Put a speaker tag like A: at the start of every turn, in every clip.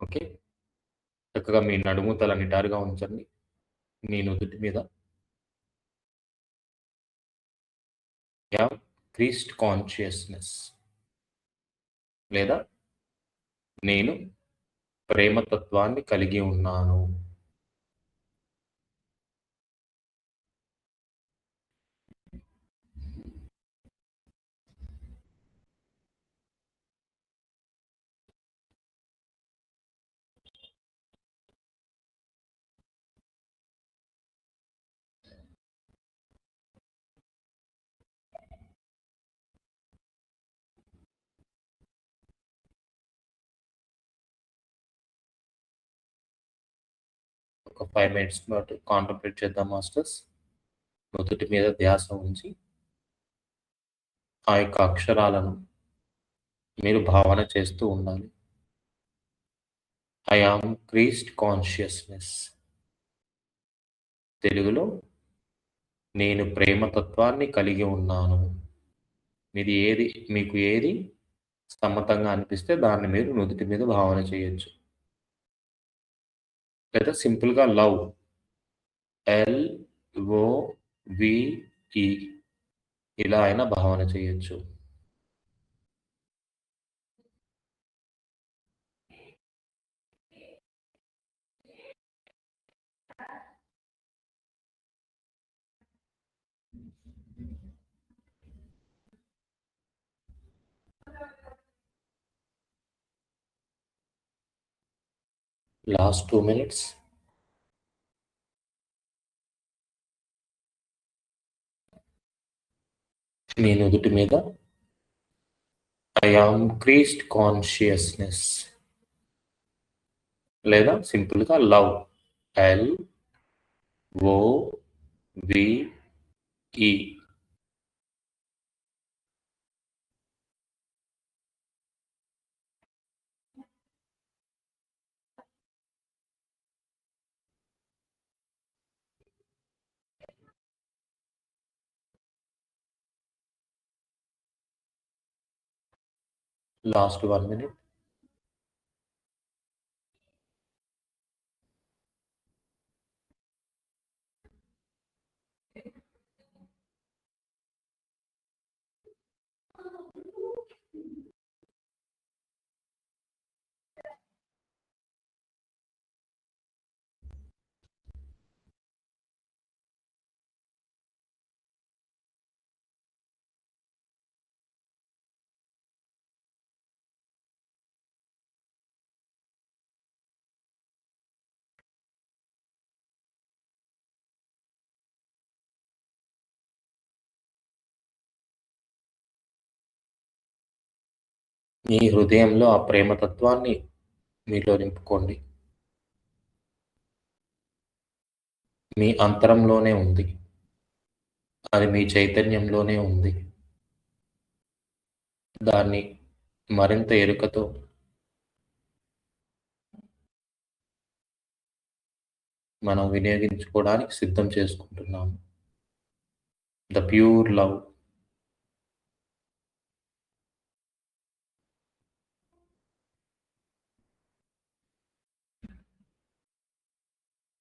A: Okay. చక్కగా మీ నడుము తల నిటారుగా ఉంచండి. మీ నుదుటి మీద యావ్ క్రీస్ట్ కాన్షియస్‌నెస్ లేదా నేను ప్రేమతత్వాన్ని కలిగి ఉన్నాను. ఒక 5 మినిట్స్ పాటు కాంటంప్లేట్ చేద్దాం మాస్టర్స్. నుదుటి మీద ధ్యాస ఉంచి, ఆ యొక్క అక్షరాలను మీరు భావన చేస్తూ ఉండాలి. I am Christ consciousness. తెలుగులో నేను ప్రేమతత్వాన్ని కలిగి ఉన్నాను. మీకు ఏది సమ్మతంగా అనిపిస్తే దాన్ని మీరు నుదుటి మీద భావన చేయొచ్చు. లేదా సింపుల్‌గా లవ్ LOVE ఇలా అయినా భావన చేయొచ్చు. Last 2 minutes. మీ నుదుటి మీద ఐ యామ్ క్రీస్ట్ కాన్షియస్‌నెస్ లేదా సింపుల్‌గా లవ్ LOVE లాస్ట్ 1 మినిట్. మీ హృదయంలో ఆ ప్రేమతత్వాన్ని మీలో నింపుకోండి. మీ అంతరంలోనే ఉంది. అది మీ చైతన్యంలోనే ఉంది. దాన్ని మరింత ఎరుకతో మనం వినియోగించుకోవడానికి సిద్ధం చేసుకుంటున్నాము. The pure love.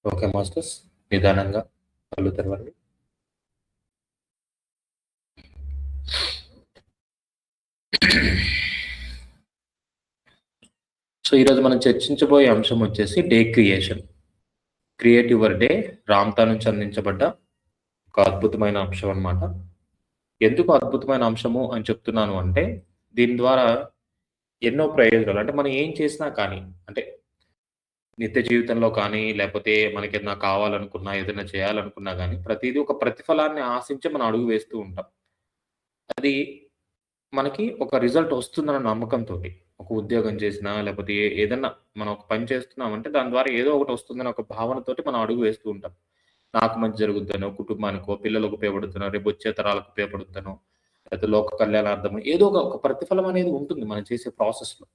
A: Okay masters, నిదానంగా కళ్ళు తెరవండి. సో ఈరోజు మనం చర్చించబోయే అంశం వచ్చేసి day creation. Create your day Ramtha నుంచి అందించబడ్డ ఒక అద్భుతమైన అంశం అన్నమాట. ఎందుకు అద్భుతమైన అంశము అని చెప్తున్నాను అంటే, దీని ద్వారా ఎన్నో ప్రయోజనాలు, అంటే మనం ఏం చేసినా కానీ, అంటే నిత్య జీవితంలో కానీ, లేపోతే మనకేదైనా కావాలనుకున్నా, ఏదైనా చేయాలనుకున్నా గానీ, ప్రతీదీ ఒక ప్రతిఫలాన్ని ఆశించి మనం అడుగు వేస్తూ ఉంటాం. అది మనకి ఒక రిజల్ట్ వస్తుందన్న నమ్మకంతోటి. ఒక ఉద్యోగం చేసినా, లేపోతే ఏదన్నా మనం ఒక పని చేస్తున్నామంటే, దాని ద్వారా ఏదో ఒకటి వస్తుందని ఒక భావనతోటి మనం అడుగు వేస్తూ ఉంటాం. నాకు మంచి జరుగుద్దనో, కుటుంబానికో, పిల్లలకు ఉపయోగపడుద్దనో, రేపొచ్చే తరాలకు ఉపయోగపడుద్దనో, లేతే లోక కళ్యాణార్థమో ఏదో ఒక ప్రతిఫలం అనేది ఉంటుంది మనం చేసే ప్రాసెస్‌లో.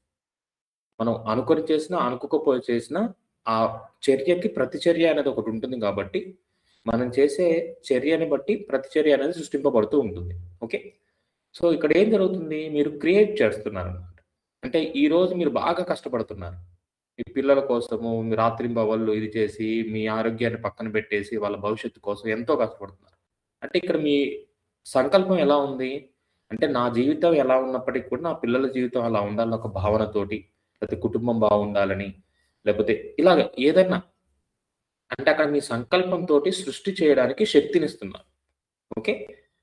A: మనం అనుకోని చేసినా, అనుకోకపోయి చేసినా, ఆ చర్యకి ప్రతిచర్య అనేది ఒకటుంటుంది గాబట్టి, మనం చేసే చర్యని బట్టి ప్రతిచర్య అనేది సృష్టింపబడుతూ ఉంటుంది. ఓకే. సో, ఇక్కడ ఏం జరుగుతుంది? మీరు క్రియేట్ చేస్తున్నారనమాట. అంటే ఈరోజు మీరు బాగా కష్టపడుతున్నారు. మీ పిల్లల కోసము మీ రాత్రింబవళ్ళు ఇది చేసి, మీ ఆరోగ్యాన్ని పక్కన పెట్టేసి, వాళ్ళ భవిష్యత్తు కోసం ఎంతో కష్టపడుతున్నారు. అంటే ఇక్కడ మీ సంకల్పం ఎలా ఉంది? అంటే నా జీవితం ఎలా ఉన్నప్పటికి కూడా నా పిల్లల జీవితం అలా ఉండాలని ఒక భావనతోటి, లేకపోతే కుటుంబం బాగుండాలని, లేకపోతే ఇలాగ ఏదన్నా అంటే అక్కడ మీ సంకల్పంతోటి సృష్టి చేయడానికి శక్తినిస్తున్నారు. ఓకే.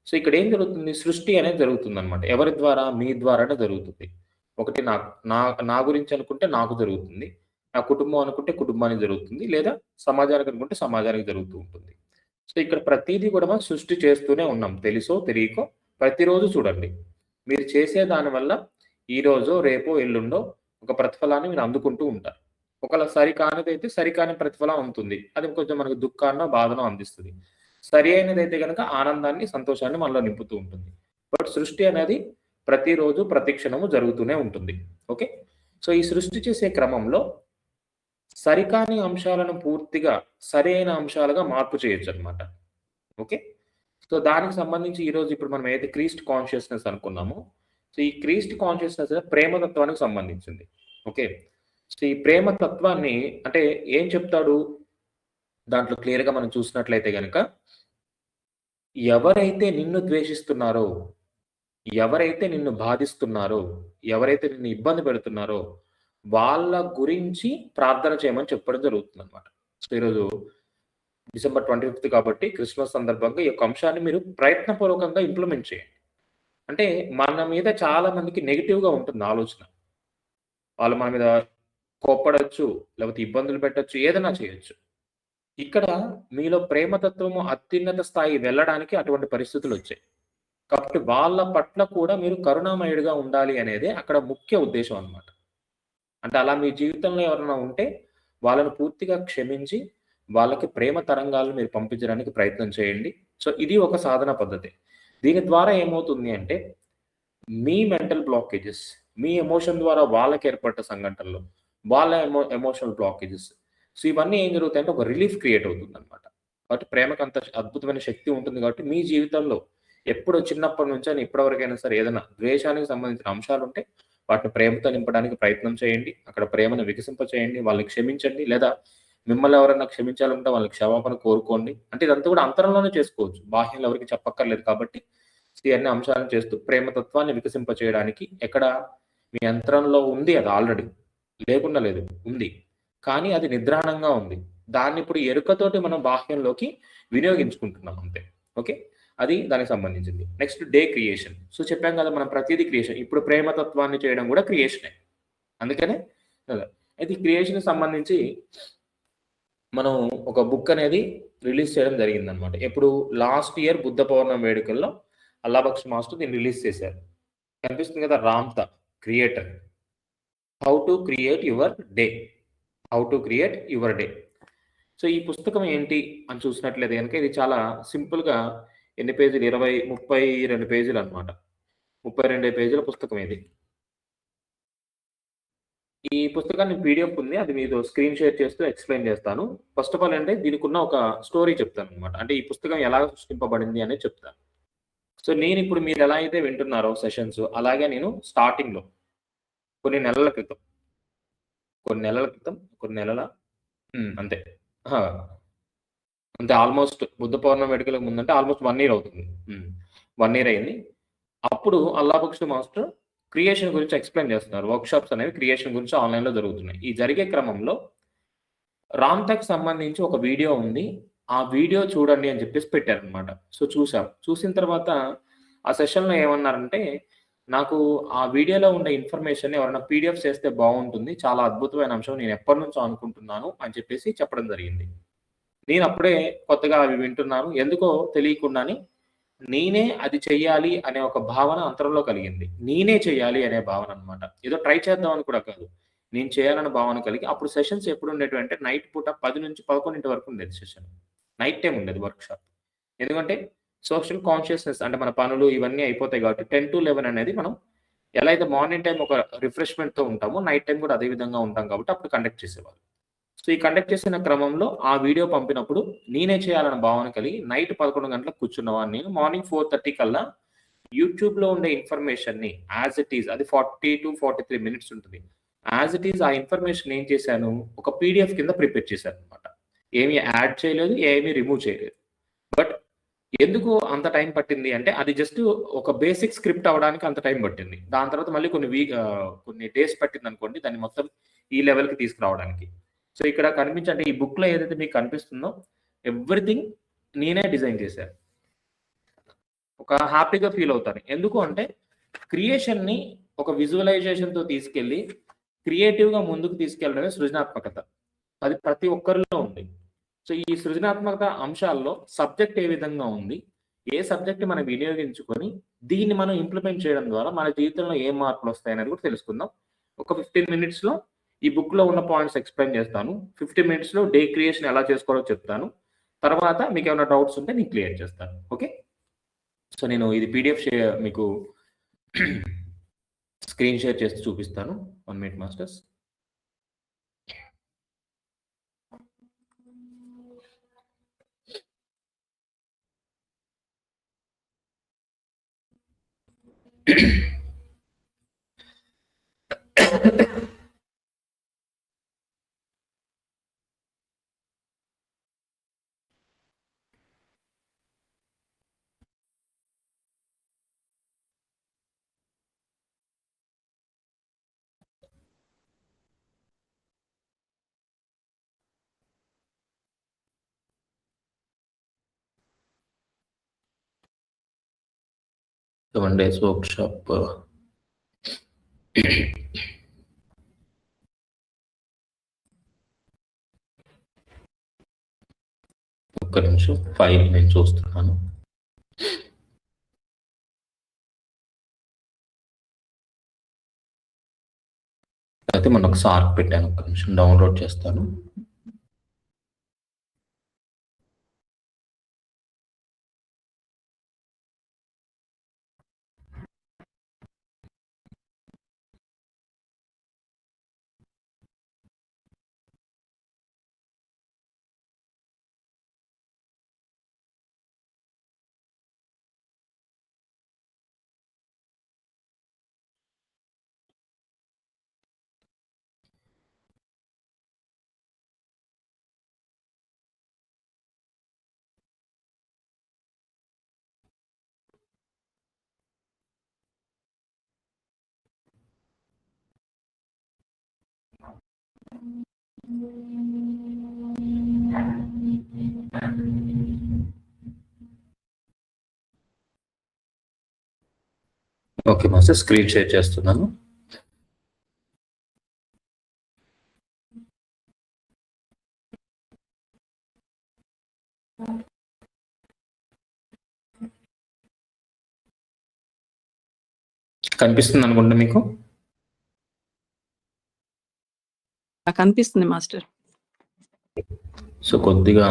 A: సో, ఇక్కడేం జరుగుతుంది? సృష్టి అనేది జరుగుతుందనమాట. ఎవరి ద్వారా? మీ ద్వారానే జరుగుతుంది. ఒకటి నాకు నా నా గురించి అనుకుంటే నాకు జరుగుతుంది. నా కుటుంబం అనుకుంటే కుటుంబానికి జరుగుతుంది. లేదా సమాజానికి అనుకుంటే సమాజానికి జరుగుతూ ఉంటుంది. సో, ఇక్కడ ప్రతీదీ కూడా మనం సృష్టి చేస్తూనే ఉన్నాం. తెలుసో, తెలియకో ప్రతిరోజు చూడండి. మీరు చేసే దాని వల్ల ఈరోజో, రేపో, ఎల్లుండో ఒక ప్రతిఫలాన్ని మీరు అందుకుంటూ ఉంటారు. ఒకవేళ సరికానిదైతే సరికాని ప్రతిఫలం ఉంటుంది. అది కొంచెం మనకు దుఃఖాన్నో, బాధనో అందిస్తది. సరి అయినదైతే గనక ఆనందాన్ని, సంతోషాన్ని మనలో నింపుతూ ఉంటుంది. బట్ సృష్టి అనేది ప్రతిరోజు, ప్రతి క్షణము జరుగుతూనే ఉంటుంది. ఓకే. సో, ఈ సృష్టి చేసే క్రమంలో సరికాని అంశాలను పూర్తిగా సరైన అంశాలుగా మార్పు చేయొచ్చనమాట. ఓకే. సో, దానికి సంబంధించి ఈరోజు ఇప్పుడు మనం ఏదైతే క్రీస్ట్ కాన్షియస్‌నెస్ అనుకున్నామో, సో, ఈ క్రీస్ట్ కాన్షియస్‌నెస్ ప్రేమతత్వానికి సంబంధించింది. ఓకే. సో, ఈ ప్రేమ తత్వాన్ని అంటే ఏం చెప్తాడు? దాంట్లో క్లియర్‌గా మనం చూసినట్లయితే గనక, ఎవరైతే నిన్ను ద్వేషిస్తున్నారో, ఎవరైతే నిన్ను బాధిస్తున్నారో, ఎవరైతే నిన్ను ఇబ్బంది పెడుతున్నారో, వాళ్ళ గురించి ప్రార్థన చేయమని చెప్పడం జరుగుతుందనమాట. సో, ఈరోజు డిసెంబర్ 25 కాబట్టి క్రిస్మస్ సందర్భంగా ఈ యొక్క అంశాన్ని మీరు ప్రయత్నపూర్వకంగా ఇంప్లిమెంట్ చేయండి. అంటే మన మీద చాలా మందికి నెగెటివ్‌గా ఉంటుంది ఆలోచన. వాళ్ళు మన మీద కోప్పడొచ్చు, లేకపోతే ఇబ్బందులు పెట్టొచ్చు, ఏదైనా చేయొచ్చు. ఇక్కడ మీలో ప్రేమతత్వము అత్యున్నత స్థాయి వెళ్ళడానికి అటువంటి పరిస్థితులొచ్చాయి. కాబట్టి వాళ్ళ పట్ల కూడా మీరు కరుణామయుడిగా ఉండాలి అనేదే అక్కడ ముఖ్య ఉద్దేశ్యం అన్నమాట. అంటే అలా మీ జీవితంలో ఎవరైనా ఉంటే వాళ్ళని పూర్తిగా క్షమించి, వాళ్ళకి ప్రేమ తరంగాలను మీరు పంపించడానికి ప్రయత్నం చేయండి. సో, ఇది ఒక సాధన పద్ధతి. దీని ద్వారా ఏమవుతుంది అంటే, మీ మెంటల్ బ్లాకేజెస్, మీ ఎమోషన్ ద్వారా వాళ్ళకి ఏర్పడ్డ సంఘటనలు, వాళ్ళ ఎమోషనల్ బ్లాకేజెస్. సో, ఇవన్నీ ఏం జరుగుతాయంటే ఒక రిలీఫ్ క్రియేట్ అవుతుందన్నమాట. కాబట్టి ప్రేమకు అంత అద్భుతమైన శక్తి ఉంటుంది కాబట్టి మీ జీవితంలో ఎప్పుడు చిన్నప్పటి నుంచైనా ఇప్పటివరకైనా సరే ఏదైనా ద్వేషానికి సంబంధించిన అంశాలుంటే వాటిని ప్రేమతో నింపడానికి ప్రయత్నం చేయండి. అక్కడ ప్రేమను వికసింపచేయండి. వాళ్ళని క్షమించండి. లేదా మిమ్మల్ని ఎవరైనా క్షమించాలంటే వాళ్ళకి క్షమాపణ కోరుకోండి. అంటే ఇదంతా కూడా అంతరంలోనే చేసుకోవచ్చు. బాహ్యంలో ఎవరికీ చెప్పక్కర్లేదు కాబట్టి ఈ అన్ని అంశాలను చేస్తూ ప్రేమతత్వాన్ని వికసింపచేయడానికి ఎక్కడ మీ యంత్రంలో ఉంది అది ఆల్రెడీ. లేకుండా లేదు. ఉంది. కానీ అది నిద్రాణంగా ఉంది. దాన్ని ఇప్పుడు ఎరుకతోటి మనం బాహ్యంలోకి వినియోగించుకుంటున్నాం అంతే. ఓకే. అది దానికి సంబంధించింది. Next day creation. సో, చెప్పాం కదా మనం ప్రతీదీ క్రియేషన్. ఇప్పుడు ప్రేమతత్వాన్ని చేయడం కూడా క్రియేషనే. అందుకనే అయితే ఈ క్రియేషన్‌కి సంబంధించి మనం ఒక బుక్ అనేది రిలీజ్ చేయడం జరిగిందనమాట. ఎప్పుడు లాస్ట్ ఇయర్ బుద్ధ పౌర్ణమి వేడుకల్లో అల్లాబక్ష్ మాస్టర్ దీన్ని రిలీజ్ చేశారు. కనిపిస్తుంది కదా! Ramtha creator. How to create your day. How to create your day. So, ఈ పుస్తకం ఏంటి అని చూసినట్లయితే గనుక ఇది చాలా సింపుల్‌గా ఎన్ని పేజీలు 32 పేజీలనమాట. 32 పేజీల పుస్తకం ఇది. ఈ పుస్తకాన్ని పీడీఎఫ్ ఉంది. అది మీతో స్క్రీన్ షేర్ చేస్తూ ఎక్స్‌ప్లెయిన్ చేస్తాను. ఫస్ట్ ఆఫ్ ఆల్ అంటే దీనికున్న ఒక స్టోరీ చెప్తాననమాట. అంటే ఈ పుస్తకం ఎలా సృష్టింపబడింది అనేది చెప్తాను. సో, నేనిప్పుడు మీరెలా అయితే వింటున్నారో సెషన్స్ అలాగే నేను స్టార్టింగ్‌లో కొన్ని నెలల క్రితం, కొన్ని నెలల అంతే. అహా! అంతే ఆల్‌మోస్ట్ బుద్ధ పౌర్ణమి వేడుకలకు ముందంటే ఆల్‌మోస్ట్ 1 ఇయర్ అవుతుంది. 1 ఇయర్ అయింది. అప్పుడు అల్లాబక్ష్ మాస్టర్ క్రియేషన్ గురించి ఎక్స్‌ప్లెయిన్ చేస్తున్నారు. వర్క్‌షాప్స్ అనేవి క్రియేషన్ గురించి ఆన్‌లైన్‌లో జరుగుతున్నాయి. ఈ జరిగే క్రమంలో రామ్‌తాకి సంబంధించి ఒక వీడియో ఉంది. ఆ వీడియో చూడండి అని చెప్పేసి పెట్టారనమాట. సో, చూసాం. చూసిన తర్వాత ఆ సెషన్‌లో ఏమన్నారంటే, నాకు ఆ వీడియోలో ఉండే ఇన్ఫర్మేషన్‌ని ఎవరైనా పీడీఎఫ్ చేస్తే బావుంటుంది. చాలా అద్భుతమైన అంశం. నేను ఎప్పటినుంచో అనుకుంటున్నాను అని చెప్పేసి చెప్పడం జరిగింది. నేనప్పుడే కొత్తగా అవి వింటున్నాను. ఎందుకో తెలియకుండానే నేనే అది చెయ్యాలి అనే ఒక భావన అంతరంలో కలిగింది. నేనే చేయాలి అనే భావన అన్నమాట. ఏదో ట్రై చేద్దాం అని కూడా కాదు. నేను చేయాలన్న భావన కలిగి అప్పుడు సెషన్స్ ఎప్పుడుండేటివంటే నైట్ పూట 10-11 వరకు ఉండేది సెషన్. నైట్ టైమ్ ఉండేది వర్క్‌షాప్. ఎందుకంటే సోషల్ కాన్షియస్‌నెస్ అంటే మన పనులు ఇవన్నీ అయిపోతాయి కాబట్టి 10-11 అనేది మనం ఎలా అయితే మార్నింగ్ టైమ్ ఒక రిఫ్రెష్‌మెంట్‌తో ఉంటామో నైట్ టైమ్ కూడా అదే విధంగా ఉంటాం కాబట్టి అప్పుడు కండక్ట్ చేసేవాళ్ళు. సో, ఈ కండక్ట్ చేసిన క్రమంలో ఆ వీడియో పంపినప్పుడు నేనే చేయాలన్న భావన కలిగి నైట్ 11 గంటలకు కూర్చున్నవాడిని నేను. మార్నింగ్ 4:30 కల్లా యూట్యూబ్‌లో ఉండే ఇన్ఫర్మేషన్‌ని యాస్ ఇట్ ఈజ్ అది 40-43 మినిట్స్ ఉంటుంది. యాజ్ ఇట్ ఈజ్ ఆ ఇన్ఫర్మేషన్ ఏం చేశాను, ఒక పీడిఎఫ్ కింద ప్రిపేర్ చేశాను అనమాట. ఏమి యాడ్ చేయలేదు, ఏమి రిమూవ్ చేయలేదు. బట్ ఎందుకు అంత టైం పట్టింది అంటే, అది జస్ట్ ఒక బేసిక్ స్క్రిప్ట్ అవ్వడానికి అంత టైం పట్టింది. దాని తర్వాత మళ్ళీ కొన్ని డేస్ పట్టిందనుకోండి, దాన్ని మొత్తం ఈ లెవెల్‌కి తీసుకురావడానికి. సో, ఇక్కడ అంటే ఈ బుక్‌లో ఏదైతే మీకు కనిపిస్తుందో ఎవ్రీథింగ్ నేనే డిజైన్ చేశాను. ఒక హ్యాపీగా ఫీల్ అవుతాను. ఎందుకు అంటే క్రియేషన్‌ని ఒక విజువలైజేషన్‌తో తీసుకెళ్ళి క్రియేటివ్‌గా ముందుకు తీసుకెళ్ళడమే సృజనాత్మకత. అది ప్రతి ఒక్కరిలో ఉంది. సో, ఈ సృజనాత్మకత అంశాల్లో సబ్జెక్ట్ ఏ విధంగా ఉంది, ఏ సబ్జెక్ట్ మనం వినియోగించుకొని దీన్ని మనం ఇంప్లిమెంట్ చేయడం ద్వారా మన జీవితంలో ఏం మార్పులొస్తాయనేది కూడా తెలుసుకుందాం. ఒక 15 మినిట్స్‌లో ఈ బుక్‌లో ఉన్న పాయింట్స్ ఎక్స్‌ప్లెయిన్ చేస్తాను. 15 మినిట్స్‌లో డే క్రియేషన్ ఎలా చేసుకోవాలో చెప్తాను. తర్వాత మీకేమైనా డౌట్స్ ఉంటే నేను క్లియర్ చేస్తాను. ఓకే. సో, నేను ఇది పీడిఎఫ్ మీకు స్క్రీన్ షేర్ చేస్తూ చూపిస్తాను. 1 minute masters. One days workshop. ఒక్క నిమిషం ఫైల్ నేను చూస్తున్నాను. అయితే మొన్న ఒక సార్క్ పెట్టాను. ఒక్క నిమిషం డౌన్లోడ్ చేస్తాను. ఓకే మాస్టర్, స్క్రీన్ షేర్ చేస్తున్నాను. కనిపిస్తుంది అనుకుంటా మీకు.
B: కనిపిస్తుంది మాస్టర్.
A: సో కొద్దిగా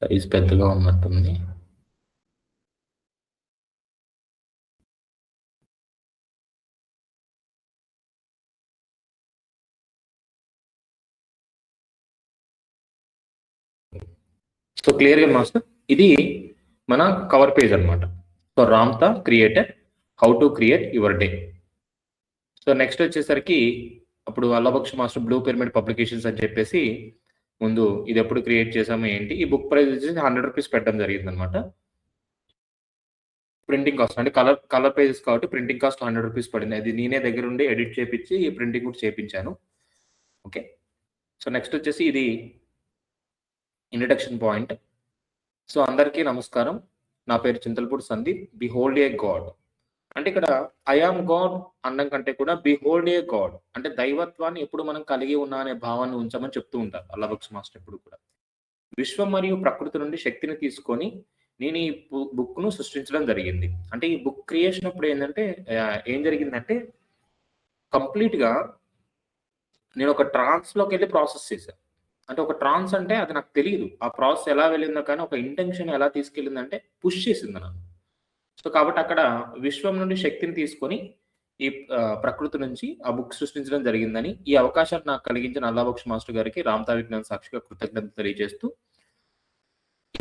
A: సైజ్ పెద్దగా ఉన్నట్టుంది. సో క్లియర్గా మాస్టర్, ఇది మన కవర్ పేజ్ అనమాట. So Ramtha creator how to create your day. So next వచ్చేసరికి అప్పుడు అల్లబక్ష మాస్టర్ బ్లూ పిరమిడ్ పబ్లికేషన్స్ అని చెప్పేసి ముందు ఇది ఎప్పుడు క్రియేట్ చేసాము ఏంటి, ఈ బుక్ ప్రైస్ వచ్చేసి 100 రూపీస్ పెట్టడం జరిగింది అనమాట. ప్రింటింగ్ కాస్ట్ అంటే కలర్ పేజెస్ కాబట్టి ప్రింటింగ్ కాస్ట్ 100 రూపీస్ పడింది. అది నేనే దగ్గర ఉండి ఎడిట్ చేపించి ప్రింటింగ్ కూడా చేపించాను. ఓకే. సో నెక్స్ట్ వచ్చేసి ఇది ఇంట్రడక్షన్ పాయింట్. సో అందరికీ నమస్కారం, నా పేరు చింతలపూడి సందీప్. బిహోల్డ్ ఏ గాడ్ అంటే ఇక్కడ ఐ ఆమ్ గాడ్ అనడం కంటే కూడా బిహోల్డ్ ఏ గాడ్ అంటే దైవత్వాన్ని ఎప్పుడు మనం కలిగి ఉన్నా అనే భావాన్ని ఉంచమని చెప్తూ ఉంటారు అల్లబక్ష మాస్టర్ ఎప్పుడు కూడా. విశ్వం మరియు ప్రకృతి నుండి శక్తిని తీసుకొని నేను ఈ బుక్ ను సృష్టించడం జరిగింది. అంటే ఈ బుక్ క్రియేషన్ అప్పుడు ఏంటంటే ఏం జరిగిందంటే కంప్లీట్ గా నేను ఒక ట్రాన్స్ లోకి వెళ్ళి ప్రాసెస్ చేశాను. అంటే ఒక ట్రాన్స్ అంటే అది నాకు తెలియదు ఆ ప్రాసెస్ ఎలా వెళ్ళిందో, కానీ ఒక ఇంటెన్షన్ ఎలా తీసుకెళ్ళిందంటే పుష్ చేసింది నన్ను. సో కాబట్టి అక్కడ విశ్వం నుండి శక్తిని తీసుకొని ఈ ప్రకృతి నుంచి ఆ బుక్ సృష్టించడం జరిగిందని, ఈ అవకాశాన్ని నాకు కలిగించిన అల్లాబక్ష మాస్టర్ గారికి రామ్తా విజ్ఞాన సాక్షిగా కృతజ్ఞత తెలియజేస్తూ,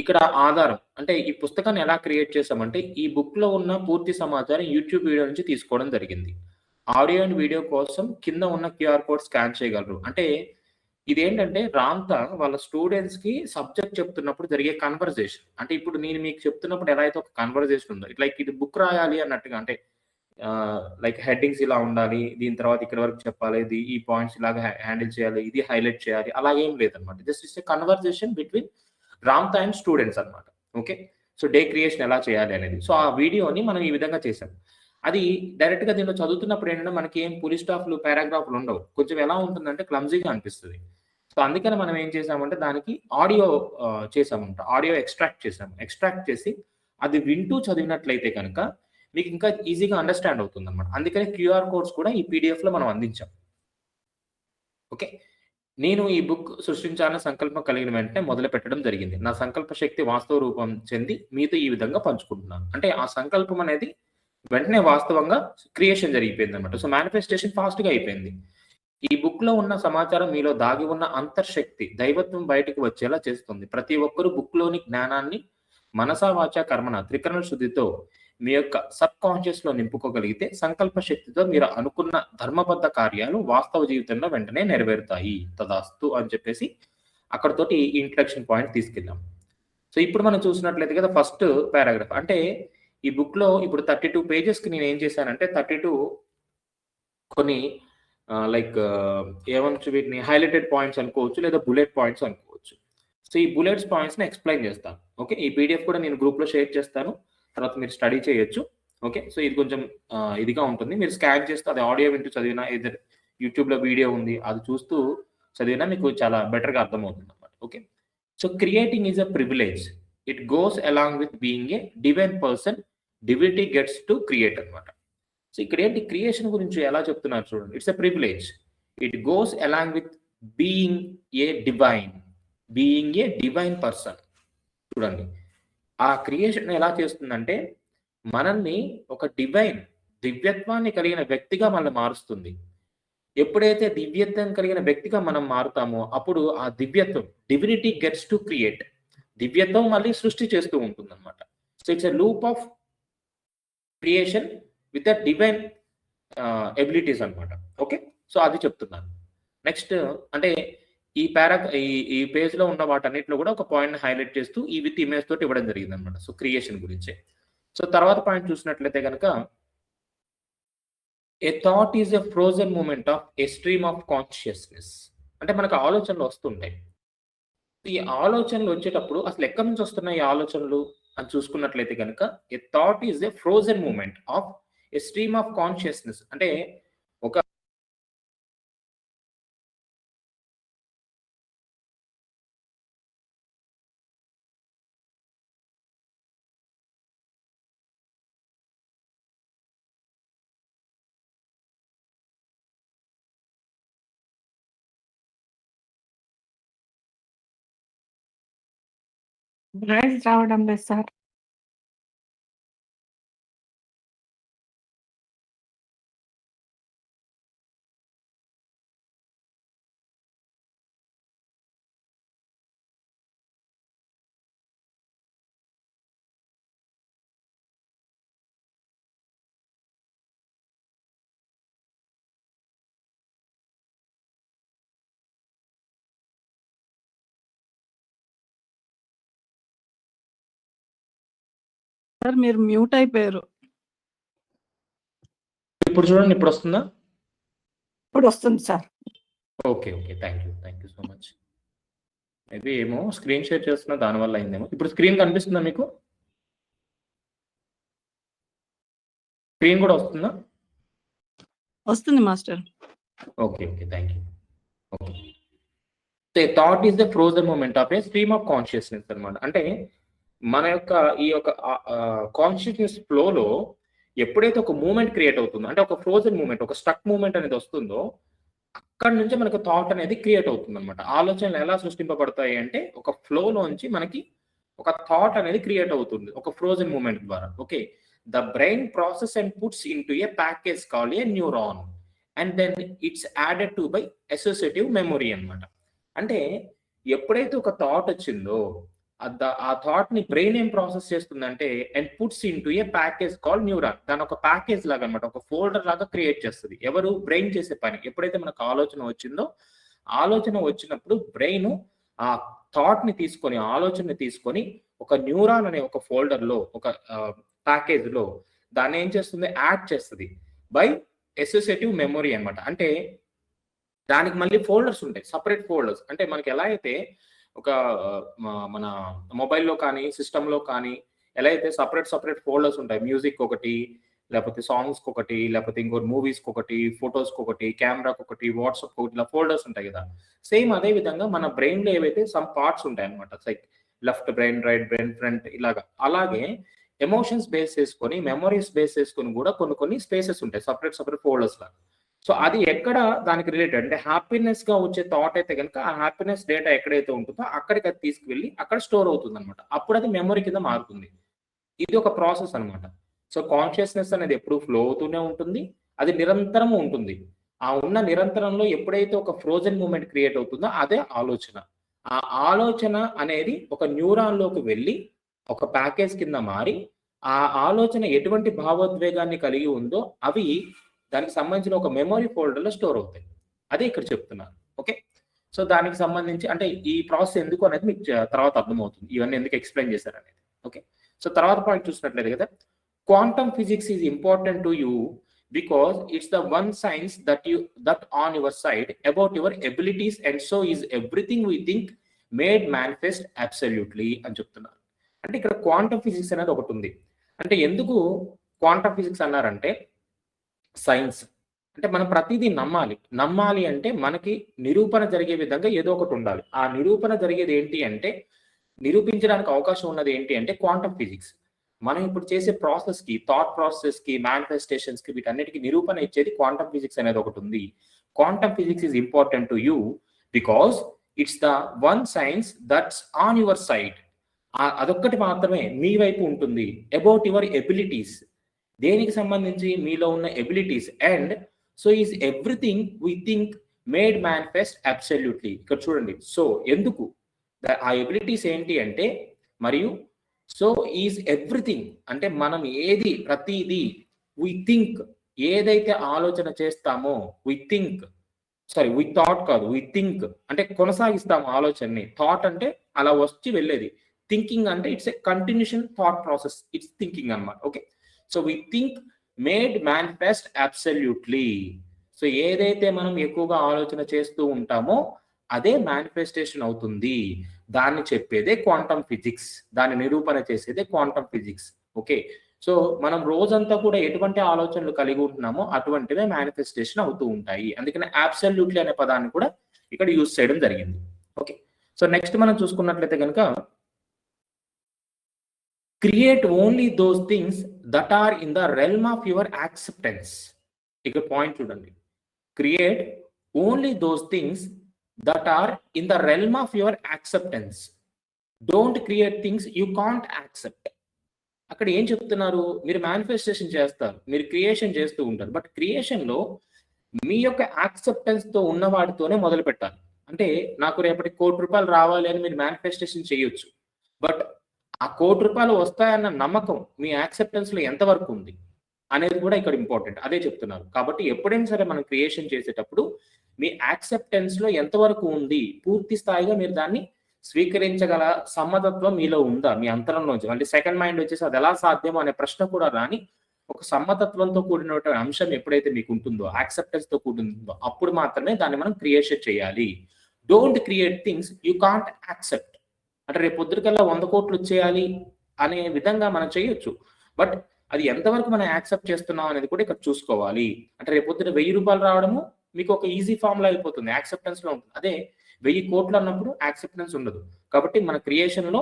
A: ఇక్కడ ఆధారం అంటే ఈ పుస్తకాన్ని ఎలా క్రియేట్ చేసామంటే ఈ బుక్ లో ఉన్న పూర్తి సమాచారం యూట్యూబ్ వీడియో నుంచి తీసుకోవడం జరిగింది. ఆడియో అండ్ వీడియో కోసం కింద ఉన్న క్యూఆర్ కోడ్ స్కాన్ చేయగలరు. అంటే ఇదేంటంటే రామ్‌తా వాళ్ళ స్టూడెంట్స్‌కి సబ్జెక్ట్ చెప్తున్నప్పుడు జరిగే కన్వర్జేషన్. అంటే ఇప్పుడు నేను మీకు చెప్తున్నప్పుడు ఎలా అయితే ఒక కన్వర్జేషన్ ఉందో, లైక్ ఇది బుక్ రాయాలి అన్నట్టుగా అంటే లైక్ హెడ్డింగ్స్ ఇలా ఉండాలి. దీని తర్వాత ఇక్కడి వరకు చెప్పాలి. ఈ పాయింట్స్ ఇలాగ హ్యాండిల్ చేయాలి. ఇది హైలైట్ చేయాలి. అలాగేం లేదనమాట. Just it's a conversation between Ramtha and students అనమాట. ఓకే. సో డే క్రియేషన్ ఎలా చేయాలి అనేది. సో ఆ వీడియోని మనం ఈ విధంగా చేసాం. అది డైరెక్ట్‌గా దీంట్లో చదువుతున్నప్పుడు ఏంటంటే మనకి ఏం ఫుల్ స్టాప్‌లు, పారాగ్రాఫ్‌లు ఉండవు. కొంచెం ఎలా ఉంటుందంటే క్లమ్జీగా అనిపిస్తది. సో అందుకని మనం ఏం చేసామంటే దానికి ఆడియో చేసామంట. ఆడియో ఎక్స్ట్రాక్ట్ చేసాము. ఎక్స్ట్రాక్ట్ చేసి అది వింటూ చదివినట్లయితే గనక మీకు ఇంకా ఈజీగా అండర్‌స్టాండ్ అవుతుందన్నమాట. అందుకని క్యూఆర్ కోడ్స్ కూడా ఈ పీడీఎఫ్‌లో మనం అందించాం. ఓకే. నేను ఈ బుక్ సృష్టించాలన్న సంకల్పం కలిగిన వెంటనే మొదలుపెట్టడం జరిగింది. నా సంకల్ప శక్తి వాస్తవ రూపం చెంది మీతో ఈ విధంగా పంచుకుంటున్నాను. అంటే ఆ సంకల్పం అనేది వెంటనే వాస్తవంగా క్రియేషన్ జరిగిపోయిందన్నమాట. సో మేనిఫెస్టేషన్ ఫాస్ట్‌గా అయిపోయింది. ఈ బుక్‌లో ఉన్న సమాచారం మీలో దాగి ఉన్న అంతర్శక్తి, దైవత్వం బయటకు వచ్చేలా చేస్తుంది. ప్రతి ఒక్కరు బుక్‌లోని జ్ఞానాన్ని మనసా, వాచా, కర్మణ త్రికరణ శుద్ధితో మీ యొక్క సబ్‌కాన్షియస్‌లో నింపుకోగలిగితే సంకల్ప శక్తితో మీరు అనుకున్న ధర్మబద్ధ కార్యాలు వాస్తవ జీవితంలో వెంటనే నెరవేరుతాయి. తదాస్తు అని చెప్పేసి అక్కడితోటి ఈ ఇంట్రడక్షన్ పాయింట్ తీసుకెళ్ళాం. సో ఇప్పుడు మనం చూసినట్లయితే కదా ఫస్ట్ పారాగ్రాఫ్ అంటే ఈ బుక్‌లో ఇప్పుడు 32 పేజెస్‌కి నేను ఏం చేశానంటే 32 కొన్ని లైక్ ఏమనొచ్చు వీటిని హైలైటెడ్ పాయింట్స్ అనుకోవచ్చు లేదా బుల్లెట్ పాయింట్స్ అనుకోవచ్చు. సో ఈ బుల్లెట్స్ పాయింట్స్‌ని ఎక్స్‌ప్లెయిన్ చేస్తాను. ఓకే. ఈ పీడీఎఫ్ కూడా నేను గ్రూప్‌లో షేర్ చేస్తాను. తర్వాత మీరు స్టడీ చేయొచ్చు. ఓకే. సో ఇది కొంచెం ఇదిగా ఉంటుంది. మీరు స్కాన్ చేస్తూ అది ఆడియో వింటూ చదివినా ఎయిదర్ యూట్యూబ్‌లో వీడియో ఉంది. అది చూస్తూ చదివినా మీకు చాలా బెటర్‌గా అర్థమవుతుందన్నమాట. Okay. So creating is a privilege. It goes along with being a divine person. Divinity gets to create అన్నమాట. సో ఇక్కడ ఏంటి క్రియేషన్ గురించి ఎలా చెప్తున్నారు చూడండి. It's a privilege. It goes along with being a divine person. చూడండి. ఆ creation ఎలా చేస్తుందంటే మనల్ని ఒక దివ్యత్వాన్ని కలిగిన వ్యక్తిగా మనల్ని మారుస్తుంది. ఎప్పుడైతే దివ్యత్వం కలిగిన వ్యక్తిగా మనం మారుతామో అప్పుడు ఆ దివ్యత్వం డివినిటీ గెట్స్ టు క్రియేట్. దివ్యత్వం మళ్ళీ సృష్టి చేస్తూ ఉంటుందన్నమాట. So it's a loop of creation with the divine abilities అన్నమాట. ఓకే. సో అది చెప్తున్నాను. నెక్స్ట్ అంటే ఈ పేజ్‌లో ఉన్న వాటన్నిటిలో కూడా ఒక పాయింట్‌ని హైలైట్ చేస్తూ ఈ విత్ ఇమేజ్ తోటి ఇవ్వడం జరిగిందన్నమాట. సో క్రియేషన్ గురించే. సో తర్వాత పాయింట్ చూసినట్లయితే గనక a thought is a frozen moment of a stream of consciousness. అంటే మనకు ఆలోచనలు వస్తుంటాయి. ఈ ఆలోచనలు వచ్చేటప్పుడు అసలు ఎక్కడి నుంచి వస్తున్నాయి ఈ ఆలోచనలు అని చూసుకున్నట్లయితే గనక a thought is a frozen moment of a stream of consciousness. అంటే ఒక
C: వాయిస్ రావడం లేదు సార్.
B: సార్ మీరు మ్యూట్ అయిపోయారు.
A: ఇప్పుడు చూడండి ఇప్పుడు వస్తుందా?
C: ఇప్పుడు వస్తుంది sir.
A: Okay. Okay. Thank you so much. Maybe ఏమో స్క్రీన్ షేర్ చేస్తున్నా దానివల్ల అయిందేమో. ఇప్పుడు స్క్రీన్ కనిపిస్తుందా మీకు? స్క్రీన్ కూడా వస్తుందా?
B: వస్తుంది master.
A: Okay. Thank you. Okay. So thought is the frozen moment of a stream of consciousness అన్నమాట. అంటే మన యొక్క ఈ యొక్క కాన్షియస్‌నెస్ ఫ్లోలో ఎప్పుడైతే ఒక మూవ్‌మెంట్ క్రియేట్ అవుతుందో అంటే ఒక ఫ్రోజన్ మూవ్‌మెంట్, ఒక స్టక్ మూవ్‌మెంట్ అనేది వస్తుందో అక్కడి నుంచి మనకు థాట్ అనేది క్రియేట్ అవుతుందన్నమాట. ఆలోచనలు ఎలా సృష్టింపబడతాయి అంటే ఒక ఫ్లోలోంచి మనకి ఒక థాట్ అనేది క్రియేట్ అవుతుంది. ఒక ఫ్రోజన్ మూవ్‌మెంట్ ద్వారా. Okay. The brain process and puts into a package called a neuron and then it's added to by associative memory అన్నమాట. అంటే ఎప్పుడైతే ఒక థాట్ వచ్చిందో ఆ థాట్ ని బ్రెయిన్ ఏం ప్రాసెస్ చేస్తుందంటే and puts in to A package call neuron. దాని ఒక ప్యాకేజ్ లాగా అనమాట, ఒక ఫోల్డర్ లాగా క్రియేట్ చేస్తుంది. ఎవరు? బ్రెయిన్ చేసే పని. ఎప్పుడైతే మనకు ఆలోచన వచ్చిందో, ఆలోచన వచ్చినప్పుడు బ్రెయిన్ ఆ థాట్ ని తీసుకొని, ఆలోచనని తీసుకొని ఒక న్యూరాన్ అనే ఒక ఫోల్డర్ లో, ఒక ప్యాకేజ్ లో దాన్ని ఏం చేస్తుంది? యాడ్ చేస్తుంది బై అసోసియేటివ్ మెమొరీ అన్నమాట. అంటే దానికి మళ్ళీ ఫోల్డర్స్ ఉంటాయి, సపరేట్ ఫోల్డర్స్. అంటే మనకి ఎలా అయితే ఒక మన మొబైల్లో కానీ సిస్టంలో కానీ ఎలా అయితే సపరేట్ ఫోల్డర్స్ ఉంటాయి, మ్యూజిక్ ఒకటి, లేకపోతే సాంగ్స్కి ఒకటి, లేకపోతే ఇంకోటి మూవీస్కి ఒకటి, ఫొటోస్కి ఒకటి, కెమెరాకి ఒకటి, వాట్సాప్ ఒకటి, ఇలా ఫోల్డర్స్ ఉంటాయి కదా. సేమ్ అదే విధంగా మన బ్రెయిన్లో ఏవైతే సమ్ పార్ట్స్ ఉంటాయి అనమాట, like left brain, right brain, front, ఇలాగా. అలాగే ఎమోషన్స్ బేస్ చేసుకొని, మెమరీస్ బేస్ చేసుకొని కూడా కొన్ని స్పేసెస్ ఉంటాయి, సపరేట్ ఫోల్డర్స్ లాగా. సో అది ఎక్కడ దానికి రిలేటెడ్ అంటే హ్యాపీనెస్ గా వచ్చే థాట్ అయితే కనుక ఆ హ్యాపీనెస్ డేటా ఎక్కడైతే ఉంటుందో అక్కడికి అది తీసుకువెళ్ళి అక్కడ స్టోర్ అవుతుంది అనమాట. అప్పుడు అది మెమరీ కింద మారుతుంది. ఇది ఒక ప్రాసెస్ అనమాట. సో కాన్షియస్నెస్ అనేది ఎప్పుడు ఫ్లో అవుతూనే ఉంటుంది, అది నిరంతరము ఉంటుంది. ఆ ఉన్న నిరంతరంలో ఎప్పుడైతే ఒక ఫ్రోజన్ మూమెంట్ క్రియేట్ అవుతుందో అదే ఆలోచన. ఆ ఆలోచన అనేది ఒక న్యూరాన్ లోకి వెళ్ళి ఒక ప్యాకేజ్ కింద మారి ఆ ఆలోచన ఎటువంటి భావోద్వేగాన్ని కలిగి ఉందో అవి దానికి సంబంధించిన ఒక మెమరీ ఫోల్డర్ లో స్టోర్ అవుతాయి. అదే ఇక్కడ చెప్తున్నారు. ఓకే, సో దానికి సంబంధించి అంటే ఈ ప్రాసెస్ ఎందుకు అనేది మీకు తర్వాత అర్థమవుతుంది, ఇవన్నీ ఎందుకు ఎక్స్ప్లెయిన్ చేశారు అనేది. ఓకే, సో తర్వాత పాయింట్ చూసినట్లయితే కదా, quantum physics is important to you because it's the one science that on your side about your abilities and so is everything we think made manifest absolutely అని చెప్తున్నారు. అంటే ఇక్కడ quantum physics అనేది ఒకటి ఉంది. అంటే ఎందుకు క్వాంటమ్ ఫిజిక్స్ అన్నారంటే, సైన్స్ అంటే మనం ప్రతిదీ నమ్మాలి అంటే మనకి నిరూపణ జరిగే విధంగా ఏదో ఒకటి ఉండాలి. ఆ నిరూపణ జరిగేది ఏంటి అంటే, నిరూపించడానికి అవకాశం ఉన్నది ఏంటి అంటే క్వాంటమ్ ఫిజిక్స్. మనం ఇప్పుడు చేసే ప్రాసెస్ కి, థాట్ ప్రాసెస్ కి, మేనిఫెస్టేషన్స్ కి, వీటన్నిటికీ నిరూపణ ఇచ్చేది క్వాంటమ్ ఫిజిక్స్ అనేది ఒకటి ఉంది. Quantum physics is important to you because it's the one science that's on your side. అదొక్కటి మాత్రమే మీ వైపు ఉంటుంది. అబౌట్ యువర్ ఎబిలిటీస్, దేనికి సంబంధించి? మీలో ఉన్న abilities. And so is everything we think made manifest absolutely. ఇక్కడ చూడండి, సో ఎందుకు, ఆ ఎబిలిటీస్ ఏంటి అంటే, మరియు సో ఈజ్ ఎవ్రీథింగ్ అంటే మనం ఏది, ప్రతిదీ, వీ థింక్, ఏదైతే ఆలోచన చేస్తామో, వీ థాట్ కాదు, వీ థింక్ అంటే కొనసాగిస్తాము ఆలోచనని. థాట్ అంటే అలా వచ్చి వెళ్ళేది, థింకింగ్ అంటే it's a continuation thought process, it's thinking అన్నమాట. Okay, so we think made manifest absolutely. So ఏదైతే మనం ఎక్కువగా ఆలోచన చేస్తూ ఉంటామో అదే మేనిఫెస్టేషన్ అవుతుంది. దాన్ని చెప్పేదే క్వాంటమ్ ఫిజిక్స్, దాన్ని నిరూపణ చేసేదే క్వాంటమ్ ఫిజిక్స్. ఓకే, సో మనం రోజంతా కూడా ఎటువంటి ఆలోచనలు కలిగి ఉంటున్నామో అటువంటివే మేనిఫెస్టేషన్ అవుతూ ఉంటాయి. అందుకని అబ్సల్యూట్లీ అనే పదాన్ని కూడా ఇక్కడ యూజ్ చేయడం జరిగింది. ఓకే, సో నెక్స్ట్ మనం చూసుకున్నట్లయితే కనుక, create only those things that are in the realm of your acceptance. ఇక్కడ పాయింట్ చూడండి, create only those things that are in the realm of your acceptance. Don't create things you can't accept. అక్కడ ఏం చెప్తున్నారు? మీరు manifestation చేస్తారు, మీరు creation చేస్తూ ఉంటారు, బట్ క్రియేషన్ లో మీ యొక్క యాక్సెప్టెన్స్ తో ఉన్న వాటితోనే మొదలు పెట్టాలి. అంటే నాకు రేపటి ₹1,00,00,000 రావాలి అని మీరు మేనిఫెస్టేషన్ చేయొచ్చు, బట్ ఆ ₹1,00,00,000 వస్తాయన్న నమ్మకం మీ యాక్సెప్టెన్స్ లో ఎంతవరకు ఉంది అనేది కూడా ఇక్కడ ఇంపార్టెంట్. అదే చెప్తున్నారు. కాబట్టి ఎప్పుడైనా సరే మనం క్రియేషన్ చేసేటప్పుడు మీ యాక్సెప్టెన్స్ లో ఎంతవరకు ఉంది, పూర్తి స్థాయిగా మీరు దాన్ని స్వీకరించగల సమ్మతత్వం మీలో ఉందా, మీ అంతరంలోంచి. అంటే సెకండ్ మైండ్ వచ్చేసి అది ఎలా సాధ్యమో అనే ప్రశ్న కూడా రాని ఒక సమ్మతత్వంతో కూడినటువంటి అంశం ఎప్పుడైతే మీకు ఉంటుందో, యాక్సెప్టెన్స్ తో కూడిందో, అప్పుడు మాత్రమే దాన్ని మనం క్రియేషన్ చేయాలి. Don't create things you can't accept. అంటే రేపు పొద్దుకల్లా 100 కోట్లు వచ్చేయాలి అనే విధంగా మనం చేయొచ్చు, బట్ అది ఎంతవరకు మనం యాక్సెప్ట్ చేస్తున్నాం అనేది కూడా ఇక్కడ చూసుకోవాలి. అంటే రేపు పొద్దున ₹1000 రావడము మీకు ఒక ఈజీ ఫార్ములా అయిపోతుంది, యాక్సెప్టెన్స్ లో ఉంటుంది. అదే 1000 కోట్లు అన్నప్పుడు యాక్సెప్టెన్స్ ఉండదు. కాబట్టి మన క్రియేషన్ లో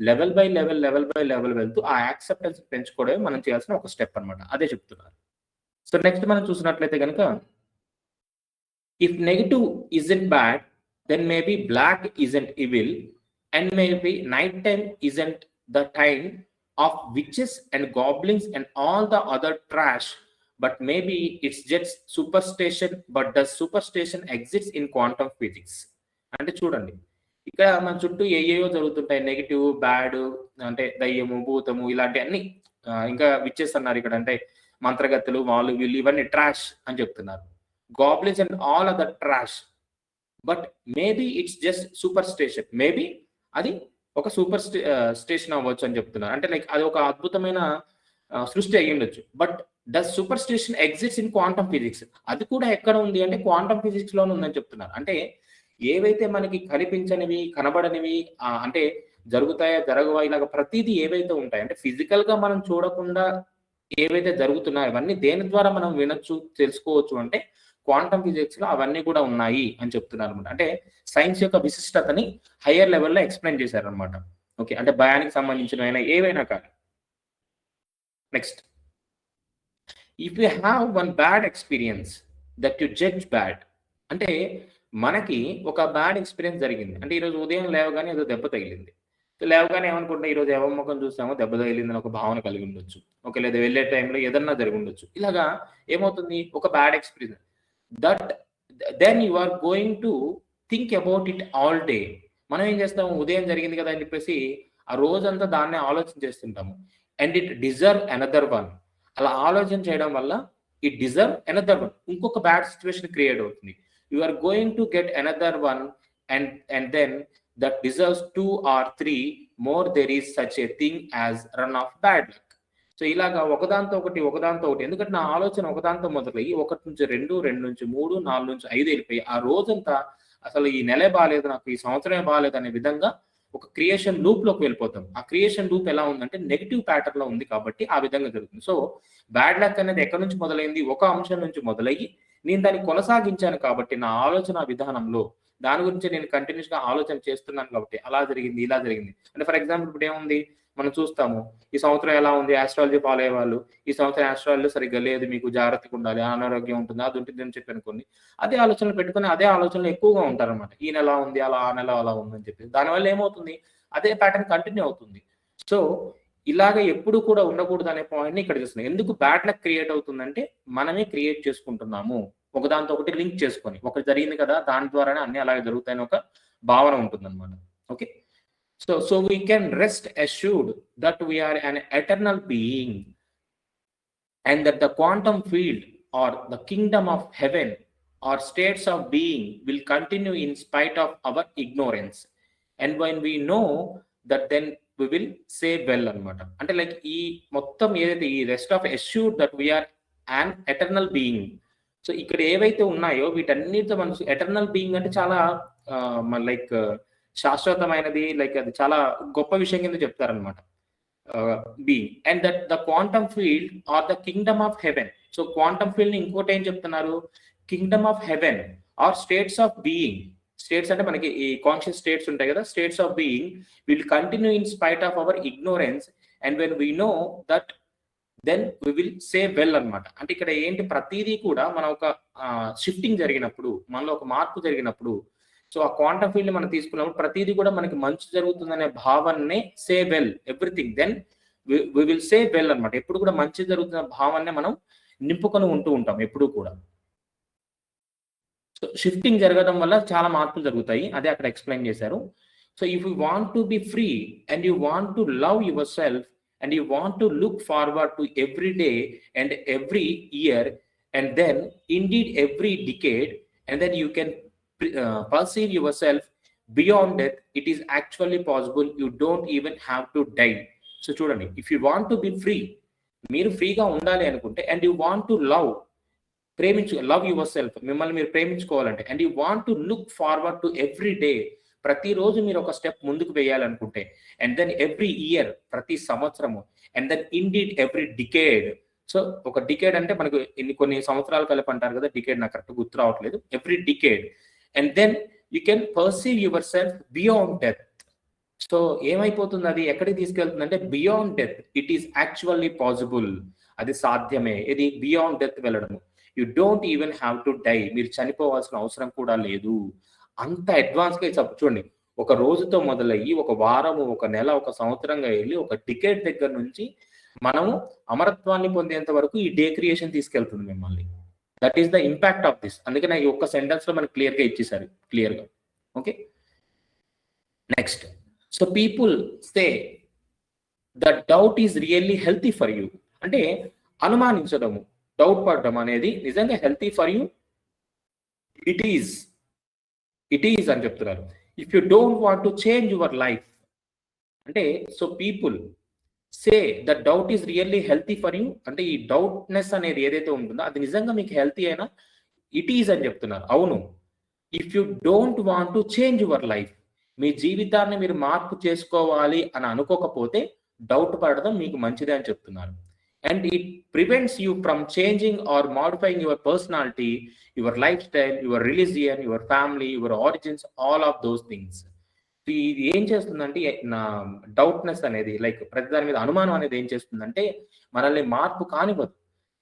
A: లెవెల్ బై లెవెల్ వెళ్తూ ఆ యాక్సెప్టెన్స్ పెంచుకోవడమే మనం చేయాల్సిన ఒక స్టెప్ అన్నమాట. అదే చెప్తున్నారు. సో నెక్స్ట్ మనం చూసినట్లయితే కనుక, if negative isn't bad then maybe black isn't evil and maybe night time isn't the time of witches and goblins and all the other trash, but maybe it's just superstition, but does superstition exists in quantum physics? అంటే చూడండి, ఇక్కడ మన చుట్టూ ఏయేయో జరుగుతుంటాయి, negative, bad, అంటే దయ్యము, భూతము ఇలాంటి అన్ని. ఇంకా విచ్చెస్ అన్నారు ఇక్కడ, అంటే మంత్రగత్తెలు, వాళ్ళు వీళ్ళు ఇవన్నీ ట్రాష్ అని చెప్తున్నారు. Goblins and all other trash. But maybe it's just super station, maybe అది ఒక సూపర్ స్టేషన్ అవ్వచ్చు అని చెప్తున్నారు. అంటే లైక్ అది ఒక అద్భుతమైన సృష్టి అయ్యి ఉండొచ్చు. But does super station exist in quantum physics? అది కూడా ఎక్కడ ఉంది అంటే క్వాంటమ్ ఫిజిక్స్ లోనే ఉందని చెప్తున్నారు. అంటే ఏవైతే మనకి కనిపించనివి, కనబడనివి, అంటే జరుగుతాయా, జరగవా, ఇలాగ ప్రతిదీ ఏవైతే ఉంటాయి, అంటే ఫిజికల్ గా మనం చూడకుండా ఏవైతే జరుగుతున్నాయో అవన్నీ దేని ద్వారా మనం వినొచ్చు, తెలుసుకోవచ్చు అంటే క్వాంటమ్ ఫిజిక్స్ లో అవన్నీ కూడా ఉన్నాయి అని చెప్తున్నారు అనమాట. అంటే సైన్స్ యొక్క విశిష్టతని హయ్యర్ లెవెల్లో ఎక్స్ప్లెయిన్ చేశారు అనమాట. ఓకే, అంటే భయానికి సంబంధించిన ఏవైనా కానీ. Next, if you have one bad experience that you judge bad, అంటే మనకి ఒక బ్యాడ్ ఎక్స్పీరియన్స్ జరిగింది. అంటే ఈరోజు ఉదయం లేవగానే ఏదో దెబ్బ తగిలింది. లేవగానే ఏమనుకుంటా, ఈరోజు ఎవరి ముఖం చూసామో దెబ్బ తగిలిందని ఒక భావన కలిగి ఉండొచ్చు. ఓకే, లేదా వెళ్ళే టైంలో ఏదన్నా జరిగి ఉండొచ్చు. ఇలాగా ఏమవుతుంది, ఒక bad experience, that then you are going to think about it all day. మనం ఏం చేస్తాము, ఉదయం జరిగింది కదా అని చెప్పేసి ఆ రోజంతా దాన్నే ఆలోచన చేస్తుంటాము. And it deserve another one. అలా ఆలోచన చేయడం వల్ల ఇట్ డిజర్వ్ అనదర్ వన్, ఇంకొక బ్యాడ్ సిచ్యువేషన్ క్రియేట్ అవుతుంది. You are going to get another one, and then that deserves 2 or 3 more. There is such a thing as run of bad luck. So ఇలాగా ఒకదాంతో ఒకటి, ఒకదాంతో ఒకటి, ఎందుకంటే నా ఆలోచన ఒకదాంతో మొదలయ్యి 1 నుంచి 2, 2 నుంచి 3, 4 నుంచి 5 వెళ్ళిపోయి ఆ రోజంతా అసలు ఈ నెలే బాగాలేదు, నాకు ఈ సంవత్సరమే బాగాలేదు అనే విధంగా ఒక క్రియేషన్ లూప్ లోకి వెళ్ళిపోతాం. ఆ క్రియేషన్ లూప్ ఎలా ఉందంటే నెగిటివ్ ప్యాటర్న్ లో ఉంది కాబట్టి ఆ విధంగా జరుగుతుంది. సో బ్యాడ్ లక్ అనేది ఎక్కడి నుంచి మొదలైంది, ఒక అంశం నుంచి మొదలయ్యి నేను దాన్ని కొనసాగించాను కాబట్టి నా ఆలోచన విధానంలో దాని గురించి నేను కంటిన్యూస్ గా ఆలోచన చేస్తున్నాను కాబట్టి అలా జరిగింది, ఇలా జరిగింది. అంటే ఫర్ ఎగ్జాంపుల్ ఇప్పుడు ఏముంది, మనం చూస్తాము ఈ సంవత్సరం ఎలా ఉంది, ఆస్ట్రాలజీ ఫాలో అయ్యే వాళ్ళు ఈ సంవత్సరం ఆస్ట్రాలజీ సరిగ్గా లేదు, మీకు జాగ్రత్తగా ఉండాలి, అనారోగ్యం ఉంటుంది, అది ఉంటుంది అని చెప్పి అనుకోండి, అదే ఆలోచనలు పెట్టుకుని అదే ఆలోచనలు ఎక్కువగా ఉంటారన్నమాట. ఈ నెల ఉంది అలా, ఆ నెల అలా ఉందని చెప్పి దానివల్ల ఏమవుతుంది, అదే ప్యాటర్న్ కంటిన్యూ అవుతుంది. సో ఇలాగ ఎప్పుడు కూడా ఉండకూడదు అనే పాయింట్ని ఇక్కడ చూస్తున్నాం. ఎందుకు బ్యాడ్ లక్ క్రియేట్ అవుతుందంటే మనమే క్రియేట్ చేసుకుంటున్నాము, ఒకదాంతో ఒకటి లింక్ చేసుకొని. ఒకటి జరిగింది కదా దాని ద్వారానే అన్ని అలాగే జరుగుతాయని ఒక భావన ఉంటుంది అనమాట. Okay, so we can rest assured that we are an eternal being and that the quantum field or the kingdom of heaven or states of being will continue in spite of our ignorance. And when we know that, then we will say well అనమాట. అంటే like ఈ మొత్తం ఏదైతే ఈ rest of assured that we are an eternal being. So ఇక్కడ ఏవైతే ఉన్నాయో వీటన్నిటితో మనం ఎటర్నల్ బీయింగ్ అంటే చాలా లైక్ శాశ్వతమైనది, లైక్ అది చాలా గొప్ప విషయం కింద చెప్తారనమాట being. And that the quantum field are the kingdom of heaven. So quantum field ని ఇంకోటి ఏం చెప్తున్నారు, kingdom of heaven are states of being. States అంటే మనకి ఈ కాన్షియస్ స్టేట్స్ ఉంటాయి కదా, states of being will continue in spite of our ignorance. And when we know that then we will say well అనమాట. అంటే ఇక్కడ ఏంటి, ప్రతిదీ కూడా మన ఒక షిఫ్టింగ్ జరిగినప్పుడు, మనలో ఒక మార్పు జరిగినప్పుడు, సో ఆ క్వాంటమ్ ఫీల్డ్ మనం తీసుకున్నప్పుడు ప్రతిదీ కూడా మనకి మంచి జరుగుతుందనే భావన్నే say well everything, then we will say well అనమాట. ఎప్పుడు కూడా మంచి జరుగుతున్న భావాన్నే మనం నింపుకొని ఉంటూ ఉంటాం ఎప్పుడు కూడా. సో షిఫ్టింగ్ జరగడం వల్ల చాలా మార్పులు జరుగుతాయి, అదే అక్కడ ఎక్స్ప్లెయిన్ చేశారు. So if you want to be free and you want to love your self and you want to look forward to every day and every year and then indeed every decade, and then you can perceive yourself beyond death, it is actually possible. You don't even have to die. So chudandi, if you want to be free, మీరు ఫ్రీగా ఉండాలి అనుకుంటే, and you want to love, love your self, మిమ్మల్ని మీరు ప్రేమించుకోవాలంటే, and you want to look forward to every day, ప్రతిరోజు మీరు ఒక step ముందుకు వేయాలనుకుంటే, అండ్ దెన్ ఎవ్రీ ఇయర్, ప్రతి సంవత్సరము, and then indeed every decade. So ఒక డికేడ్ అంటే మనకు కొన్ని సంవత్సరాలు కలిపి అంటారు కదా, డికేడ్ నాకు కరెక్ట్ గుర్తు రావట్లేదు, every decade. And then you can perceive yourself beyond death. So ఏమైపోతుంది, అది ఎక్కడికి తీసుకెళ్తుంది అంటే beyond death. It is actually possible, అది సాధ్యమే. ఇది బియాండ్ డెత్ వెళ్ళడము. You don't even have to die, మీరు చనిపోవాల్సిన అవసరం కూడా లేదు. అంత అడ్వాన్స్ గా చూడండి, ఒక రోజుతో మొదలయ్యి ఒక వారము, ఒక నెల, ఒక సంవత్సరంగా వెళ్ళి ఒక డికేడ్ దగ్గర నుంచి మనము అమరత్వాన్ని పొందేంత వరకు ఈ డే క్రియేషన్ తీసుకెళ్తుంది మిమ్మల్ని. That is the impact of this. అందుకే నాకు ఒక్క సెంటెన్స్ లో మనకి క్లియర్ గా ఇచ్చేసారు, క్లియర్ గా. Okay, next, so people say the doubt is really healthy for you. అంటే అనుమానించడము, డౌట్ పడడం అనేది నిజంగా healthy for you. It is అని చెప్తున్నారు. If you don't want to change your life అంటే, so people say the doubt is really healthy for you అంటే ఈ డౌట్నెస్ అనేది ఏదైతే ఉంటుందో అది నిజంగా మీకు హెల్తీ అయినా ఇట్ ఈజ్ అని చెప్తున్నారు. అవును. If you don't want to change your life, మీ జీవితాన్ని మీరు మార్పు చేసుకోవాలి అని అనుకోకపోతే డౌట్ పడడం మీకు మంచిదే అని చెప్తున్నారు. And it prevents you from changing or modifying your personality, your lifestyle, your religion, your family, your origins, all of those things. ఇది ఏం చేస్తుందంటే నా డౌట్నెస్ అనేది లైక్ ప్రతి దాని మీద అనుమానం అనేది ఏం చేస్తుందంటే మనల్ని మార్పు కానివ్వదు.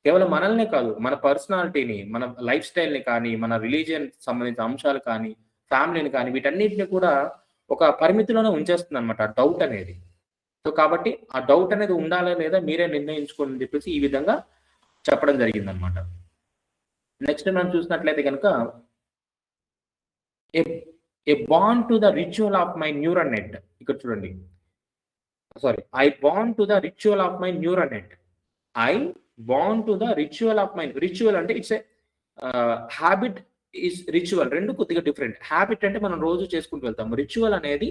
A: కేవలం మనల్నే కాదు, మన పర్సనాలిటీని, మన లైఫ్ స్టైల్ని కానీ, మన రిలీజియన్ సంబంధించిన అంశాలు కానీ, ఫ్యామిలీని కానీ, వీటన్నిటిని కూడా ఒక పరిమితిలోనే ఉంచేస్తుంది అనమాట డౌట్ అనేది. సో కాబట్టి ఆ డౌట్ అనేది ఉండాలా లేదా మీరే నిర్ణయించుకోని చెప్పేసి ఈ విధంగా చెప్పడం జరిగింది అనమాట. నెక్స్ట్ మనం చూసినట్లయితే కనుక a bond to the ritual of my neural net. ఇక్కడ చూడండి, sorry, I bond to the ritual of my neural net. I bond to the ritual of my, ritual అంటే it's a habit, is ritual రెండు కొద్దిగా different. Habit అంటే మనం రోజు చేసుకుంటూ వెళ్తాం. రిచువల్ అనేది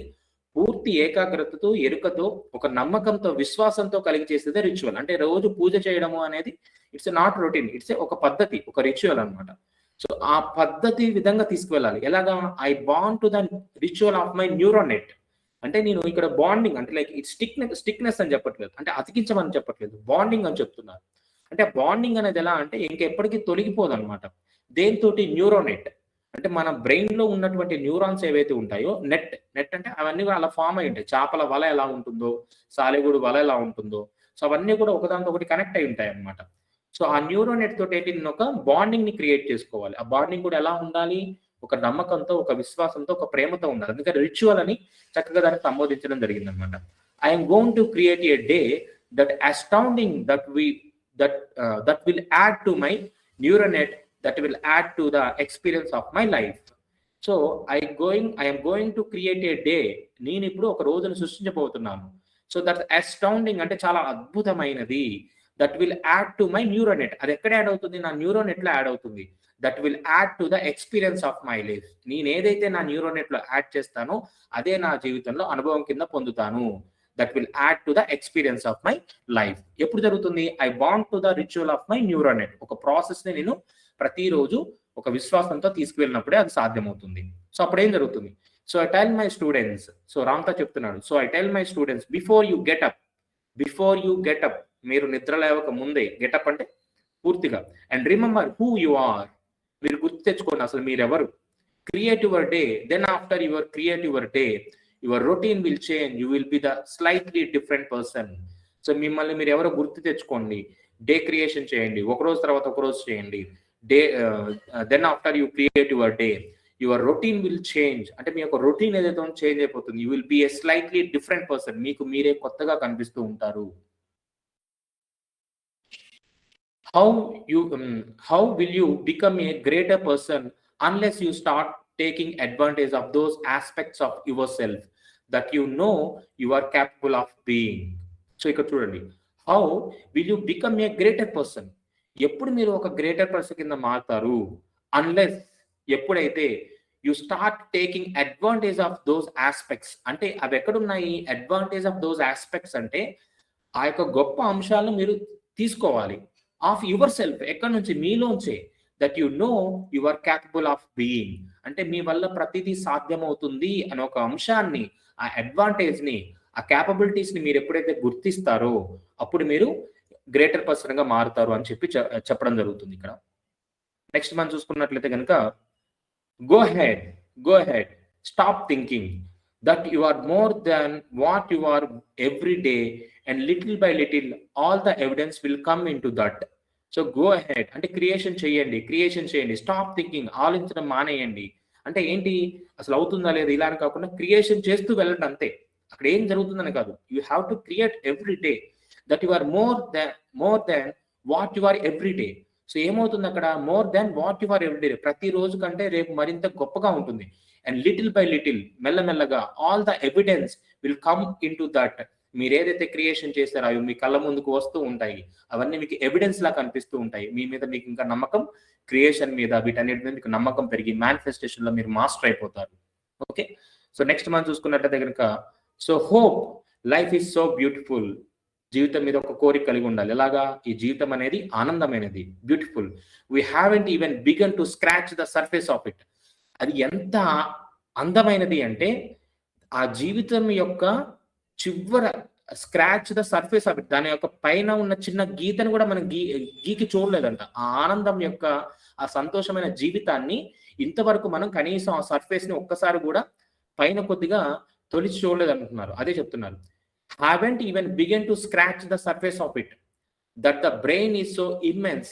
A: పూర్తి ఏకాగ్రతతో, ఎరుకతో, ఒక నమ్మకంతో, విశ్వాసంతో కలిగి చేసేదే రిచువల్. అంటే రోజు పూజ చేయడము అనేది ఇట్స్ నాట్ రొటీన్, ఇట్స్ ఒక పద్ధతి, ఒక రిచువల్ అనమాట. సో ఆ పద్ధతి విధంగా తీసుకువెళ్ళాలి. ఎలాగా? I bond to the ritual of my neural net అంటే నేను ఇక్కడ బాండింగ్ అంటే లైక్ ఇట్ స్టిక్నెస్ అని చెప్పట్లేదు, అంటే అతికించమని చెప్పట్లేదు, బాండింగ్ అని చెప్తున్నారు. అంటే బాండింగ్ అనేది ఎలా అంటే ఇంకెప్పటికీ తొలగిపోదు అనమాట. దేనితోటి? న్యూరోనెట్ అంటే మన బ్రెయిన్ లో ఉన్నటువంటి న్యూరాన్స్ ఏవైతే ఉంటాయో, నెట్ అంటే అవన్నీ అలా ఫామ్ అయి ఉంటాయి. చేపల వల ఎలా ఉంటుందో, సాలెగూడు వల ఎలా ఉంటుందో, సో అవన్నీ కూడా ఒకదానితో ఒకటి కనెక్ట్ అయి ఉంటాయి అన్నమాట. సో ఆ న్యూరోనెట్ తోటి ఏంటి, నేను ఒక బాండింగ్ ని క్రియేట్ చేసుకోవాలి. ఆ బాండింగ్ కూడా ఎలా ఉండాలి? ఒక నమ్మకంతో, ఒక విశ్వాసంతో, ఒక ప్రేమతో ఉండాలి. అందుకని రిచువల్ అని చక్కగా దాన్ని సంబోధించడం జరిగింది అనమాట. I'm going to create a day that astounding that will add to my neuronet, that will add to the experience of my life. So I am going to create a day. నేను ఇప్పుడు ఒక రోజును సృష్టించబోతున్నాను. So that astounding అంటే చాలా అద్భుతమైనది. That will add to my neuronet. అది ఎక్కడ add అవుతుంది? నా న్యూరోనెట్ లో యాడ్ అవుతుంది. That will add to the experience of my life. నేను ఏదైతే నా న్యూరోనెట్ లో యాడ్ చేస్తానో అదే నా జీవితంలో అనుభవం కింద పొందుతాను. That will add to the experience of my life. ఎప్పుడు జరుగుతుంది? I bond to the ritual of my neuronet. ఒక ప్రాసెస్ ని నేను ప్రతిరోజు ఒక విశ్వాసంతో తీసుకువెళ్ళినప్పుడే అది సాధ్యమవుతుంది. సో అప్పుడు ఏం జరుగుతుంది? So I tell my students, so Ramtha చెప్తున్నాడు, so I tell my students before you get up, మీరు నిద్ర లేవక ముందే, గెటప్ అంటే పూర్తిగా, and remember who you are, మీరు గుర్తు తెచ్చుకోండి అసలు మీరెవరు. Create your day, then after your create your day, your routine will change, you will be the slightly different person. So మిమ్మల్ని మీరు ఎవరో గుర్తు తెచ్చుకోండి. డే క్రియేషన్ చేయండి, ఒక రోజు తర్వాత ఒక రోజు చేయండి. Then after you create your day, your routine will change అంటే మీ యొక్క రొటీన్ ఏదైతే చేంజ్ అయిపోతుంది. You will be a slightly different person, మీకు మీరే కొత్తగా కనిపిస్తూ ఉంటారు. How will you become a greater person unless you start taking advantage of those aspects of yourself that you know you are capable of being. So ఇక్కడ చూడండి, how will you become a greater person? ఎప్పుడు మీరు ఒక greater person కింద మారుతారు? Unless, ఎప్పుడైతే you start taking advantage of those aspects. అంటే అవి ఎక్కడున్నాయి? అడ్వాంటేజ్ ఆఫ్ దోస్ ఆస్పెక్ట్స్ అంటే ఆ యొక్క గొప్ప అంశాలను మీరు తీసుకోవాలి. ఆఫ్ యువర్ సెల్ఫ్, ఎక్కడి నుంచి? మీలోంచే. That you know you are capable of being అంటే మీ వల్ల ప్రతిదీ సాధ్యమవుతుంది అనే ఒక అంశాన్ని, ఆ అడ్వాంటేజ్ ని, ఆ క్యాపబిలిటీస్ ని మీరు ఎప్పుడైతే గుర్తిస్తారో అప్పుడు మీరు గ్రేటర్ పర్సన్ గా మారుతారు అని చెప్పడం జరుగుతుంది ఇక్కడ. నెక్స్ట్ మనం చూసుకున్నట్లయితే కనుక go head stop thinking that you are more than what you are every day and little by little all the evidence will come in to that. So go ahead అంటే క్రియేషన్ చేయండి. Stop thinking, ఆలోచించడం మానేయండి. అంటే ఏంటి? అసలు అవుతుందా లేదా ఇలా అని కాకుండా క్రియేషన్ చేస్తూ వెళ్ళండి అంతే. అక్కడ ఏం జరుగుతుందని కాదు. You have to create every day that you are more than what you are every day. So ఏమవుతుంది అక్కడ, more than what you are everyday, ప్రతి రోజు కంటే రేపు మరింత గొప్పగా ఉంటుంది. అండ్ లిటిల్ బై లిటిల్, మెల్లమెల్లగా all the evidence will come in to that. మీరు ఏదైతే క్రియేషన్ చేస్తారో అవి మీ కళ్ళ ముందుకు వస్తూ ఉంటాయి. అవన్నీ మీకు ఎవిడెన్స్ లా కనిపిస్తూ ఉంటాయి. మీ మీద మీకు ఇంకా నమ్మకం, క్రియేషన్ మీద, వీటన్నిటి మీద మీకు నమ్మకం పెరిగి మేనిఫెస్టేషన్ లో మీరు మాస్టర్ అయిపోతారు. ఓకే, సో నెక్స్ట్ మనం చూసుకున్నట్లయితే కనుక, so hope, life is so beautiful. జీవితం మీద ఒక కోరిక కలిగి ఉండాలి. ఎలాగా, ఈ జీవితం అనేది ఆనందమైనది, beautiful. We haven't even begun to scratch the surface of it. అది ఎంత అందమైనది అంటే ఆ జీవితం యొక్క చివర scratch the surface of it, దాని యొక్క పైన ఉన్న చిన్న గీతను కూడా మనం గీకి చూడలేదంట. ఆ ఆనందం యొక్క, ఆ సంతోషమైన జీవితాన్ని ఇంతవరకు మనం కనీసం ఆ సర్ఫేస్ ని ఒక్కసారి కూడా పైన కొద్దిగా తొలిచి చూడలేదంటున్నారు. అదే చెప్తున్నారు, haven't even begun to scratch the surface of it, that the brain is so immense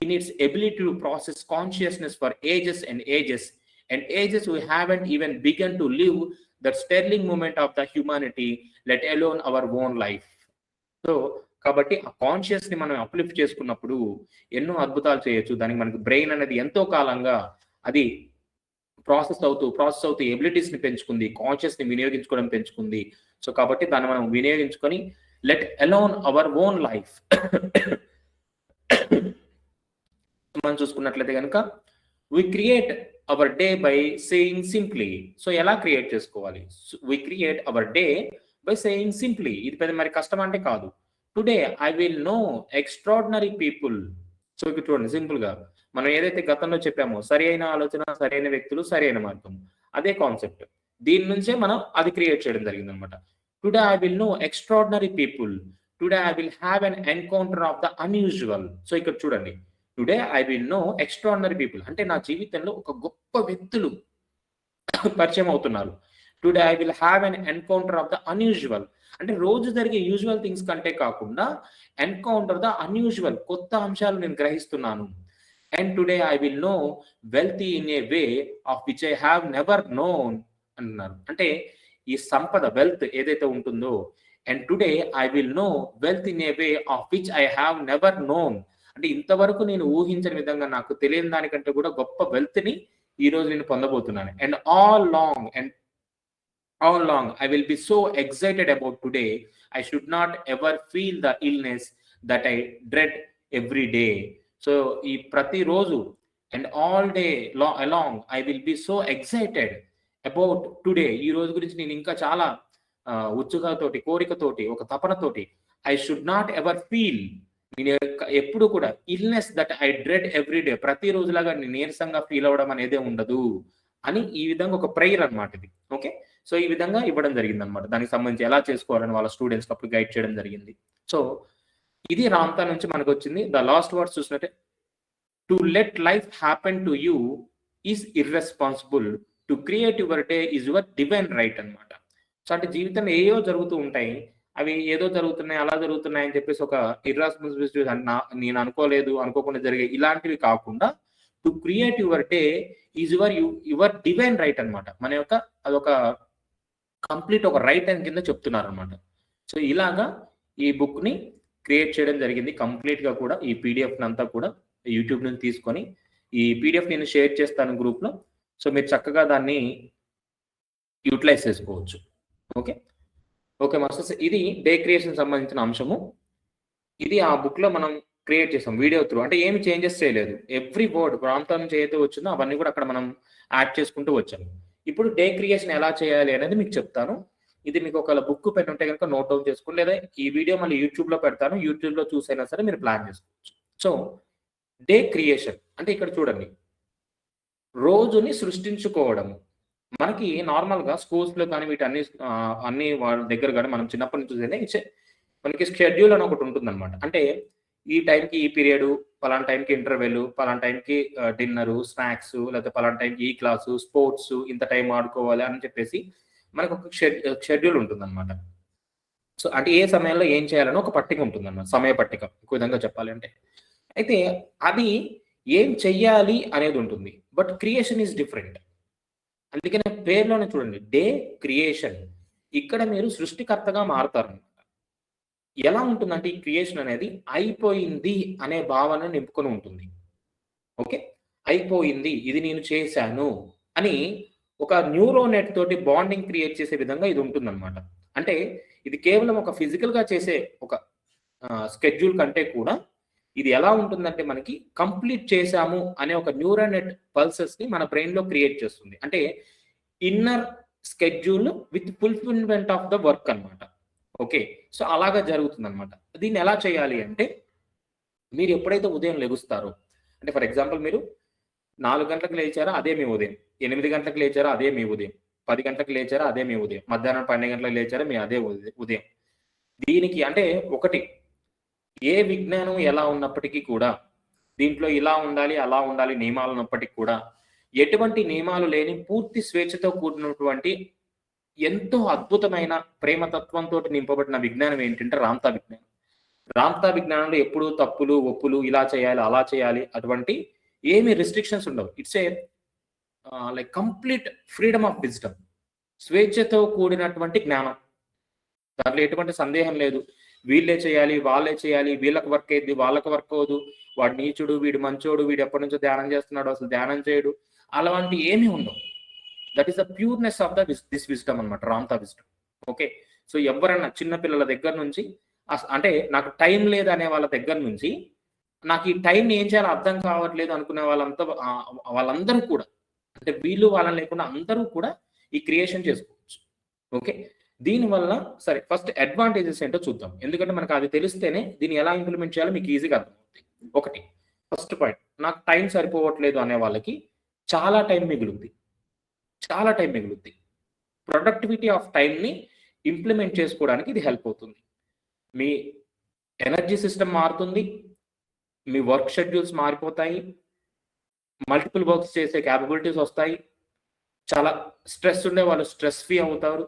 A: in its ability to process consciousness for ages and ages and ages. We haven't even begun to live that sterling moment of the humanity, let alone our own life. So కాబట్టి ఆ conscious ని మనం uplift చేసుకున్నప్పుడు ఎన్నో అద్భుతాలు చేయొచ్చు. దానికి మనకి బ్రెయిన్ అనేది ఎంతో కాలంగా అది ప్రాసెస్ అవుతూ ఎబిలిటీస్ ని పెంచుకుంది, కాన్షియస్ ని వినియోగించుకోవడం పెంచుకుంది. సో కాబట్టి దాన్ని మనం వినియోగించుకొని let alone our own life. మనం చూసుకున్నట్లయితే కనుక, we create our day by saying simply. So ఎలా క్రియేట్ చేసుకోవాలి, we create our day by saying simply. ఇది పెద్ద మరి కష్టం అంటే కాదు. Today I will know extraordinary people. So ఇక్కడ చూడండి, సింపుల్ గా మనం ఏదైతే గతంలో చెప్పామో, సరి అయిన ఆలోచన, సరైన వ్యక్తులు, సరైన మార్గం, అదే కాన్సెప్ట్. దీని నుంచే మనం అది క్రియేట్ చేయడం జరిగింది అనమాట. Today I will know extraordinary people, today I will have an encounter of the unusual. So ఇక్కడ చూడండి, today I will know extraordinary people అంటే నా జీవితంలో ఒక గొప్ప వ్యక్తులు పరిచయం అవుతున్నారు. Today I will have an encounter of the unusual అంటే రోజు జరిగే యూజువల్ థింగ్స్ కంటే కాకుండా ఎన్కౌంటర్ ద అన్యూజువల్, కొత్త అంశాలు నేను గ్రహిస్తున్నాను. And today I will know wealthy in a way of which I have never known అంటున్నారు. అంటే ఈ సంపద, వెల్త్ ఏదైతే ఉంటుందో, and today I will know wealth in a way of which I have never known అంటే ఇంతవరకు నేను ఊహించని విధంగా, నాకు తెలియని దానికంటే కూడా గొప్ప వెల్త్ ని ఈ రోజు నేను పొందబోతున్నాను. And all long I will be so excited about today. I should not ever feel the illness that I dread every day. So ఈ ప్రతి రోజు and all day along I will be so excited about today. ఈ రోజు గురించి నేను ఇంకా చాలా ఉత్సుకతోటి, కోరికతోటి, ఒక తపనతోటి, I should not ever feel, నేను ఎప్పుడు కూడా illness that I dread every day, ప్రతి రోజులాగా నేను నీరసంగా ఫీల్ అవ్వడం అనేదే ఉండదు అని ఈ విధంగా ఒక ప్రేయర్ అన్నమాట ఇది. ఓకే, సో ఈ విధంగా ఇవ్వడం జరిగింది అనమాట. దానికి సంబంధించి ఎలా చేసుకోవాలని వాళ్ళ స్టూడెంట్స్ అప్పుడు గైడ్ చేయడం జరిగింది. సో ఇది రామ్తా నుంచి మనకు వచ్చింది. ద లాస్ట్ వర్డ్స్ చూసినట్టే, to let life happen to you is irresponsible, to create your day is your divine right అనమాట. సో అంటే జీవితంలో ఏవో జరుగుతూ ఉంటాయి, అవి ఏదో జరుగుతున్నాయి, అలా జరుగుతున్నాయి అని చెప్పేసి ఒక ఇర్రెస్పాన్సిబిలిటీ, నేను అనుకోకుండా జరిగే ఇలాంటివి కాకుండా, to create your day is your divine right అనమాట. మన యొక్క అదొక కంప్లీట్ ఒక రైట్ అని కింద చెప్తున్నారు అనమాట. సో ఇలాగా ఈ బుక్ ని క్రియేట్ చేయడం జరిగింది కంప్లీట్ గా కూడా. ఈ పీడిఎఫ్ అంతా కూడా యూట్యూబ్ నుంచి తీసుకొని, ఈ పీడిఎఫ్ నేను షేర్ చేస్తాను గ్రూప్ లో. సో మీరు చక్కగా దాన్ని యూటిలైజ్ చేసుకోవచ్చు. ఓకే మాస్టర్స్, ఇది డే క్రియేషన్ సంబంధించిన అంశము. ఇది ఆ బుక్ లో మనం క్రియేట్ చేసాం వీడియో త్రూ. అంటే ఏమి చేంజెస్ చేయలేదు, ఎవ్రీ వర్డ్ ప్రాంతం నుంచి ఏదైతే వచ్చిందో అవన్నీ కూడా అక్కడ మనం యాడ్ చేసుకుంటూ వచ్చాము. ఇప్పుడు డే క్రియేషన్ ఎలా చేయాలి అనేది మీకు చెప్తాను. ఇది మీకు ఒక బుక్ పెన్ ఉంటే కనుక నోట్ డౌన్ చేసుకోండి, లేదా ఈ వీడియో మళ్ళీ యూట్యూబ్ లో పెడతాను, యూట్యూబ్ లో చూసైనా సరే మీరు ప్లాన్ చేసుకోవచ్చు. సో డే క్రియేషన్ అంటే ఇక్కడ చూడండి, రోజుని సృష్టించుకోవడము. మనకి నార్మల్ గా స్కూల్స్ లో కానీ వీటి అన్ని వాళ్ళ దగ్గర కానీ మనం చిన్నప్పటి నుంచి చూసేనే మనకి షెడ్యూల్ అని ఒకటి ఉంటుంది అనమాట. అంటే ఈ టైంకి ఈ పీరియడ్, పలానా టైంకి ఇంటర్వెల్, పలానా టైంకి డిన్నరు, స్నాక్స్, లేకపోతే పలానా టైంకి ఈ క్లాసు, స్పోర్ట్స్, ఇంత టైం ఆడుకోవాలి అని చెప్పేసి మనకు ఒక షెడ్యూల్ ఉంటుంది అనమాట. సో అంటే ఏ సమయంలో ఏం చేయాలని ఒక పట్టిక ఉంటుంది అన్నమాట, సమయ పట్టిక ఒక విధంగా చెప్పాలి అంటే. అయితే అది ఏం చెయ్యాలి అనేది ఉంటుంది, బట్ క్రియేషన్ ఈజ్ డిఫరెంట్. అందుకనే పేరులోనే చూడండి, డే క్రియేషన్. ఇక్కడ మీరు సృష్టికర్తగా మారుతారు. ఎలా ఉంటుందంటే ఈ క్రియేషన్ అనేది అయిపోయింది అనే భావన నింపుకొని ఉంటుంది. ఓకే. అయిపోయింది, ఇది నేను చేశాను అని ఒక న్యూరో నెట్ తోటి బాండింగ్ క్రియేట్ చేసే విధంగా ఇది ఉంటుందన్నమాట. అంటే ఇది కేవలం ఒక ఫిజికల్‌గా చేసే ఒక స్కెడ్యూల్ కంటే కూడా ఇది ఎలా ఉంటుందంటే మనకి కంప్లీట్ చేశాము అనే ఒక న్యూరో నెట్ పల్సెస్‌ని మన బ్రెయిన్‌లో క్రియేట్ చేస్తుంది. అంటే inner schedule with fulfilment of the work అన్నమాట. ఓకే. సో అలాగా జరుగుతుందన్నమాట. దీన్ని ఎలా చేయాలి అంటే మీరు ఎప్పుడైతే ఉదయం లెగుస్తారో, అంటే ఫర్ ఎగ్జాంపుల్ మీరు 4 గంటలకు లేచారా అదే మీ ఉదయం. 8 గంటలకు లేచారా అదే మీ ఉదయం. 10 గంటలకు లేచారా అదే మీ ఉదయం. మధ్యాహ్నం 12 గంటలకు లేచారా మీ అదే ఉదయం. దీనికి అంటే ఒకటి, ఏ విజ్ఞానం ఎలా ఉన్నప్పటికీ కూడా దీంట్లో ఇలా ఉండాలి, అలా ఉండాలి నియమాలు ఉన్నప్పటికీ కూడా ఎటువంటి నియమాలు లేని పూర్తి స్వేచ్ఛతో కూడినటువంటి ఎంతో అద్భుతమైన ప్రేమతత్వంతో నింపబడిన విజ్ఞానం ఏంటంటే రామ్తా విజ్ఞానం. రామ్తా విజ్ఞానంలో ఎప్పుడు తప్పులు, ఒప్పులు, ఇలా చేయాలి, అలా చేయాలి అటువంటి ఏమి రిస్ట్రిక్షన్స్ ఉండవు. It's a like complete freedom of wisdom. స్వేచ్ఛతో కూడినటువంటి జ్ఞానం. దాంట్లో ఎటువంటి సందేహం లేదు. వీళ్ళే చేయాలి, వాళ్ళే చేయాలి, వీళ్ళకి వర్క్ అయ్యింది, వాళ్ళకి వర్క్ అవ్వదు, వాడు నీచుడు, వీడు మంచోడు, వీడు ఎప్పటి నుంచో ధ్యానం చేస్తున్నాడు, అసలు ధ్యానం చేయడు, అలాంటి ఏమీ ఉండవు. That is the pureness of this wisdom అనమాట, రామ్తా విజ్డమ్. ఓకే. సో ఎవరైనా చిన్న పిల్లల దగ్గర నుంచి అంటే నాకు టైం లేదు అనే వాళ్ళ దగ్గర నుంచి నాకు ఈ టైం ఏం చేయాలో అర్థం కావట్లేదు అనుకునే వాళ్ళందరూ కూడా, అంటే వీళ్ళు వాళ్ళని లేకుండా అందరూ కూడా ఈ క్రియేషన్ చేసుకోవచ్చు. ఓకే. దీనివల్ల సరే ఫస్ట్ అడ్వాంటేజెస్ ఏంటో చూద్దాం. ఎందుకంటే మనకు అది తెలిస్తేనే దీన్ని ఎలా ఇంప్లిమెంట్ చేయాలో మీకు ఈజీగా అర్థమవుతుంది. ఒకటి, ఫస్ట్ పాయింట్, నాకు టైం సరిపోవట్లేదు అనే వాళ్ళకి చాలా టైం మిగులుద్ది. చాలా టైం మిగులుద్ది. ప్రొడక్టివిటీ ఆఫ్ టైంని ఇంప్లిమెంట్ చేసుకోవడానికి ఇది హెల్ప్ అవుతుంది. మీ ఎనర్జీ సిస్టమ్ మారుతుంది, మీ వర్క్ షెడ్యూల్స్ మారిపోతాయి, మల్టిపుల్ వర్క్స్ చేసే క్యాపబిలిటీస్ వస్తాయి, చాలా స్ట్రెస్ ఉండే వాళ్ళు స్ట్రెస్ ఫ్రీ అవుతారు.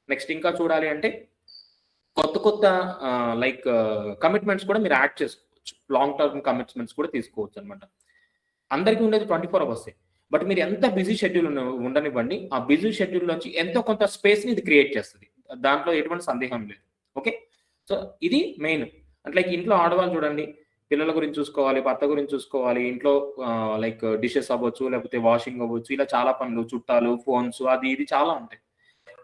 A: నెక్స్ట్ ఇంకా చూడాలి అంటే కొత్త కొత్త లైక్ కమిట్మెంట్స్ కూడా మీరు యాడ్ చేసుకోవచ్చు. లాంగ్ టర్మ్ కమిట్మెంట్స్ కూడా తీసుకోవచ్చు అనమాట. అందరికీ ఉండేది 24 అవర్సే. బట్ మీరు ఎంత బిజీ షెడ్యూల్ ఉండనివ్వండి, ఆ బిజీ షెడ్యూల్ నుంచి ఎంతో కొంత స్పేస్ని ఇది క్రియేట్ చేస్తుంది. దాంట్లో ఎటువంటి సందేహం లేదు. ఓకే. సో ఇది మెయిన్. అంటే లైక్ ఇంట్లో ఆడవాళ్ళు చూడండి, పిల్లల గురించి చూసుకోవాలి, భర్త గురించి చూసుకోవాలి, ఇంట్లో లైక్ డిషెస్ అవ్వచ్చు, లేకపోతే వాషింగ్ అవ్వచ్చు, ఇలా చాలా పనులు, చుట్టాలు, ఫోన్స్, అది ఇది చాలా ఉంటాయి.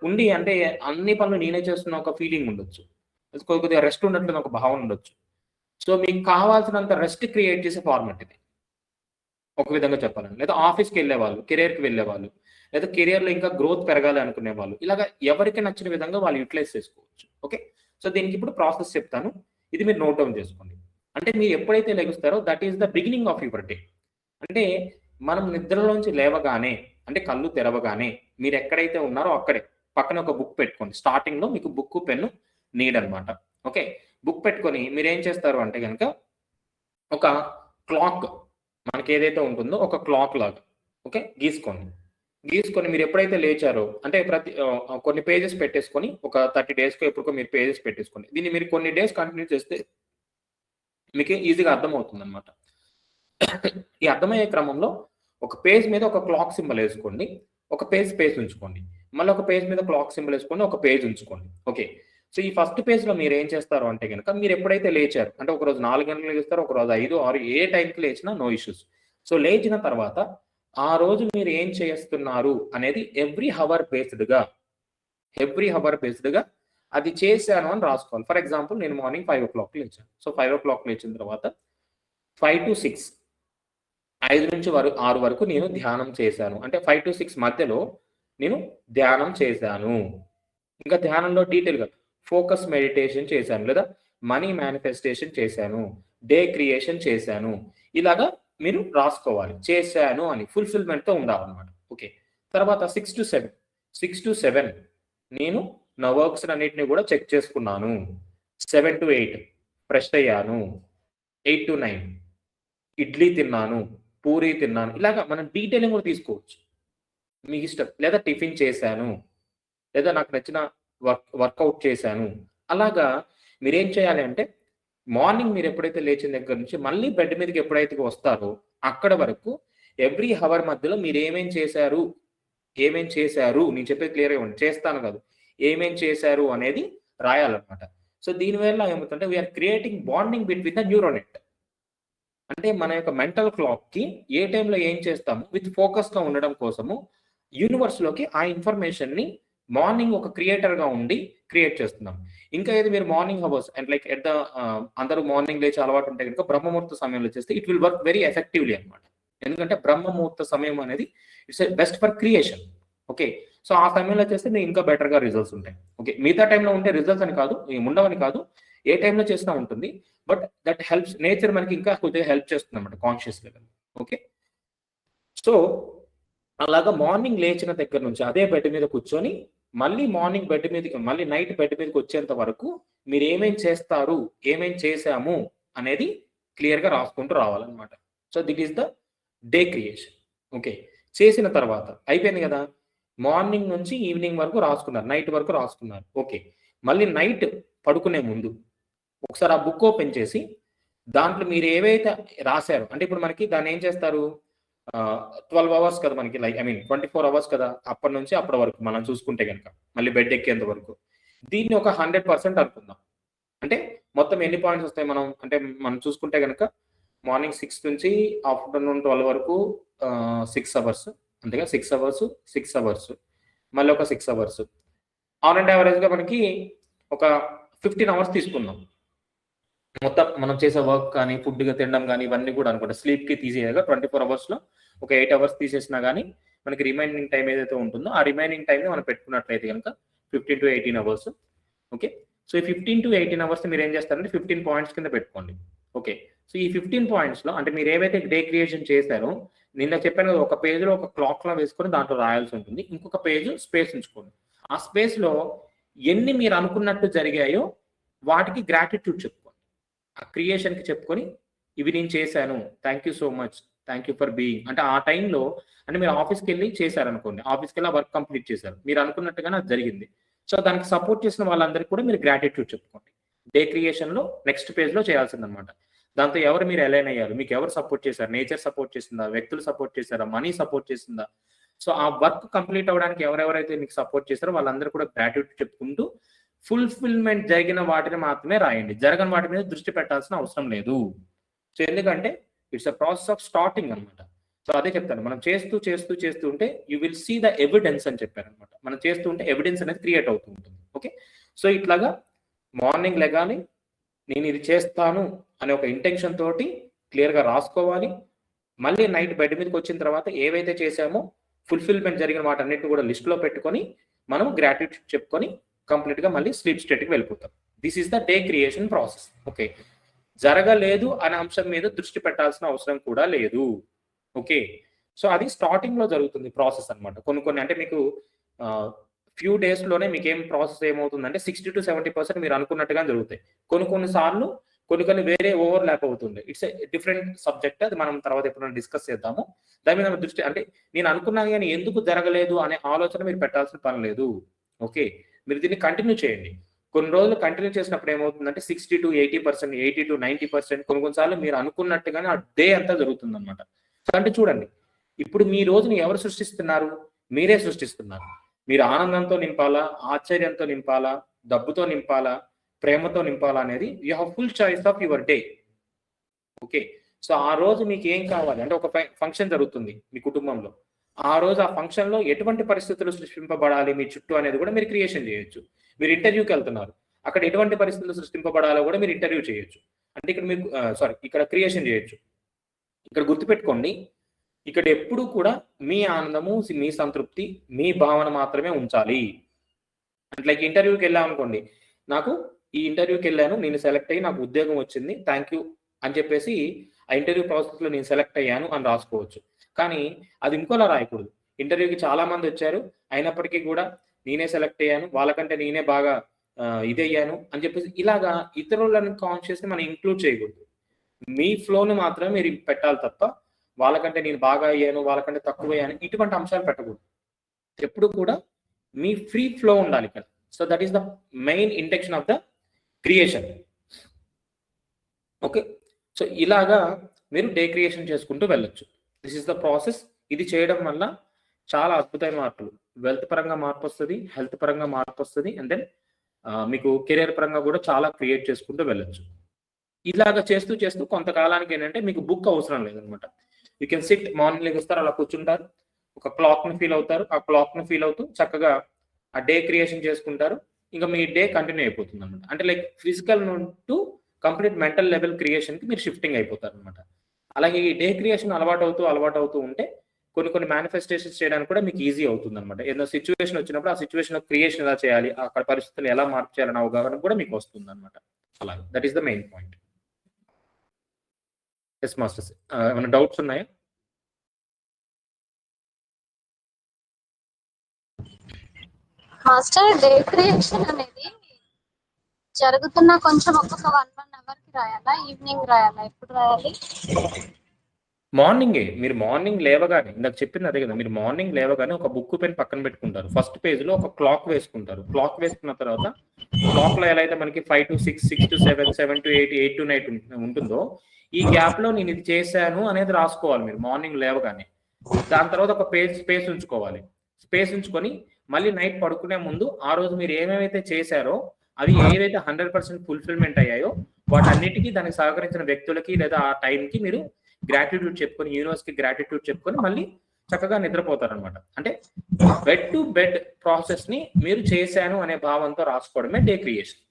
A: ఉండి అంటే అన్ని పనులు నేనే చేస్తున్న ఒక ఫీలింగ్ ఉండొచ్చు, కొద్దిగా రెస్ట్ ఉండట్లేదు ఒక భావన ఉండొచ్చు. సో మీకు కావాల్సినంత రెస్ట్ క్రియేట్ చేసే ఫార్మాట్ ఇది ఒక విధంగా చెప్పాలండి. లేదా ఆఫీస్కి వెళ్ళే వాళ్ళు, కెరియర్కి వెళ్ళే వాళ్ళు, లేదా కెరియర్లో ఇంకా గ్రోత్ పెరగాలి అనుకునే వాళ్ళు, ఇలాగ ఎవరికి నచ్చిన విధంగా వాళ్ళు యూటిలైజ్ చేసుకోవచ్చు. ఓకే. సో దీనికి ఇప్పుడు ప్రాసెస్ చెప్తాను, ఇది మీరు నోట్ డౌన్ చేసుకోండి. అంటే మీరు ఎప్పుడైతే లెగుస్తారో that is the beginning of your day. అంటే మనం నిద్రలోంచి లేవగానే, అంటే కళ్ళు తెరవగానే మీరు ఎక్కడైతే ఉన్నారో అక్కడే పక్కన ఒక బుక్ పెట్టుకోండి. స్టార్టింగ్ లో మీకు బుక్, పెన్ను నీడ్ అనమాట. ఓకే. బుక్ పెట్టుకొని మీరు ఏం చేస్తారు అంటే కనుక ఒక క్లాక్, మనకి ఏదైతే ఉంటుందో ఒక క్లాక్ లాగా ఓకే గీసుకొని మీరు ఎప్పుడైతే లేచారో అంటే కొన్ని పేజెస్ పెట్టేసుకొని ఒక 30 డేస్కో ఎప్పుడుకో మీరు పేజెస్ పెట్టేసుకోండి. దీన్ని మీరు కొన్ని డేస్ కంటిన్యూ చేస్తే మీకు ఈజీగా అర్థమవుతుంది అనమాట. ఈ అర్థమయ్యే క్రమంలో ఒక పేజ్ మీద ఒక క్లాక్ సింబల్ వేసుకోండి, ఒక పేజ్ ఉంచుకోండి, మళ్ళీ ఒక పేజ్ మీద క్లాక్ సింబల్ వేసుకొని ఒక పేజ్ ఉంచుకోండి. ఓకే. సో ఈ ఫస్ట్ పేజ్ లో మీరు ఏం చేస్తారు అంటే కనుక మీరు ఎప్పుడైతే లేచారు అంటే ఒక రోజు 4 గంటలకు లేస్తారు, ఒక రోజు 5, 6 ఏ టైంకి లేచినా నో ఇష్యూస్. సో లేచిన తర్వాత ఆ రోజు మీరు ఏం చేస్తున్నారు అనేది ఎవ్రీ హవర్ బేస్డ్గా అది చేశాను అని రాసుకోవాలి. ఫర్ ఎగ్జాంపుల్ నేను మార్నింగ్ 5 o'clock లేచాను. సో 5 o'clock లేచిన తర్వాత 5 to 6 5 నుంచి 6 వరకు నేను ధ్యానం చేశాను. అంటే 5 to 6 మధ్యలో నేను ధ్యానం చేశాను. ఇంకా ధ్యానంలో డీటెయిల్గా ఫోకస్ మెడిటేషన్ చేశాను, లేదా మనీ మేనిఫెస్టేషన్ చేశాను, డే క్రియేషన్ చేశాను, ఇలాగా మీరు రాసుకోవాలి. చేశాను అని ఫుల్ఫిల్మెంట్తో ఉండాలన్నమాట. ఓకే. తర్వాత 6 to 7 నేను నా వర్క్స్ అన్నిటిని కూడా చెక్ చేసుకున్నాను. 7 to 8 ఫ్రెష్ అయ్యాను. 8 to 9 ఇడ్లీ తిన్నాను, పూరి తిన్నాను, ఇలాగా మనం డీటెయిలింగ్ కూడా తీసుకోవచ్చు మీకు ఇష్టం. లేదా టిఫిన్ చేశాను, లేదా నాకు నచ్చిన వర్కౌట్ చేశాను. అలాగా మీరేం చేయాలి అంటే మార్నింగ్ మీరు ఎప్పుడైతే లేచిన దగ్గర నుంచి మళ్ళీ బెడ్ మీదకి ఎప్పుడైతే వస్తారో అక్కడ వరకు ఎవ్రీ హవర్ మధ్యలో మీరు ఏమేం చేశారు నేను చెప్పేది క్లియర్గా ఇవ్వండి, చేస్తాను కాదు, ఏమేం చేశారు అనేది రాయాలన్నమాట. సో దీనివల్ల ఏమవుతుందంటే we're creating bonding between the neuronet. అంటే మన యొక్క మెంటల్ క్లాక్కి ఏ టైంలో ఏం చేస్తాము విత్ ఫోకస్గా ఉండడం కోసము యూనివర్స్లోకి ఆ ఇన్ఫర్మేషన్ని మార్నింగ్ ఒక క్రియేటర్గా ఉండి క్రియేట్ చేస్తున్నాం. ఇంకా ఏది మీరు morning hours and like at the అందరూ మార్నింగ్ లేచి అలవాటు ఉంటే కనుక బ్రహ్మముహూర్త సమయంలో చేస్తే it will work very effectively అనమాట. ఎందుకంటే బ్రహ్మముహూర్త సమయం అనేది it's best for creation. Okay, so ఆ సమయంలో చేస్తే మీకు ఇంకా బెటర్గా రిజల్ట్స్ ఉంటాయి. ఓకే, మిగతా టైంలో ఉంటే రిజల్ట్స్ అని కాదు, ఉండవని కాదు, ఏ టైంలో చేసినా ఉంటుంది. బట్ దట్ హెల్ప్స్, నేచర్ మనకి ఇంకా కొద్దిగా హెల్ప్ చేస్తుంది అనమాట కాన్షియస్ లెవెల్. ఓకే, సో అలాగా మార్నింగ్ లేచిన దగ్గర నుంచి అదే బెడ్ మీద కూర్చొని మళ్ళీ మార్నింగ్ బెడ్ మీద మళ్ళీ నైట్ బెడ్ మీదకి వచ్చేంత వరకు మీరు ఏమేం చేస్తారు, ఏమేం చేశాము అనేది క్లియర్గా రాసుకుంటూ రావాలన్నమాట. So this is the day creation. Okay, చేసిన తర్వాత అయిపోయింది కదా, మార్నింగ్ నుంచి ఈవినింగ్ వరకు రాసుకున్నారు, నైట్ వరకు రాసుకున్నారు. ఓకే, మళ్ళీ నైట్ పడుకునే ముందు ఒకసారి ఆ బుక్ ఓపెన్ చేసి దాంట్లో మీరు ఏవైతే రాశారో, అంటే ఇప్పుడు మనకి దాన్ని ఏం చేస్తారు, 12 అవర్స్ కదా మనకి, లైక్ 24 అవర్స్ కదా, అప్పటి నుంచి అప్పటి వరకు మనం చూసుకుంటే కనుక మళ్ళీ బెడ్ ఎక్కేంత వరకు. దీన్ని ఒక 100% అనుకుందాం. అంటే మొత్తం ఎన్ని పాయింట్స్ వస్తాయి అంటే మనం చూసుకుంటే కనుక మార్నింగ్ 6 నుంచి ఆఫ్టర్నూన్ 12 వరకు 6 అవర్స్, అంతేగా 6 అవర్స్ 6 అవర్స్ మళ్ళీ ఒక 6 అవర్స్, ఆన్ అండ్ యావరేజ్గా మనకి ఒక 15 అవర్స్ తీసుకుందాం. మొత్తం మనం చేసే వర్క్ కానీ ఫుడ్గా తినడం కానీ ఇవన్నీ కూడా అనుకుంటా స్లీప్కి తీసేయగా 24 అవర్స్లో ఒక 8 అవర్స్ తీసేసినా కానీ మనకి రిమైనింగ్ టైం ఏదైతే ఉంటుందో ఆ రిమైనింగ్ టైంని మనం పెట్టుకున్నట్లయితే కనుక 15 to 18 అవర్స్. ఓకే, సో ఈ 15 to 18 అవర్స్ మీరు ఏం చేస్తారంటే 15 పాయింట్స్ కింద పెట్టుకోండి. ఓకే, సో ఈ 15 పాయింట్స్లో అంటే మీరు ఏవైతే డే క్రియేషన్ చేశారో, నిన్న చెప్పాను కదా, ఒక పేజ్లో ఒక క్లాక్లా వేసుకొని దాంట్లో రాయాల్సి ఉంటుంది, ఇంకొక పేజ్ స్పేస్ ఉంచుకోండి. ఆ స్పేస్లో ఎన్ని మీరు అనుకున్నట్టు జరిగాయో వాటికి గ్రాటిట్యూడ్ చెప్పుకోండి. ఆ క్రియేషన్కి చెప్పుకొని ఇవి నేను చేశాను, thank you so much, thank you for being. అంటే ఆ టైంలో అంటే మీరు ఆఫీస్కి వెళ్ళి చేశారనుకోండి, ఆఫీస్కి వెళ్ళి వర్క్ కంప్లీట్ చేశారు, మీరు అనుకున్నట్టుగానే అది జరిగింది. సో దానికి సపోర్ట్ చేసిన వాళ్ళందరికీ కూడా మీరు గ్రాటిట్యూడ్ చెప్పుకోండి. డే క్రియేషన్లో నెక్స్ట్ పేజ్లో చేయాల్సిందనమాట. దాంతో ఎవరు మీరు అలైన్ అయ్యారు, మీకు ఎవరు సపోర్ట్ చేశారు, నేచర్ సపోర్ట్ చేసిందా, వ్యక్తులు సపోర్ట్ చేశారా, మనీ సపోర్ట్ చేసిందా. సో ఆ వర్క్ కంప్లీట్ అవ్వడానికి ఎవరెవరైతే మీకు సపోర్ట్ చేశారో వాళ్ళందరూ కూడా గ్రాటిట్యూడ్ చెప్పుకుంటూ ఫుల్ఫిల్మెంట్ జరిగిన వాటిని మాత్రమే రాయండి, జరగని వాటి మీద దృష్టి పెట్టాల్సిన అవసరం లేదు. సో ఎందుకంటే it's a process of starting అనమాట. సో అదే చెప్తాను, మనం చేస్తూ చేస్తూ చేస్తూ ఉంటే you will see the evidence అని చెప్పారు అనమాట. మనం చేస్తూ ఉంటే ఎవిడెన్స్ అనేది క్రియేట్ అవుతూ ఉంటుంది. ఓకే, సో ఇట్లాగా మార్నింగ్ లెగాలి, నేను ఇది చేస్తాను అనే ఒక ఇంటెన్షన్ తోటి క్లియర్గా రాసుకోవాలి. మళ్ళీ నైట్ బెడ్ మీదకి వచ్చిన తర్వాత ఏవైతే చేసామో ఫుల్ఫిల్మెంట్ జరిగిన వాటన్నిటిని కూడా లిస్ట్లో పెట్టుకొని మనం గ్రాటిట్యూడ్ చెప్పుకొని కంప్లీట్గా మళ్ళీ స్లీప్ స్టేట్కి వెళ్ళిపోతాం. This is the day creation process. Okay, జరగలేదు అనే అంశం మీద దృష్టి పెట్టాల్సిన అవసరం కూడా లేదు. ఓకే, సో అది స్టార్టింగ్లో జరుగుతుంది ప్రాసెస్ అనమాట. కొన్ని అంటే మీకు ఫ్యూ డేస్లోనే మీకు ఏం ప్రాసెస్ ఏమవుతుందంటే 60 to 70% మీరు అనుకున్నట్టుగా జరుగుతాయి. కొన్నిసార్లు కొన్ని వేరే ఓవర్లాప్ అవుతుంది. ఇట్స్ ఎ డిఫరెంట్ సబ్జెక్ట్, అది మనం తర్వాత ఎప్పుడైనా డిస్కస్ చేద్దాము. దాని మీద దృష్టి అంటే నేను అనుకున్నాను కానీ ఎందుకు జరగలేదు అనే ఆలోచన మీరు పెట్టాల్సిన పని లేదు. ఓకే, మీరు దీన్ని కంటిన్యూ చేయండి. కొన్ని రోజులు కంటిన్యూ చేసినప్పుడు ఏమవుతుందంటే 60 to 80%, 80 to 90% కొన్నిసార్లు మీరు అనుకున్నట్టుగానే ఆ డే అంతా జరుగుతుంది అనమాట. అంటే చూడండి, ఇప్పుడు మీ రోజుని ఎవరు సృష్టిస్తున్నారు, మీరే సృష్టిస్తున్నారు. మీరు ఆనందంతో నింపాలా, ఆశ్చర్యంతో నింపాలా, డబ్బుతో నింపాలా, ప్రేమతో నింపాలా అనేది you have full choice of your day. Okay, so ఆ రోజు మీకు ఏం కావాలి అంటే ఒక ఫంక్షన్ జరుగుతుంది మీ కుటుంబంలో, ఆ రోజు ఆ ఫంక్షన్లో ఎటువంటి పరిస్థితులు సృష్టింపబడాలి మీ చుట్టూ అనేది కూడా మీరు క్రియేషన్ చేయొచ్చు. మీరు ఇంటర్వ్యూకి వెళ్తున్నారు, అక్కడ ఎటువంటి పరిస్థితులు సృష్టింపబడాలో కూడా మీరు ఇంటర్వ్యూ చేయొచ్చు. అంటే ఇక్కడ మీకు ఇక్కడ క్రియేషన్ చేయొచ్చు. ఇక్కడ గుర్తుపెట్టుకోండి, ఇక్కడ ఎప్పుడు కూడా మీ ఆనందము, మీ సంతృప్తి, మీ భావన మాత్రమే ఉంచాలి. అంటే లైక్ ఇంటర్వ్యూకి వెళ్ళాం అనుకోండి, నాకు ఈ ఇంటర్వ్యూకి వెళ్ళాను, నేను సెలెక్ట్ అయ్యి నాకు ఉద్యోగం వచ్చింది, థ్యాంక్ యూ అని చెప్పేసి ఆ ఇంటర్వ్యూ ప్రాసెస్లో నేను సెలెక్ట్ అయ్యాను అని రాసుకోవచ్చు. కానీ అది ఇంకోలా రాయకూడదు. ఇంటర్వ్యూకి చాలా మంది వచ్చారు, అయినప్పటికీ కూడా నేనే సెలెక్ట్ అయ్యాను, వాళ్ళకంటే నేనే బాగా ఇదయ్యాను అని చెప్పేసి ఇలాగా ఇతరులను కాన్షియస్ని మనం ఇంక్లూడ్ చేయకూడదు. మీ ఫ్లోని మాత్రమే మీరు పెట్టాలి తప్ప వాళ్ళకంటే నేను బాగా అయ్యాను, వాళ్ళకంటే తక్కువ అయ్యాను ఇటువంటి అంశాలు పెట్టకూడదు. ఎప్పుడు కూడా మీ ఫ్రీ ఫ్లో ఉండాలి ఇక్కడ. So that is the main intention of the creation. Okay, so ఇలాగా మీరు డే క్రియేషన్ చేసుకుంటూ వెళ్ళొచ్చు. This is the process. ఇది చేయడం వల్ల చాలా అద్భుతమైన మార్పులు, వెల్త్ పరంగా మార్పు వస్తుంది, హెల్త్ పరంగా మార్పు వస్తుంది, అండ్ దెన్ మీకు కెరియర్ పరంగా కూడా చాలా క్రియేట్ చేసుకుంటూ వెళ్ళొచ్చు. ఇలాగ చేస్తూ చేస్తూ కొంతకాలానికి ఏంటంటే మీకు బుక్ అవసరం లేదనమాట. యూ కెన్ సిట్, మార్నింగ్ లెగుస్తారు, అలా కూర్చుంటారు, ఒక క్లాక్ని ఫీల్ అవుతారు, ఆ క్లాక్ని ఫీల్ అవుతూ చక్కగా ఆ డే క్రియేషన్ చేసుకుంటారు. ఇంకా మీ డే కంటిన్యూ అయిపోతుంది అనమాట. అంటే like physical to complete mental level క్రియేషన్కి మీరు షిఫ్టింగ్ అయిపోతారు అనమాట. అలాగే ఈ డే క్రియేషన్ అలవాటు అవుతూ ఉంటే కొన్ని మేనిఫెస్టేషన్స్ చేయడానికి కూడా మీకు ఈజీ అవుతుంది అనమాట. ఏదైనా సిచ్యువేషన్ వచ్చినప్పుడు ఆ సిచ్యువేషన్ క్రియేషన్ ఎలా చేయాలి, అక్కడ పరిస్థితులు ఎలా మార్పు చేయాలనే అవగాహన కూడా మీకు వస్తుంది అనమాట. అలాగే that is the main point. Yes masters, ఏమైనా డౌట్స్ ఉన్నాయా?
D: మాస్టర్, డే క్రియేషన్ అనేది జరుగుతున్న కొంచెం ఒక్కొక్క 1 అవర్ కి రాయాలా, ఈవినింగ్ రాయాలా, ఎప్పుడు రాయాలి?
A: మార్నింగే. మీరు మార్నింగ్ లేవగానే, ఇందాక చెప్పింది అదే కదా, మీరు మార్నింగ్ లేవగానే ఒక బుక్ పెన్ పక్కన పెట్టుకుంటారు. ఫస్ట్ పేజ్ లో ఒక క్లాక్ వేసుకుంటారు. క్లాక్ వేసుకున్న తర్వాత క్లాక్ లో ఎలా అయితే మనకి 5 to 6, 6 to 7, 7 to 8, 8 to 9 ఉంటుందో, ఈ గ్యాప్ లో నేను ఇది చేశాను అనేది రాసుకోవాలి మీరు మార్నింగ్ లేవగానే. దాని తర్వాత ఒక స్పేస్ ఉంచుకోవాలి. స్పేస్ ఉంచుకొని మళ్ళీ నైట్ పడుకునే ముందు ఆ రోజు మీరు ఏమేమైతే చేశారో అవి ఏవైతే 100% ఫుల్ఫిల్మెంట్ అయ్యాయో వాటన్నిటికీ దానికి సహకరించిన వ్యక్తులకి లేదా ఆ టైంకి మీరు గ్రాటిట్యూడ్ చెప్పుకొని, యూనివర్స్ కి గ్రాటిట్యూడ్ చెప్పుకొని మళ్ళీ చక్కగా నిద్రపోతారనమాట. అంటే బెడ్ టు బెడ్ ప్రాసెస్ ని మీరు చేశాను అనే భావంతో రాసుకోవడమే డే క్రియేషన్.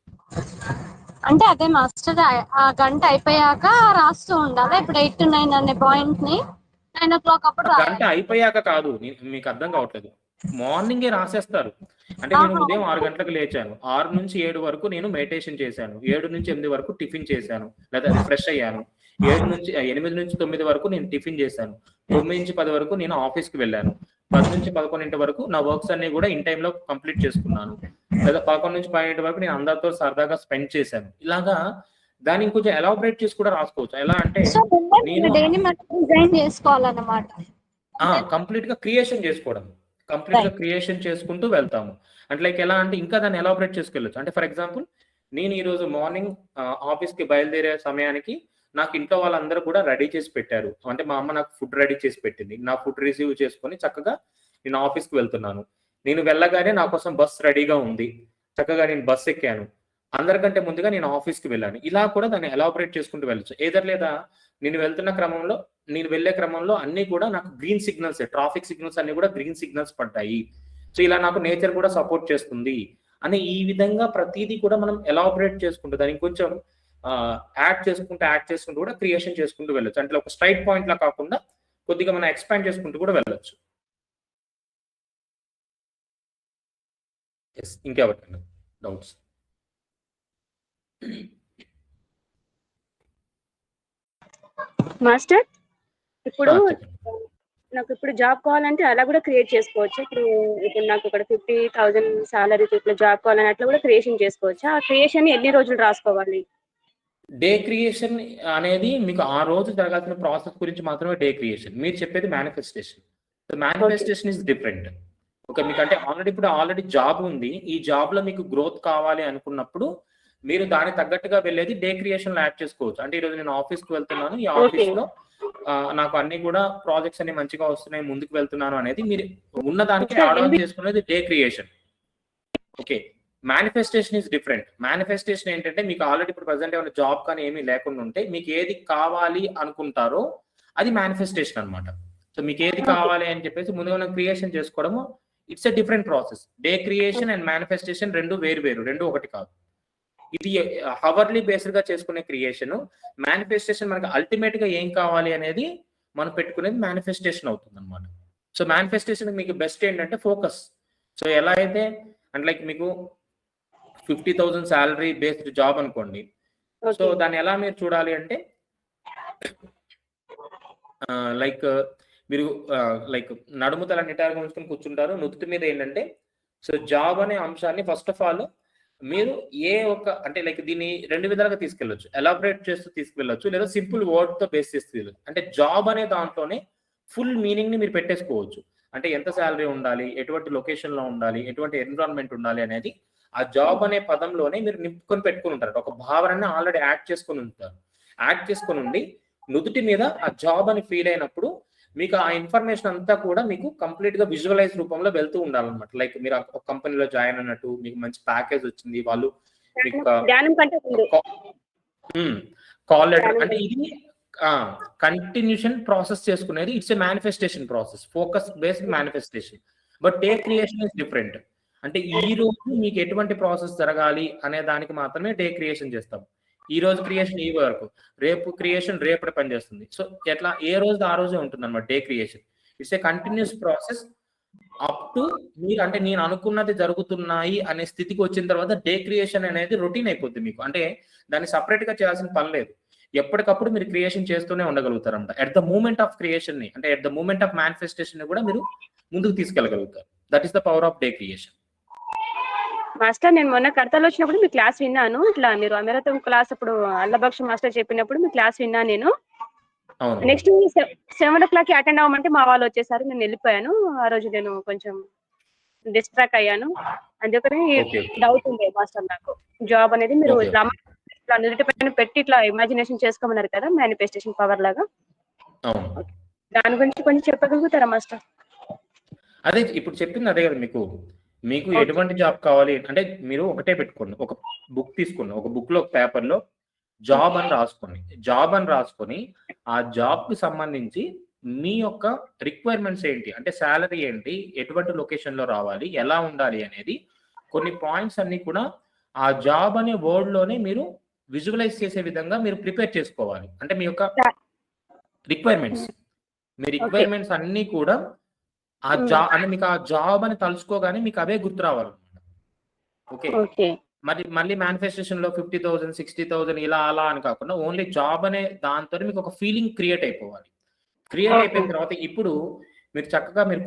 D: అంటే అదే మాస్టర్, ఆ గంట అయిపోయాక రాస్తూ ఉండాలి. ఇప్పుడు 8 to 9 అనే పాయింట్ ని 9 o'clock అప్పుడు
A: గంట
D: రాయాలి.
A: అయిపోయాక కాదు, మీకు అర్థం కావట్లేదు. మార్నింగే రాసేస్తారు. అంటే నేను ఉదయం 6 గంటలకు లేచాను, 6 నుంచి 7 వరకు నేను మెడిటేషన్ చేశాను, 7 నుంచి 8 వరకు టిఫిన్ చేశాను లేదా రిఫ్రెష్ అయ్యాను, 8 నుంచి 9 వరకు నేను టిఫిన్ చేశాను, 9 నుంచి 10 వరకు నేను ఆఫీస్కి వెళ్ళాను, 10 నుంచి 11 వరకు నా వర్క్స్ అన్ని కూడా ఇన్ టైంలో కంప్లీట్ చేసుకున్నాను, లేదా 11 నుంచి 12 వరకు నేను అందరితో సరదాగా స్పెండ్ చేశాను. ఇలాగా దాన్ని ఇంకొంచెం ఎలాబరేట్ చేసి కూడా రాసుకోవచ్చు. ఎలా అంటే
D: సో
A: నేను
D: డేని మనం డిజైన్ చేసుకోవాలన్నమాట.
A: కంప్లీట్ గా క్రియేషన్ చేసుకోవడం, కంప్లీట్ గా క్రియేషన్ చేసుకుంటూ వెళ్తాము. అంటే లైక్ ఎలా అంటే ఇంకా దాన్ని ఎలాబరేట్ చేసుకెళ్ళచ్చు. అంటే ఫర్ ఎగ్జాంపుల్, నేను ఈ రోజు మార్నింగ్ ఆఫీస్ కి బయలుదేరే సమయానికి నాకు ఇంట్లో వాళ్ళందరూ కూడా రెడీ చేసి పెట్టారు. అంటే మా అమ్మ నాకు ఫుడ్ రెడీ చేసి పెట్టింది. నా ఫుడ్ రిసీవ్ చేసుకొని చక్కగా నేను ఆఫీస్కి వెళ్తున్నాను. నేను వెళ్ళగానే నా కోసం బస్ రెడీగా ఉంది, చక్కగా నేను బస్ ఎక్కాను, అందరికంటే ముందుగా నేను ఆఫీస్కి వెళ్ళాను. ఇలా కూడా దాన్ని ఎలాబరేట్ చేసుకుంటూ వెళ్ళచ్చు. లేదా నేను వెళ్ళే క్రమంలో అన్ని కూడా నాకు గ్రీన్ సిగ్నల్స్, ట్రాఫిక్ సిగ్నల్స్ అన్ని కూడా గ్రీన్ సిగ్నల్స్ పడ్డాయి. సో ఇలా నాకు నేచర్ కూడా సపోర్ట్ చేస్తుంది అని ఈ విధంగా ప్రతిదీ కూడా మనం ఎలాబరేట్ చేసుకుంటూ దానికి కొంచెం యాడ్ చేసుకుంటూ కూడా క్రియేషన్ చేసుకుంటూ వెళ్ళొచ్చు. అంటే ఒక స్ట్రైట్ పాయింట్ లా కాకుండా కొద్దిగా మనం ఎక్స్పాండ్ చేసుకుంటూ కూడా వెళ్ళొచ్చు. ఇంకెవరికైనా డౌట్స్?
E: మాస్టర్, ఇప్పుడు
A: చెప్పండి.
E: నాకు ఇప్పుడు జాబ్ కావాలంటే అలా కూడా క్రియేట్ చేసుకోవచ్చు. ఇప్పుడు నాకు ఇక్కడ 50,000 సాలరీ ఇట్లా జాబ్ కావాలని అట్లా కూడా క్రియేషన్ చేసుకోవచ్చు. ఆ క్రియేషన్ ఎన్ని రోజులు రాసుకోవాలి?
A: డే క్రియేషన్ అనేది మీకు ఆ రోజు జరగాల్సిన ప్రాసెస్ గురించి మాత్రమే డే క్రియేషన్. మీరు చెప్పేది manifestation. Manifestation is different. Okay, మీకు అంటే ఆల్రెడీ జాబ్ ఉంది, ఈ జాబ్ లో మీకు గ్రోత్ కావాలి అనుకున్నప్పుడు మీరు దానికి తగ్గట్టుగా వెళ్ళేది డే క్రియేషన్ లో యాడ్ చేసుకోవచ్చు. అంటే ఈరోజు నేను ఆఫీస్కి వెళ్తున్నాను, ఈ ఆఫీస్ లో నాకు అన్ని కూడా ప్రాజెక్ట్స్ అన్ని మంచిగా వస్తున్నాయి, ముందుకు వెళ్తున్నాను అనేది మీరు ఉన్నదానికి యాడ్ ఆన్ చేసుకునేది day creation. Okay, manifestation is different. Manifestation ఏంటంటే మీకు ఆల్రెడీ ఇప్పుడు ప్రజెంట్ ఏమైనా జాబ్ కానీ ఏమీ లేకుండా ఉంటే మీకు ఏది కావాలి అనుకుంటారో అది మేనిఫెస్టేషన్ అనమాట. సో మీకు ఏది కావాలి అని చెప్పేసి ముందుగా మనం క్రియేషన్ చేసుకోవడము, it's a different process. Day creation and manifestation రెండు వేరు, రెండు ఒకటి కాదు. ఇది హవర్లీ బేస్డ్ గా చేసుకునే క్రియేషన్. మేనిఫెస్టేషన్ మనకి అల్టిమేట్ గా ఏం కావాలి అనేది మనం పెట్టుకునేది మేనిఫెస్టేషన్ అవుతుంది అనమాట. సో మేనిఫెస్టేషన్ మీకు బెస్ట్ ఏంటంటే ఫోకస్. సో ఎలా అయితే అంటే లైక్ మీకు 50,000 సాలరీ బేస్డ్ జాబ్ అనుకోండి. సో దాన్ని ఎలా మీరు చూడాలి అంటే లైక్ మీరు లైక్ నడుము తల నిటారుగా ఉంచుకొని కూర్చుంటారు, నుదుటి మీద ఏంటంటే సో జాబ్ అనే అంశాన్ని ఫస్ట్ ఆఫ్ ఆల్ మీరు అంటే లైక్ దీన్ని రెండు విధాలుగా తీసుకెళ్ళొచ్చు. ఎలాబరేట్ చేస్తూ తీసుకెళ్ళొచ్చు, లేదా సింపుల్ వర్డ్ తో బేస్ చేస్తూ వెళ్ళొచ్చు. అంటే జాబ్ అనే దాంట్లోనే ఫుల్ మీనింగ్ ని మీరు పెట్టేసుకోవచ్చు. అంటే ఎంత శాలరీ ఉండాలి, ఎటువంటి లొకేషన్ లో ఉండాలి, ఎటువంటి ఎన్విరాన్మెంట్ ఉండాలి అనేది ఆ జాబ్ అనే పదంలోనే మీరు నింపుకొని పెట్టుకుని ఉంటారు. ఒక భావనని ఆల్రెడీ యాడ్ చేసుకొని ఉంటారు. యాడ్ చేసుకొని ఉండి నుదుటి మీద ఆ జాబ్ అని ఫీల్ అయినప్పుడు మీకు ఆ ఇన్ఫర్మేషన్ అంతా కూడా మీకు కంప్లీట్ గా విజువలైజ్ రూపంలో వెళ్తూ ఉండాలన్నమాట. లైక్ మీరు ఒక కంపెనీలో జాయిన్ అయినట్టు, మీకు మంచి ప్యాకేజ్ వచ్చింది, వాళ్ళు మీకు
E: ధ్యానం కంటే ముందు
A: కాల్ లెటర్
E: ధ్యానం
A: అంటే ఇది కంటిన్యూషన్ ప్రాసెస్ చేసుకునేది. It's a manifestation process, focus based manifestation. But day creation is different. అంటే ఈ రోజు మీకు ఎటువంటి ప్రాసెస్ జరగాలి అనే దానికి మాత్రమే డే క్రియేషన్ చేస్తాం. ఈ రోజు క్రియేషన్ ఈ వరకు, రేపు క్రియేషన్ రేపటి పని చేస్తుంది. సో ఎట్లా ఏ రోజు ఆ రోజే ఉంటుంది అనమాట day creation. It's a continuous process up to మీరు అంటే నేను అనుకున్నది జరుగుతున్నాయి అనే స్థితికి వచ్చిన తర్వాత డే క్రియేషన్ అనేది రొటీన్ అయిపోద్ది మీకు. అంటే దాన్ని సపరేట్ గా చేయాల్సిన పని లేదు. ఎప్పటికప్పుడు మీరు క్రియేషన్ చేస్తూనే ఉండగలుగుతారంట. At the moment of creation ని, అంటే at the moment of manifestation ని కూడా మీరు ముందుకు తీసుకెళ్ళగలుగుతారు. That is the power of day creation.
E: Master, నేను మొన్న కడతాలు వచ్చినప్పుడు మీ క్లాస్ విన్నాను. ఇట్లా మీరు అమరత్వం క్లాస్ అప్పుడు అల్లబక్ష మాస్టర్ చెప్పినప్పుడు మీ క్లాస్ విన్నాను నేను. నెక్స్ట్ 7 o'clock అటెండ్ అవ్వమంటే మా వాళ్ళు వచ్చేసారు, నేను వెళ్ళిపోయాను. ఆ రోజు నేను కొంచెం డిస్ట్రాక్ట్ అయ్యాను. అందుకని డౌట్ ఉంది మాస్టర్ నాకు. జాబ్ అనేది మీరు ఇట్లా నుదుటి పైన పెట్టి ఇట్లా ఇమాజినేషన్ చేసుకోమన్నారు కదా, మేనిఫెస్టేషన్ పవర్ లాగా. దాని గురించి కొంచెం చెప్పగలుగుతారా మాస్టర్?
A: అదే ఇప్పుడు చెప్పింది అదే కదా మీకు. మీకు ఎటువంటి జాబ్ కావాలి అంటే మీరు ఒకటే పెట్టుకోండి, ఒక బుక్ తీసుకోండి, ఒక బుక్ లో, ఒక పేపర్ లో జాబ్ అని రాసుకోండి. జాబ్ అని రాసుకొని ఆ జాబ్ కి సంబంధించి మీ యొక్క రిక్వైర్మెంట్స్ ఏంటి, అంటే శాలరీ ఏంటి, ఎటువంటి లొకేషన్ లో రావాలి, ఎలా ఉండాలి అనేది కొన్ని పాయింట్స్ అన్ని కూడా ఆ జాబ్ అనే వర్డ్ లోనే మీరు విజువలైజ్ చేసే విధంగా మీరు ప్రిపేర్ చేసుకోవాలి. అంటే మీ యొక్క రిక్వైర్మెంట్స్, మీ రిక్వైర్మెంట్స్ అన్ని కూడా ఆ జాబ్ అంటే మీకు ఆ జాబ్ అని తలుచుకోగానే మీకు అవే గుర్తు రావాలన్నమాట. ఓకే, మళ్ళీ మేనిఫెస్టేషన్ లో 50,000 60,000 ఇలా అలా అని కాకుండా ఓన్లీ జాబ్ అనే దాంతో మీకు ఒక ఫీలింగ్ క్రియేట్ అయిపోవాలి. క్రియేట్ అయిపోయిన తర్వాత ఇప్పుడు మీరు చక్కగా మీరు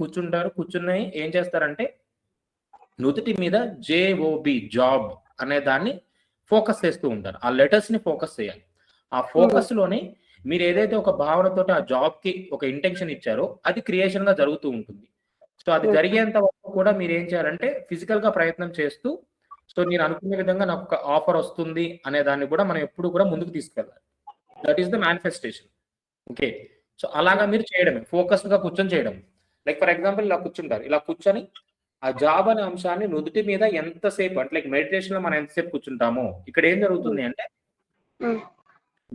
A: కూర్చుని ఏం చేస్తారంటే నుదుటి మీద JOB జాబ్ అనే దాన్ని ఫోకస్ చేస్తూ ఉంటారు. ఆ లెటర్స్ ని ఫోకస్ చేయాలి. ఆ ఫోకస్ లోనే మీరు ఏదైతే ఒక భావనతో ఆ జాబ్ కి ఒక ఇంటెన్షన్ ఇచ్చారో అది క్రియేషన్ గా జరుగుతూ ఉంటుంది. సో అది జరిగేంత వరకు కూడా మీరు ఏం చేయాలంటే ఫిజికల్ గా ప్రయత్నం చేస్తూ, సో నేను అనుకునే విధంగా నాకు ఒక ఆఫర్ వస్తుంది అనే దాన్ని కూడా మనం ఎప్పుడు కూడా ముందుకు తీసుకెళ్ళాలి. That is the manifestation. Okay, so అలాగా మీరు చేయడమే, ఫోకస్డ్ గా కూర్చొని చేయడం. లైక్ ఫర్ ఎగ్జాంపుల్ ఇలా కూర్చుంటారు, ఇలా కూర్చొని ఆ జాబ్ అనే అంశాన్ని నుదుటి మీద ఎంతసేపు అంటే లైక్ మెడిటేషన్ లో మనం ఎంతసేపు కూర్చుంటామో ఇక్కడ ఏం జరుగుతుంది అంటే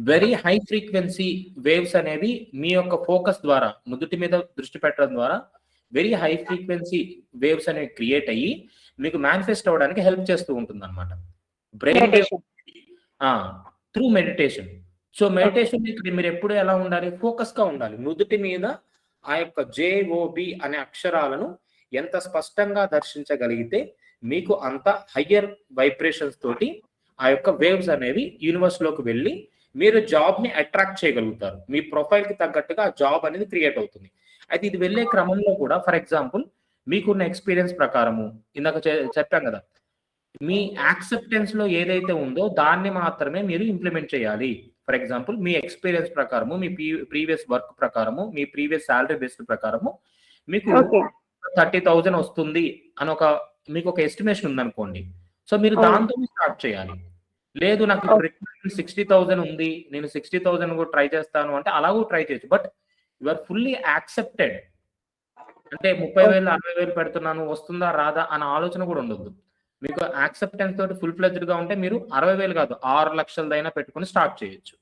A: వెరీ హై ఫ్రీక్వెన్సీ వేవ్స్ అనేవి మీ యొక్క ఫోకస్ ద్వారా నుదుటి మీద దృష్టి పెట్టడం ద్వారా వెరీ హై ఫ్రీక్వెన్సీ వేవ్స్ అనేవి క్రియేట్ అయ్యి మీకు మేనిఫెస్ట్ అవ్వడానికి హెల్ప్ చేస్తూ ఉంటుంది అనమాట. Brain through meditation. So meditation మీరు ఎప్పుడు ఎలా ఉండాలి, ఫోకస్ గా ఉండాలి. నుదుటి మీద ఆ యొక్క JOB అనే అక్షరాలను ఎంత స్పష్టంగా దర్శించగలిగితే మీకు అంత హయ్యర్ వైబ్రేషన్స్ తోటి ఆ యొక్క వేవ్స్ అనేవి యూనివర్స్ లోకి వెళ్ళి మీరు జాబ్ ని అట్రాక్ట్ చేయగలుగుతారు. మీ ప్రొఫైల్ కి తగ్గట్టుగా ఆ జాబ్ అనేది క్రియేట్ అవుతుంది. అయితే ఇది వెళ్ళే క్రమంలో కూడా ఫర్ ఎగ్జాంపుల్ మీకున్న ఎక్స్పీరియన్స్ ప్రకారము ఇందాక చెప్పాం కదా, మీ యాక్సెప్టెన్స్ లో ఏదైతే ఉందో దాన్ని మాత్రమే మీరు ఇంప్లిమెంట్ చేయాలి. ఫర్ ఎగ్జాంపుల్ మీ ఎక్స్పీరియన్స్ ప్రకారము, మీ ప్రీవియస్ వర్క్ ప్రకారము, మీ ప్రీవియస్ శాలరీ బేస్డ్ ప్రకారము మీకు 30,000 వస్తుంది అని మీకు ఒక ఎస్టిమేషన్ ఉందనుకోండి. సో మీరు దాంతో స్టార్ట్ చేయాలి. లేదు నాకు ఇప్పుడు రిక్వైర్మెంట్ 60,000 ఉంది, నేను 60,000 కూడా ట్రై చేస్తాను అంటే అలాగూ ట్రై చేయొచ్చు. But you are fully accepted. అంటే 30,000 60,000 పెడుతున్నాను వస్తుందా రాదా అన్న ఆలోచన కూడా ఉండొద్దు. మీకు యాక్సెప్టెన్స్ తోటి ఫుల్ ఫ్లెడ్జ్డ్ గా ఉంటే మీరు 60,000 కాదు 6 లక్షలదైనా పెట్టుకుని స్టార్ట్ చేయొచ్చు.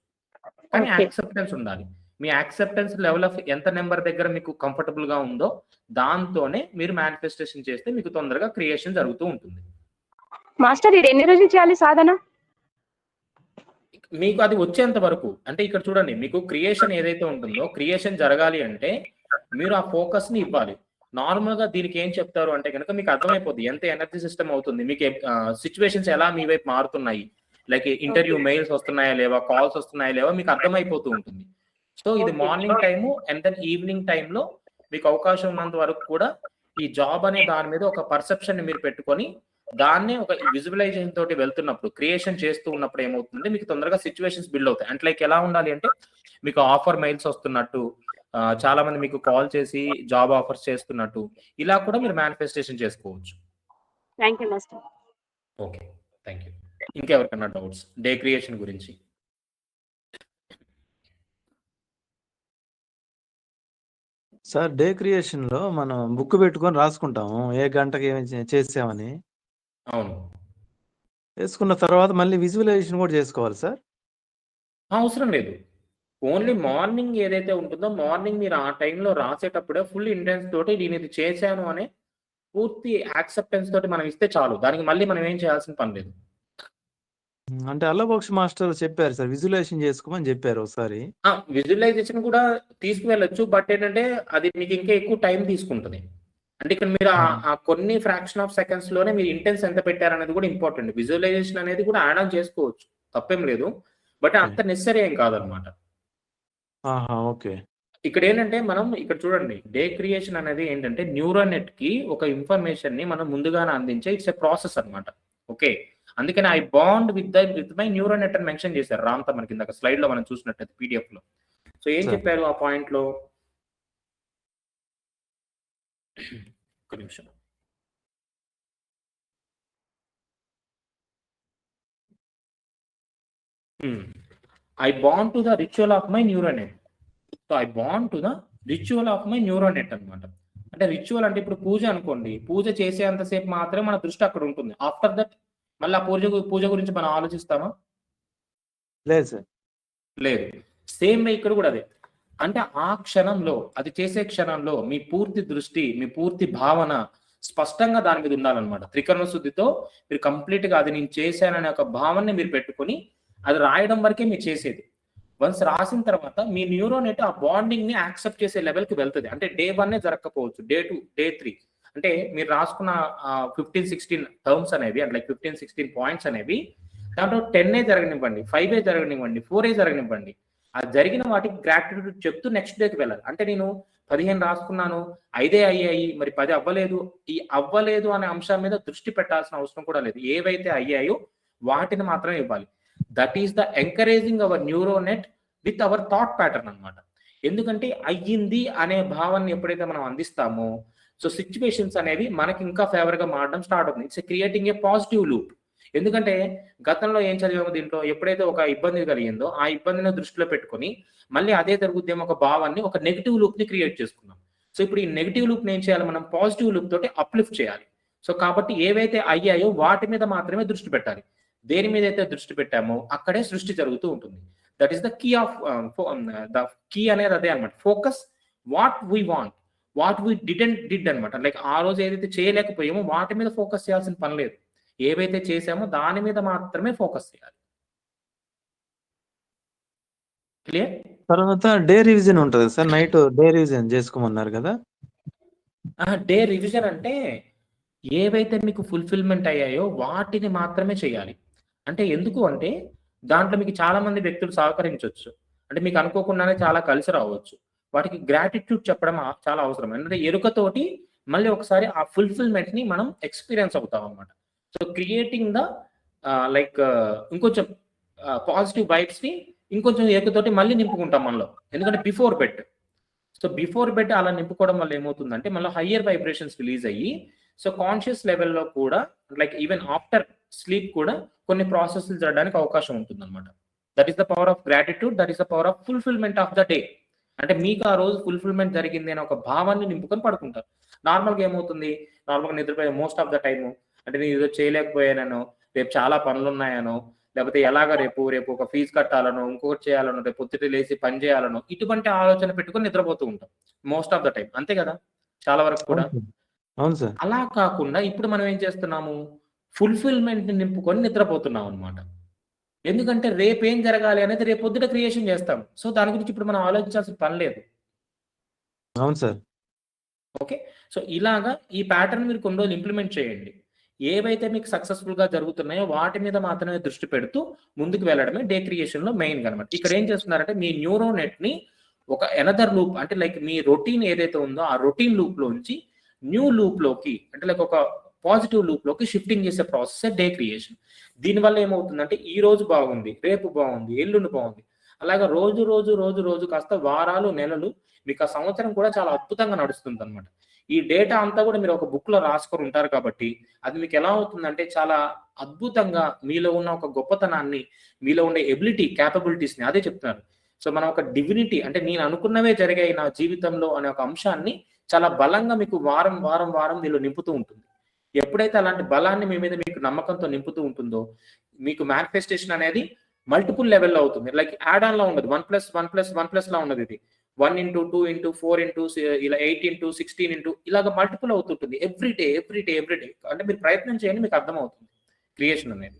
A: కానీ యాక్సెప్టెన్స్ ఉండాలి. మీ యాక్సెప్టెన్స్ లెవెల్ ఆఫ్ ఎంత నెంబర్ దగ్గర మీకు కంఫర్టబుల్ గా ఉందో దాంతోనే మీరు మేనిఫెస్టేషన్ చేస్తే మీకు తొందరగా క్రియేషన్ జరుగుతూ ఉంటుంది.
E: మాస్టర్ ఇది ఎన్ని రోజులు చేయాలి సాధన?
A: మీకు అది వచ్చేంత వరకు. అంటే ఇక్కడ చూడండి, మీకు క్రియేషన్ ఏదైతే ఉంటుందో క్రియేషన్ జరగాలి అంటే మీరు ఆ ఫోకస్ ని ఇవ్వాలి. నార్మల్ గా దీనికి ఏం చెప్తారు అంటే కనుక మీకు అర్థమైపోద్ది ఎంత ఎనర్జీ సిస్టమ్ అవుతుంది, మీకు సిచ్యువేషన్స్ ఎలా మీ వైపు మారుతున్నాయి, లైక్ ఇంటర్వ్యూ మెయిల్స్ వస్తున్నాయా లేవా, కాల్స్ వస్తున్నాయా లేవా మీకు అర్థమైపోతూ ఉంటుంది. సో ఇది morning time and then evening టైంలో మీకు అవకాశం ఉన్నంత వరకు కూడా ఈ జాబ్ అనే దాని మీద ఒక పర్సెప్షన్ ని మీరు పెట్టుకొని దాన్ని ఒక విజువలైజేషన్ తోటి వెళ్తున్నప్పుడు క్రియేషన్ చేస్తూ ఉన్నప్పుడు ఏమవుతుంది మీకు తొందరగా సిచ్యువేషన్స్ బిల్డ్ అవుతాయి. అంటే లైక్ ఎలా ఉండాలి అంటే మీకు ఆఫర్ మెయిల్స్ వస్తున్నట్టు, చాలా మంది మీకు కాల్ చేసి జాబ్ ఆఫర్స్ చేస్తున్నట్టు ఇలా కూడా మీరు మేనిఫెస్టేషన్ చేసుకోవచ్చు.
E: Thank you master.
A: Okay, thank you. ఇంకెవరికన్నా డౌట్స్ డే క్రియేషన్ గురించి?
F: సార్ డే క్రియేషన్‌లో మనం బుక్ పెట్టుకొని రాసుకుంటాము. ఏ గంటకి ఏమి చేసామని.
A: అవును.
F: చేసుకున్న తర్వాత మళ్ళీ విజువలైజేషన్ కూడా చేసుకోవాలి సార్?
A: అవసరం లేదు. ఓన్లీ మార్నింగ్ ఏదైతే ఉంటుందో మార్నింగ్ మీరు ఆ టైంలో రాసేటప్పుడే ఫుల్ ఇంటెన్స్ తోటి నేను ఇది చేశాను అనే పూర్తి యాక్సెప్టెన్స్ తోటి మనం ఇస్తే చాలు. దానికి మళ్ళీ మనం ఏం చేయాల్సిన పని లేదు.
F: అంటే అల్లబక్ష్ మాస్టర్ చెప్పారు సార్. విజువలైజేషన్ చేసుకోమని చెప్పారు ఒకసారి.
A: విజువలైజేషన్ కూడా తీసుకువెళ్ళొచ్చు. బట్ ఏంటంటే అది మీకు ఇంకా ఎక్కువ టైం తీసుకుంటది. అంటే ఇక్కడ మీరు ఆ కొన్ని ఫ్రాక్షన్ ఆఫ్ సెకండ్స్ లోనే మీరు ఇంటెన్స్ ఎంత పెట్టారనేది కూడా ఇంపార్టెంట్. విజువలైజేషన్ అనేది కూడా యాడ్ ఆన్ చేసుకోవచ్చు. తప్పేం లేదు. బట్ అంత నెసెసరీ ఏం కాదనమాట.
F: ఆహా! ఓకే.
A: ఇక్కడ ఏంటంటే మనం ఇక్కడ చూడండి డే క్రియేషన్ అనేది ఏంటంటే న్యూరల్ నెట్ కి ఒక ఇన్ఫర్మేషన్ ని మనం ముందుగానే అందించే ఇట్స్ ఎ ప్రాసెస్ అన్నమాట. ఓకే. అందుకని I bond with my neural net అని మెన్షన్ చేశారు రామ్తో మనకి ఇందాక స్లైడ్ లో మనం చూసినట్టయితే పీడిఎఫ్ లో. సో ఏం
F: సార్.
A: చెప్పారు ఆ పాయింట్ లో? ఒక నిమిషం. I bond to the ritual of my neural net. So I bond to the ritual of my neural net అనమాట. అంటే రిచువల్ అంటే ఇప్పుడు పూజ అనుకోండి, పూజ చేసేంతసేపు మాత్రమే మన దృష్టి అక్కడ ఉంటుంది. ఆఫ్టర్ దట్ మళ్ళీ ఆ పూజ గురించి మనం ఆలోచిస్తామా?
F: లేదు సార్.
A: లేదు. సేమ్ వే ఇక్కడ కూడా అదే. అంటే ఆ క్షణంలో అది చేసే క్షణంలో మీ పూర్తి దృష్టి, మీ పూర్తి భావన స్పష్టంగా దాని మీద ఉండాలన్నమాట. త్రికరణ శుద్ధితో మీరు కంప్లీట్ గా అది నేను చేశాననే ఒక భావనని మీరు పెట్టుకొని అది రాయడం వరకే మీరు చేసేది. వన్స్ రాసిన తర్వాత మీ న్యూరల్ నెట్ ఆ బాండింగ్ ని యాక్సెప్ట్ చేసే లెవెల్ కి వెళ్తుంది. అంటే డే 1 జరగకపోవచ్చు, డే 2, డే 3. అంటే మీరు రాసుకున్న 15-16 టర్మ్స్ అనేవి అంటే లైక్ 15-16 పాయింట్స్ అనేవి దాంట్లో 10 జరగనివ్వండి, 5 జరగనివ్వండి, 4 జరగనివ్వండి, ఆ జరిగిన వాటికి గ్రాటిట్యూడ్ చెప్తూ నెక్స్ట్ డేకి వెళ్ళాలి. అంటే నేను 15 రాసుకున్నాను, 5 అయ్యాయి, మరి 10 అవ్వలేదు. ఈ అవ్వలేదు అనే అంశం మీద దృష్టి పెట్టాల్సిన అవసరం కూడా లేదు. ఏవైతే అయ్యాయో వాటిని మాత్రమే ఇవ్వాలి. That is the encouraging our neural net with our thought pattern అనమాట. ఎందుకంటే అయ్యింది అనే భావాన్ని ఎప్పుడైతే మనం అందిస్తామో సో సిచ్యువేషన్స్ అనేవి మనకి ఇంకా ఫేవర్ గా మారడం స్టార్ట్ అవుతుంది. It's creating a positive loop. ఎందుకంటే గతంలో ఏం చదివామో దీంట్లో ఎప్పుడైతే ఒక ఇబ్బంది కలిగిందో ఆ ఇబ్బందిని దృష్టిలో పెట్టుకొని మళ్ళీ అదే జరుగుద్దేమో ఒక భావాన్ని ఒక నెగిటివ్ లూప్ ని క్రియేట్ చేసుకున్నాం. సో ఇప్పుడు ఈ నెగిటివ్ లూప్ ని ఏం చేయాలి, మనం పాజిటివ్ లూప్ తోటి అప్లిఫ్ట్ చేయాలి. సో కాబట్టి ఏవైతే అయ్యాయో వాటి మీద మాత్రమే దృష్టి పెట్టాలి. దేని మీద అయితే దృష్టి పెట్టామో అక్కడే సృష్టి జరుగుతూ ఉంటుంది. That is the key of the key అనేది అదే అనమాట. Focus what we want, what we did అనమాట. లైక్ ఆ రోజు ఏదైతే చేయలేకపోయామో వాటి మీద ఫోకస్ చేయాల్సిన పని లేదు. ఏవైతే చేసామో దాని మీద మాత్రమే ఫోకస్ చేయాలి. క్లియర్?
F: తర్వాత డే రివిజన్ ఉంటుంది సార్. నైట్ డే రివిజన్ చేసుకోమన్నారు కదా.
A: డే రివిజన్ అంటే ఏవైతే మీకు ఫుల్ఫిల్మెంట్ అయ్యాయో వాటిని మాత్రమే చేయాలి. అంటే ఎందుకు అంటే దాంట్లో మీకు చాలా మంది వ్యక్తులు సహకరించవచ్చు. అంటే మీకు అనుకోకుండానే చాలా కలిసి రావచ్చు. వాటికి గ్రాటిట్యూడ్ చెప్పడం చాలా అవసరం. అంటే ఎరుకతోటి మళ్ళీ ఒకసారి ఆ ఫుల్ఫిల్మెంట్ ని మనం ఎక్స్పీరియన్స్ అవుతాం అనమాట. సో క్రియేటింగ్ ద లైక్ ఇంకొంచెం పాజిటివ్ వైబ్స్ ని ఇంకొంచెం ఎరుకతోటి మళ్ళీ నింపుకుంటాం మనలో. ఎందుకంటే before bed. So before bed అలా నింపుకోవడం వల్ల ఏమవుతుందంటే మళ్ళీ హయ్యర్ వైబ్రేషన్స్ రిలీజ్ అయ్యి సో కాన్షియస్ లెవెల్లో కూడా లైక్ ఈవెన్ ఆఫ్టర్ స్లీప్ కూడా కొన్ని ప్రాసెస్లు జరగడానికి అవకాశం ఉంటుంది అనమాట. That is the power of gratitude, that is the power of fulfilment of the day. అంటే మీకు ఆ రోజు ఫుల్ఫిల్మెంట్ జరిగింది అనే ఒక భావాన్ని నింపుకొని పడుకుంటారు. నార్మల్గా ఏమవుతుంది, నార్మల్గా నిద్రపోయే మోస్ట్ ఆఫ్ ద టైము అంటే నేను ఏదో చేయలేకపోయానో, రేపు చాలా పనులు ఉన్నాయనో, లేకపోతే ఎలాగ రేపు ఒక ఫీజు కట్టాలనో, ఇంకొకటి చేయాలనో, రేపు పొద్దుట లేసి పని చేయాలనో ఇటువంటి ఆలోచన పెట్టుకొని నిద్రపోతూ ఉంటాం మోస్ట్ ఆఫ్ ద టైం. అంతే కదా చాలా వరకు కూడా.
F: అవును సార్.
A: అలా కాకుండా ఇప్పుడు మనం ఏం చేస్తున్నాము, ఫుల్ఫిల్మెంట్ ని నింపుకొని నిద్రపోతున్నాం అనమాట. ఎందుకంటే రేపు ఏం జరగాలి అనేది రేపు పొద్దుట క్రియేషన్ చేస్తాం. సో దాని గురించి ఇప్పుడు మనం ఆలోచించాల్సిన పని లేదు.
F: అవును సార్.
A: ఓకే. సో ఇలాగా ఈ ప్యాటర్న్ మీరు కొన్ని రోజులు ఇంప్లిమెంట్ చేయండి. ఏవైతే మీకు సక్సెస్ఫుల్ గా జరుగుతున్నాయో వాటి మీద మాత్రమే దృష్టి పెడుతూ ముందుకు వెళ్ళడమే డే క్రియేషన్ లో మెయిన్ అనమాట. ఇక్కడ ఏం చేస్తున్నారంటే మీ న్యూరల్ నెట్ ని ఒక ఎనదర్ లూప్ అంటే లైక్ మీ రొటీన్ ఏదైతే ఉందో ఆ రొటీన్ లూప్ లోంచి న్యూ లూప్ లోకి అంటే లైక్ ఒక పాజిటివ్ లూప్ లోకి షిఫ్టింగ్ చేసే ప్రాసెస్ డే క్రియేషన్. దీనివల్ల ఏమవుతుందంటే ఈ రోజు బాగుంది, రేపు బాగుంది, ఎల్లుండి బాగుంది, అలాగా రోజు రోజు రోజు రోజు కాస్త వారాలు, నెలలు, మీకు ఆ సంవత్సరం కూడా చాలా అద్భుతంగా నడుస్తుంది అనమాట. ఈ డేటా అంతా కూడా మీరు ఒక బుక్ లో రాసుకొని ఉంటారు కాబట్టి అది మీకు ఎలా అవుతుందంటే చాలా అద్భుతంగా మీలో ఉన్న ఒక గొప్పతనాన్ని, మీలో ఉండే ఎబిలిటీ, క్యాపబిలిటీస్ ని అదే చెప్తున్నారు. సో మనం ఒక డివినిటీ, అంటే నేను అనుకున్నవే జరిగాయి నా జీవితంలో అనే ఒక అంశాన్ని చాలా బలంగా మీకు వారం వారం వారం మీలో నింపుతూ ఉంటుంది. ఎప్పుడైతే అలాంటి బలాన్ని మీ మీద మీకు నమ్మకంతో నింపుతూ ఉంటుందో మీకు మేనిఫెస్టేషన్ అనేది మల్టిపుల్ లెవెల్లో అవుతుంది. లైక్ యాడ్ ఆన్ లా ఉండదు, 1+1+1+ లా ఉండదు. ఇది 1 into 2 into 4 into ఇలా 8 into 16 into ఇలాగ మల్టిపుల్ అవుతుంటుంది ఎవ్రీ డే. అంటే మీరు ప్రయత్నం చేయండి, మీకు అర్థమవుతుంది క్రియేషన్ అనేది.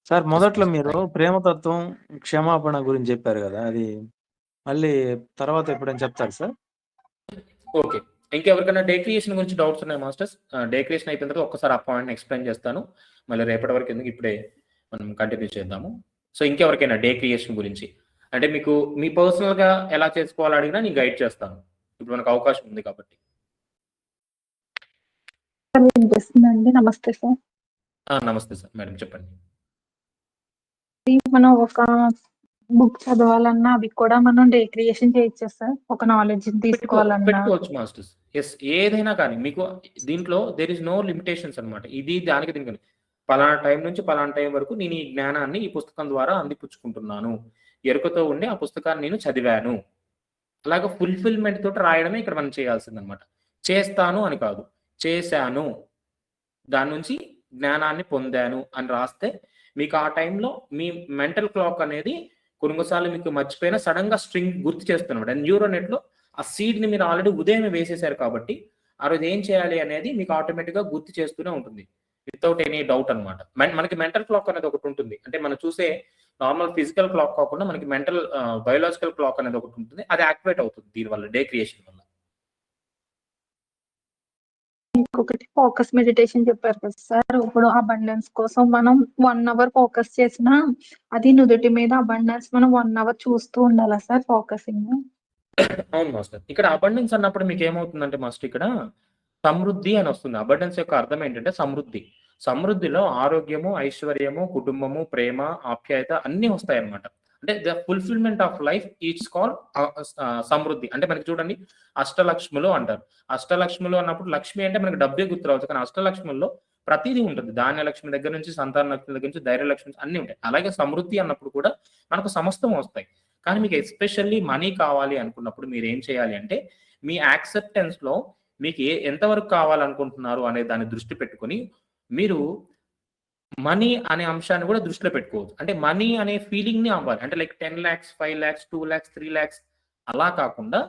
F: సార్ మొదట్లో మీరు ప్రేమతత్వం, క్షమాపణ గురించి చెప్పారు కదా, అది మళ్ళీ తర్వాత ఎప్పుడైనా చెప్తారు సార్?
A: ఓకే, ఇంకెవరికైనా డే క్రియేషన్ గురించి డౌట్స్ ఉన్నాయి మాస్టర్స్? డే క్రియేషన్ అయిపోయిన తర్వాత ఒక్కసారి ఆ పాయింట్ ఎక్స్ప్లెయిన్ చేస్తాను, మళ్ళీ రేపటి వరకు ఎందుకు, ఇప్పుడే మనం కంటిన్యూ చేద్దాము. సో ఇంకెవరికైనా డే క్రియేషన్ గురించి, అంటే మీకు మీ పర్సనల్ గా ఎలా చేసుకోవాలో అడిగినా నేను గైడ్ చేస్తాను. ఇప్పుడు మనకు అవకాశం ఉంది కాబట్టి.
G: వినిపిస్తుందండి. నమస్తే సార్.
A: నమస్తే సార్, మేడం చెప్పండి.
G: మనం ఒక బుక్ చదవాలన్నా అవి కూడా మనం డే క్రియేషన్ చేయొచ్చా సార్? ఒక నాలెడ్జ్ తీసుకోవాలన్నా
A: పెట్టుకోవచ్చు మాస్టర్స్. ఎస్, ఏదైనా కానీ మీకు దీంట్లో దేర్ ఇస్ నో లిమిటేషన్స్ అనమాట. ఇది దీనికి పలానా టైం నుంచి పలానా టైం వరకు నేను ఈ జ్ఞానాన్ని ఈ పుస్తకం ద్వారా అందిపుచ్చుకుంటున్నాను, ఎరుకతో ఉండి ఆ పుస్తకాన్ని నేను చదివాను, అలాగే ఫుల్ఫిల్మెంట్ తోటి రాయడమే ఇక్కడ మనం చేయాల్సింది అనమాట. చేస్తాను అని కాదు, చేశాను, దాని నుంచి జ్ఞానాన్ని పొందాను అని రాస్తే మీకు ఆ టైంలో మీ మెంటల్ క్లాక్ అనేది కొన్నిసార్లు మీకు మర్చిపోయినా సడన్ గా స్ట్రింగ్ గుర్తు చేస్తున్నమాట. న్యూరో నెట్ లో ఆ సీడ్ ని మీరు ఆల్రెడీ ఉదయం వేసేసారు కాబట్టి ఆ రోజు ఏం చేయాలి అనేది మీకు ఆటోమేటిక్ గా గుర్తు చేస్తూనే ఉంటుంది వితౌట్ ఎనీ డౌట్ అనమాట. మనకి మెంటల్ క్లాక్ అనేది ఒకటి ఉంటుంది, అంటే మనం చూసే నార్మల్ ఫిజికల్ క్లాక్ కాకుండా మనకి మెంటల్ బయోలాజికల్ క్లాక్ అనేది ఒకటి ఉంటుంది, అది యాక్టివేట్ అవుతుంది దీనివల్ల, డే క్రియేషన్ వల్ల.
G: ఇంకొకటి ఫోకస్ మెడిటేషన్ చెప్పారు కదా సార్. ఇప్పుడు అబండెన్స్ కోసం మనం 1 hour ఫోకస్ చేసినా అది నుదుటి మీద అబండెన్స్ మనం 1 hour చూస్తూ ఉండాలా సార్ ఫోకసింగ్?
A: అవును మాస్టర్, ఇక్కడ అబండెన్స్ అన్నప్పుడు మీకు ఏమవుతుందంటే మాస్టర్ ఇక్కడ సమృద్ధి అని వస్తుంది. అబండెన్స్ యొక్క అర్థం ఏంటంటే సమృద్ధి. సమృద్ధిలో ఆరోగ్యము, ఐశ్వర్యము, కుటుంబము, ప్రేమ, ఆప్యాయత అన్ని వస్తాయి అనమాట. అంటే the fulfilment of life it's call సమృద్ధి. అంటే మనకి చూడండి అష్టలక్ష్ములు అంటారు. అష్టలక్ష్ములు అన్నప్పుడు లక్ష్మి అంటే మనకి డబ్బే గుర్తు రావచ్చు, కానీ అష్టలక్ష్ముల్లో ప్రతిదీ ఉంటుంది. ధాన్య లక్ష్మి దగ్గర నుంచి, సంతాన లక్ష్మి దగ్గర నుంచి, ధైర్య లక్ష్మి అన్ని ఉంటాయి. అలాగే సమృద్ధి అన్నప్పుడు కూడా మనకు సమస్తం వస్తాయి. కానీ మీకు ఎస్పెషల్లీ మనీ కావాలి అనుకున్నప్పుడు మీరు ఏం చేయాలి అంటే మీ యాక్సెప్టెన్స్ లో మీకు ఎంతవరకు కావాలనుకుంటున్నారు అనే దాన్ని దృష్టి పెట్టుకొని మీరు మనీ అనే అంశాన్ని కూడా దృష్టిలో పెట్టుకోవచ్చు. అంటే మనీ అనే ఫీలింగ్ ని అవ్వాలి, అంటే like 10 lakhs, 5 lakhs, 2 lakhs, 3 lakhs అలా కాకుండా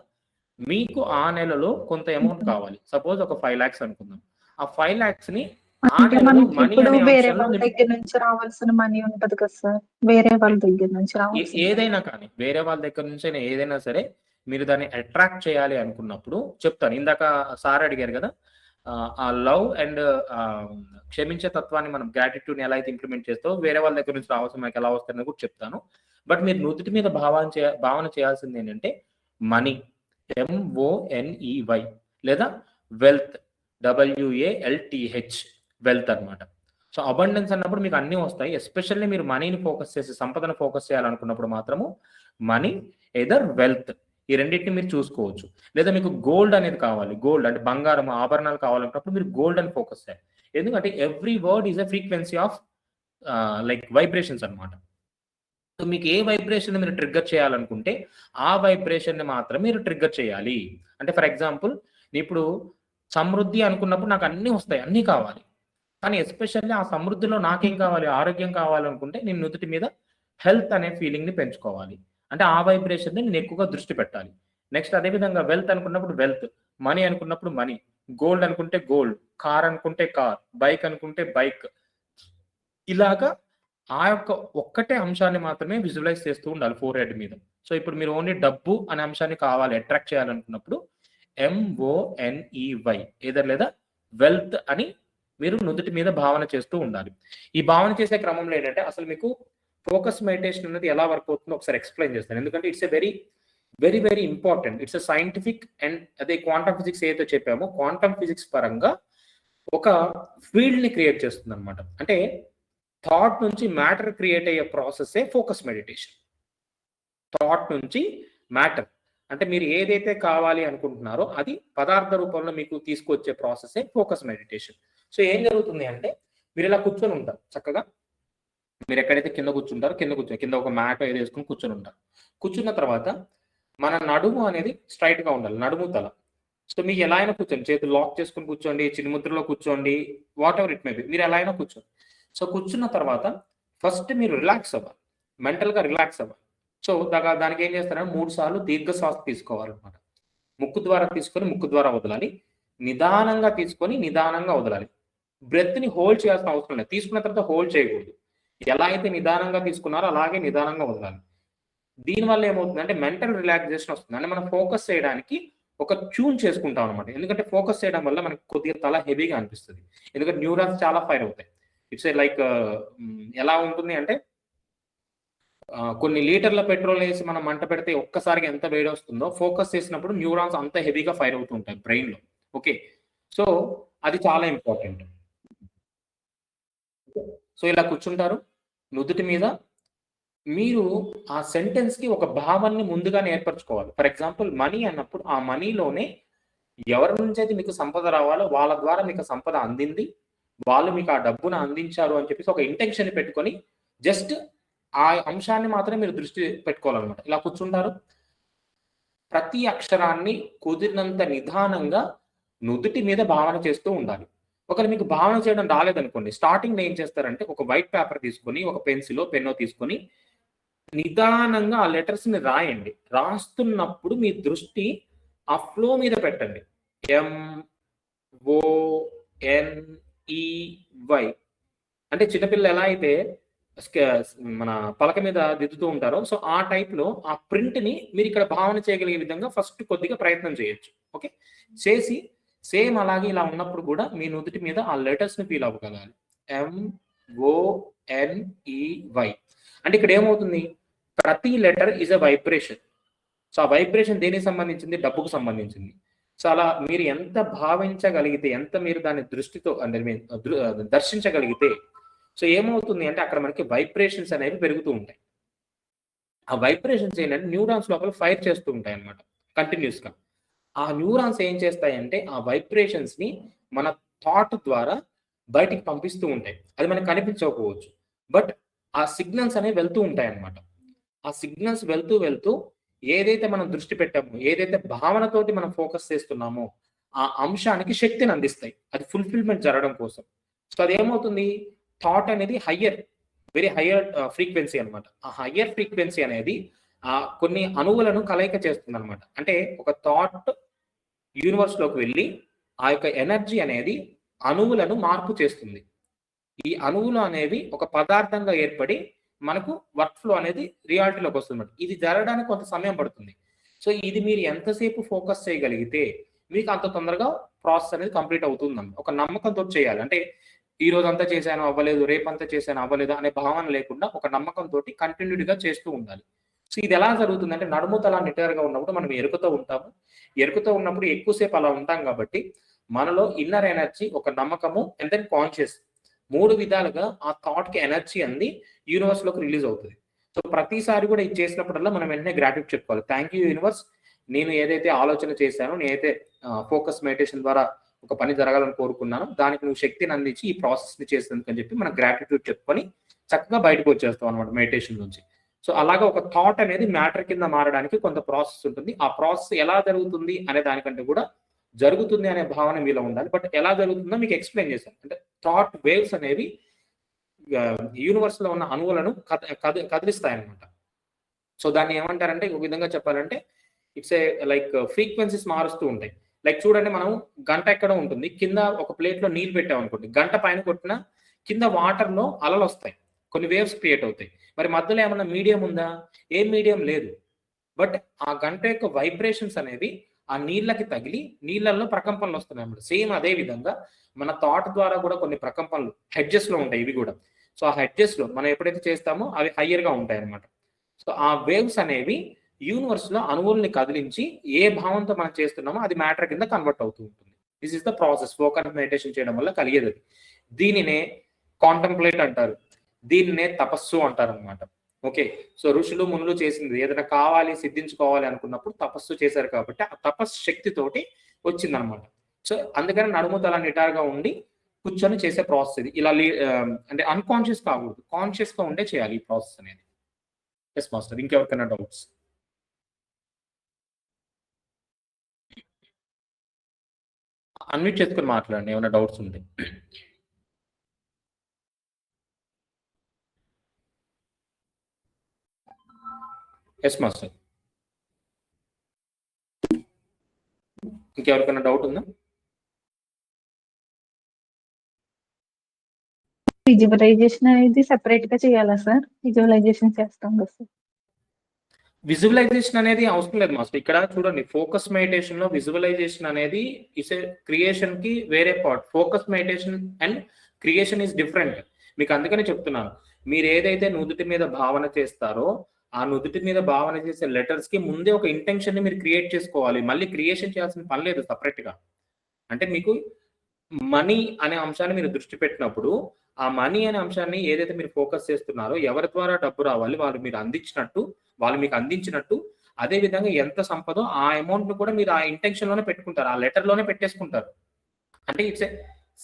A: మీకు ఆ నెలలో కొంత అమౌంట్ కావాలి. సపోజ్ ఒక 5 lakhs అనుకుందాం. ఆ 5 lakhs ని ఆ
G: అంటే
A: నెలలో
G: మనకి
A: మనీ
G: ఇప్పుడు
A: అనే
G: వేరే
A: అంశంలో
G: వాళ్ళ దగ్గర నుంచి రావాల్సిన మనీ ఉంటది కదా సార్, వేరే వాళ్ళ దగ్గర నుంచి రావాల్సిన
A: ఏదైనా కానీ వేరే వాళ్ళ దగ్గర నుంచి ఏదైనా సరే మీరు దాన్ని అట్రాక్ట్ చేయాలి అనుకున్నప్పుడు చెప్తాను. ఇందాక సార్ అడిగారు కదా, ఆ లవ్ అండ్ క్షమించే తత్వాన్ని మనం గ్రాటిట్యూడ్ ఎలా అయితే ఇంప్లిమెంట్ చేస్తావో వేరే వాళ్ళ దగ్గర నుంచి రావాల్సిన మనకి ఎలా వస్తాయని కూడా చెప్తాను. బట్ మీరు నుదుటి మీద భావన చేయాల్సింది ఏంటంటే మనీ, MONEY, లేదా వెల్త్, WALTH, వెల్త్ అనమాట. సో అబండెన్స్ అన్నప్పుడు మీకు అన్ని వస్తాయి. ఎస్పెషల్లీ మీరు మనీని ఫోకస్ చేసి సంపదను ఫోకస్ చేయాలనుకున్నప్పుడు మాత్రము మనీ ఎదర్ వెల్త్ ఈ రెండింటిని మీరు చూసుకోవచ్చు. లేదా మీకు గోల్డ్ అనేది కావాలి, గోల్డ్ అంటే బంగారం, ఆభరణాలు కావాలనుకున్నప్పుడు మీరు గోల్డ్ అని ఫోకస్ చేయాలి. ఎందుకంటే every word is a frequency of like vibrations అనమాట. సో మీకు ఏ వైబ్రేషన్ మీరు ట్రిగ్గర్ చేయాలనుకుంటే ఆ వైబ్రేషన్ ని మాత్రం మీరు ట్రిగ్గర్ చేయాలి. అంటే ఫర్ ఎగ్జాంపుల్ ఇప్పుడు సమృద్ధి అనుకున్నప్పుడు నాకు అన్ని వస్తాయి, అన్ని కావాలి, కానీ ఎస్పెషల్లీ ఆ సమృద్ధిలో నాకేం కావాలి, ఆరోగ్యం కావాలనుకుంటే నేను నుదుటి మీద హెల్త్ అనే ఫీలింగ్ ని పెంచుకోవాలి. అంటే ఆ వైబ్రేషన్ ని నేను ఎక్కువగా దృష్టి పెట్టాలి. నెక్స్ట్ అదేవిధంగా వెల్త్ అనుకున్నప్పుడు వెల్త్, మనీ అనుకున్నప్పుడు మనీ, గోల్డ్ అనుకుంటే గోల్డ్, కార్ అనుకుంటే కార్, బైక్ అనుకుంటే బైక్, ఇలాగా ఆ యొక్క ఒక్కటే అంశాన్ని మాత్రమే విజువలైజ్ చేస్తూ ఉండాలి ఫోర్ హెడ్ మీద. సో ఇప్పుడు మీరు ఓన్లీ డబ్బు అనే అంశాన్ని కావాలి అట్రాక్ట్ చేయాలనుకున్నప్పుడు MONEY ఏదర్ లేదా వెల్త్ అని మీరు నుదుటి మీద భావన చేస్తూ ఉండాలి. ఈ భావన చేసే క్రమంలో ఏంటంటే అసలు మీకు ఫోకస్ మెడిటేషన్ అనేది ఎలా వర్క్ అవుతుందో ఒకసారి ఎక్స్ప్లెయిన్ చేస్తాను. ఎందుకంటే it's a very very very important. It's a scientific and అదే క్వాంటమ్ ఫిజిక్స్ ఏదైతే చెప్పామో క్వాంటమ్ ఫిజిక్స్ పరంగా ఒక ఫీల్డ్ ని క్రియేట్ చేస్తుంది అనమాట. అంటే థాట్ నుంచి మ్యాటర్ క్రియేట్ అయ్యే ప్రాసెసే ఫోకస్ మెడిటేషన్. థాట్ నుంచి మ్యాటర్ అంటే మీరు ఏదైతే కావాలి అనుకుంటున్నారో అది పదార్థ రూపంలో మీకు తీసుకొచ్చే ప్రాసెసే ఫోకస్ మెడిటేషన్. సో ఏం జరుగుతుంది అంటే మీరు ఇలా కూర్చొని ఉంటారు చక్కగా, మీరు ఎక్కడైతే కింద కూర్చుంటారో కింద ఒక మ్యాట్ ఏదో వేసుకుని కూర్చొని ఉంటారు. కూర్చున్న తర్వాత మన నడుము అనేది స్ట్రైట్ గా ఉండాలి, నడుము తల. సో మీకు ఎలా అయినా కూర్చోండి, చేతులు లాక్ చేసుకుని కూర్చోండి, చిరుముద్రలో కూర్చోండి, what ever it may be, మీరు ఎలా అయినా కూర్చోండి. సో కూర్చున్న తర్వాత ఫస్ట్ మీరు రిలాక్స్ అవ్వాలి, మెంటల్ గా రిలాక్స్ అవ్వాలి. సో దానికి ఏం చేస్తారంటే 3 సార్లు దీర్ఘ శ్వాస తీసుకోవాలన్నమాట. ముక్కు ద్వారా తీసుకొని ముక్కు ద్వారా వదలాలి, నిదానంగా తీసుకొని నిదానంగా వదలాలి. బ్రెత్ ని హోల్డ్ చేయాల్సిన అవసరం లేదు, తీసుకున్న తర్వాత హోల్డ్ చేయకూడదు. ఎలా అయితే నిదానంగా తీసుకున్నారో అలాగే నిదానంగా వదలాలి. దీనివల్ల ఏమవుతుందంటే మెంటల్ రిలాక్సేషన్ వస్తుంది. అంటే మనం ఫోకస్ చేయడానికి ఒక ట్యూన్ చేసుకుంటాం అనమాట. ఎందుకంటే ఫోకస్ చేయడం వల్ల మనకి కొద్దిగా తల హెవీగా అనిపిస్తుంది, ఎందుకంటే న్యూరాన్స్ చాలా ఫైర్ అవుతాయి. ఇట్స్ లైక్ ఎలా ఉంటుంది అంటే కొన్ని లీటర్ల పెట్రోల్ వేసి మనం మంట పెడితే ఒక్కసారిగా ఎంత వేడి వస్తుందో, ఫోకస్ చేసినప్పుడు న్యూరాన్స్ అంత హెవీగా ఫైర్ అవుతూ ఉంటాయి బ్రెయిన్ లో. ఓకే, సో అది చాలా ఇంపార్టెంట్. సో ఇలా కూర్చుంటారు, నుదుటి మీద మీరు ఆ సెంటెన్స్ కి ఒక భావాన్ని ముందుగానే ఏర్పరచుకోవాలి. ఫర్ ఎగ్జాంపుల్ మనీ అన్నప్పుడు ఆ మనీలోనే ఎవరి నుంచి అయితే మీకు సంపద రావాలో వాళ్ళ ద్వారా మీకు సంపద అందింది, వాళ్ళు మీకు ఆ డబ్బును అందించారు అని చెప్పేసి ఒక ఇంటెన్షన్ పెట్టుకొని జస్ట్ ఆ అంశాన్ని మాత్రమే మీరు దృష్టి పెట్టుకోవాలన్నమాట. ఇలా కూర్చుంటారు, ప్రతి అక్షరాన్ని కుదిరినంత నిదానంగా నుదుటి మీద భావన చేస్తూ ఉండాలి. ఒకవేళ మీకు భావన చేయడం రాలేదనుకోండి, స్టార్టింగ్ ఏం చేస్తారంటే ఒక వైట్ పేపర్ తీసుకొని ఒక పెన్సిలో పెన్నో తీసుకొని నిదానంగా ఆ లెటర్స్ ని రాయండి. రాస్తున్నప్పుడు మీ దృష్టి ఆ ఫ్లో మీద పెట్టండి. MONEY అంటే చిన్నపిల్లలు ఎలా అయితే మన పలక మీద దిద్దుతూ ఉంటారో, సో ఆ టైప్ లో ఆ ప్రింట్ ని మీరు ఇక్కడ భావన చేయగలిగే విధంగా ఫస్ట్ కొద్దిగా ప్రయత్నం చేయొచ్చు. ఓకే, చేసి సేమ్ అలాగే ఇలా ఉన్నప్పుడు కూడా మీ నుదుటి మీద ఆ లెటర్స్ ని ఫీల్ అవ్వగలగాలి. MONEY అంటే ఇక్కడ ఏమవుతుంది, ప్రతి letter is a vibration. So ఆ వైబ్రేషన్ దేనికి సంబంధించింది, డబ్బుకు సంబంధించింది. సో అలా మీరు ఎంత భావించగలిగితే, ఎంత మీరు దాని దృష్టితో అంటే దర్శించగలిగితే, సో ఏమవుతుంది అంటే అక్కడ మనకి వైబ్రేషన్స్ అనేవి పెరుగుతూ ఉంటాయి. ఆ వైబ్రేషన్స్ ఏంటంటే న్యూరాన్స్ లోపల ఫైర్ చేస్తూ ఉంటాయి అన్నమాట కంటిన్యూస్ గా. ఆ న్యూరాన్స్ ఏం చేస్తాయంటే ఆ వైబ్రేషన్స్ ని మన థాట్ ద్వారా బయటికి పంపిస్తూ ఉంటాయి. అది మనకు కనిపించకపోవచ్చు, బట్ ఆ సిగ్నల్స్ అనేవి వెళ్తూ ఉంటాయి అన్నమాట. ఆ సిగ్నల్స్ వెళ్తూ ఏదైతే మనం దృష్టి పెట్టామో, ఏదైతే భావనతోటి మనం ఫోకస్ చేస్తున్నామో ఆ అంశానికి శక్తిని అందిస్తాయి, అది ఫుల్ఫిల్మెంట్ జరగడం కోసం. సో అది ఏమవుతుంది, థాట్ అనేది వెరీ హయ్యర్ ఫ్రీక్వెన్సీ అనమాట. ఆ హయ్యర్ ఫ్రీక్వెన్సీ అనేది కొన్ని అణువులను కలయిక చేస్తుంది అనమాట. అంటే ఒక థాట్ యూనివర్స్ లోకి వెళ్ళి ఆ యొక్క ఎనర్జీ అనేది అణువులను మార్పు చేస్తుంది. ఈ అణువులు అనేవి ఒక పదార్థంగా ఏర్పడి మనకు వర్క్ ఫ్లో అనేది రియాలిటీలోకి వస్తుంది. ఇది జరగడానికి కొంత సమయం పడుతుంది. సో ఇది మీరు ఎంతసేపు ఫోకస్ చేయగలిగితే మీకు అంత తొందరగా ప్రాసెస్ అనేది కంప్లీట్ అవుతుందండి. ఒక నమ్మకంతో చేయాలి. అంటే ఈ రోజు అంతా చేశాను అవ్వలేదు, రేపంతా చేశాను అవ్వలేదు అనే భావన లేకుండా ఒక నమ్మకంతో కంటిన్యూగా చేస్తూ ఉండాలి. సో ఇది ఎలా జరుగుతుందంటే నడుము తల నిటారుగా ఉన్నప్పుడు మనం ఎరుకతో ఉంటాము. ఎరుకతో ఉన్నప్పుడు ఎక్కువసేపు అలా ఉంటాం కాబట్టి మనలో ఇన్నర్ ఎనర్జీ, ఒక నమ్మకము అండ్ దెన్ కాన్షియస్, 3 విధాలుగా ఆ థాట్ కి ఎనర్జీ అంది యూనివర్స్ లోకి రిలీజ్ అవుతుంది. సో ప్రతిసారి కూడా ఇది చేసినప్పుడల్లా మనం వెంటనే గ్రాటిట్యూడ్ చెప్పుకోవాలి. థ్యాంక్ యూ యూనివర్స్, నేను ఏదైతే ఆలోచన చేశానో, నేనైతే ఫోకస్ మెడిటేషన్ ద్వారా ఒక పని జరగాలని కోరుకున్నాను, దానికి నువ్వు శక్తిని అందించి ఈ ప్రాసెస్ ని చేసినందుకు అని చెప్పి మనం గ్రాటిట్యూడ్ చెప్పుకొని చక్కగా బయటకు వచ్చేస్తాం అనమాట మెడిటేషన్ నుంచి. సో అలాగా ఒక థాట్ అనేది మ్యాటర్ కింద మారడానికి కొంత ప్రాసెస్ ఉంటుంది. ఆ ప్రాసెస్ ఎలా జరుగుతుంది అనే దానికంటే కూడా జరుగుతుంది అనే భావన మీలో ఉండాలి. బట్ ఎలా జరుగుతుందో మీకు ఎక్స్ప్లెయిన్ చేశాను. అంటే థాట్ వేవ్స్ అనేవి యూనివర్స్ లో ఉన్న అణువులను కదిలిస్తాయి అనమాట. సో దాన్ని ఏమంటారంటే, ఒక విధంగా చెప్పాలంటే ఇట్స్ ఏ లైక్ ఫ్రీక్వెన్సీస్ మారుస్తూ ఉంటాయి. లైక్ చూడండి, మనం గంట ఎక్కడ ఉంటుంది, కింద ఒక ప్లేట్ లో నీళ్ళు పెట్టాం అనుకోండి, గంట పైన కొట్టిన కింద వాటర్ లో అలలు వస్తాయి, కొన్ని వేవ్స్ క్రియేట్ అవుతాయి. మరి మధ్యలో ఏమన్నా మీడియం ఉందా? ఏం మీడియం లేదు. బట్ ఆ గంట యొక్క వైబ్రేషన్స్ అనేవి ఆ నీళ్ళకి తగిలి నీళ్ళల్లో ప్రకంపనలు వస్తున్నాయి అన్నమాట. సేమ్ అదే విధంగా మన థాట్ ద్వారా కూడా కొన్ని ప్రకంపనలు హెడ్జెస్ లో ఉంటాయి ఇవి కూడా. సో ఆ హెడ్జెస్ లో మనం ఎప్పుడైతే చేస్తామో అవి హయ్యర్ గా ఉంటాయి అనమాట. సో ఆ వేవ్స్ అనేవి యూనివర్స్ లో అణువుల్ని కదిలించి ఏ భావంతో మనం చేస్తున్నామో అది మ్యాటర్ కింద కన్వర్ట్ అవుతూ ఉంటుంది. This is the process. Focus meditation చేయడం వల్ల కలిగేది. దీనినే కాంటంప్లేట్ అంటారు, దీనినే తపస్సు అంటారు అనమాట. ఓకే, సో ఋషులు మునులు చేసింది ఏదైనా కావాలి, సిద్ధించుకోవాలి అనుకున్నప్పుడు తపస్సు చేశారు కాబట్టి ఆ తపస్సు శక్తితోటి వచ్చిందనమాట. సో అందుకని నడుము తల నిటారుగా ఉండి కూర్చొని చేసే ప్రాసెస్ ఇది. ఇలా అంటే అన్‌కాన్షియస్ కాకూడదు. కాన్షియస్‌గా ఉండే చేయాలి ఈ ప్రాసెస్ అనేది. Yes master. ఇంకెవరికైనా డౌట్స్? అన్‌మ్యూట్ చేసుకొని మాట్లాడండి ఏమైనా డౌట్స్ ఉంటే. Yes master. ఇంకెవరికైనా డౌట్ ఉందా?
G: విజువలైజేషన్ అనేది సెపరేట్ గా చేయాలా సార్? విజువలైజేషన్ చేస్తాం కదా సార్.
A: విజువలైజేషన్ అనేది అవసరం లేదు మాస్టర్. ఇక్కడ చూడండి, ఫోకస్ మెడిటేషన్ లో విజువలైజేషన్ అనేది ఇస్ ఏ క్రియేషన్ కి వేరే part. Focus meditation and creation is different. మీకు అందుకని చెప్తున్నాను, మీరు ఏదైతే నుదుటి మీద భావన చేస్తారో ఆ నుదుటి మీద భావన చేసే లెటర్స్ కి ముందే ఒక ఇంటెన్షన్ ని మీరు క్రియేట్ చేసుకోవాలి. మళ్ళీ క్రియేషన్ చేయాల్సిన పని లేదు సపరేట్ గా. అంటే మీకు మనీ అనే అంశాన్ని మీరు దృష్టి పెట్టినప్పుడు ఆ మనీ అనే అంశాన్ని ఏదైతే మీరు ఫోకస్ చేస్తున్నారో ఎవరి ద్వారా డబ్బు రావాలి, వాళ్ళు మీకు అందించినట్టు అదే విధంగా ఎంత సంపదో ఆ అమౌంట్ ను కూడా మీరు ఆ ఇంటెన్షన్ లోనే పెట్టుకుంటారు, ఆ లెటర్ లోనే పెట్టేసుకుంటారు. అంటే it's A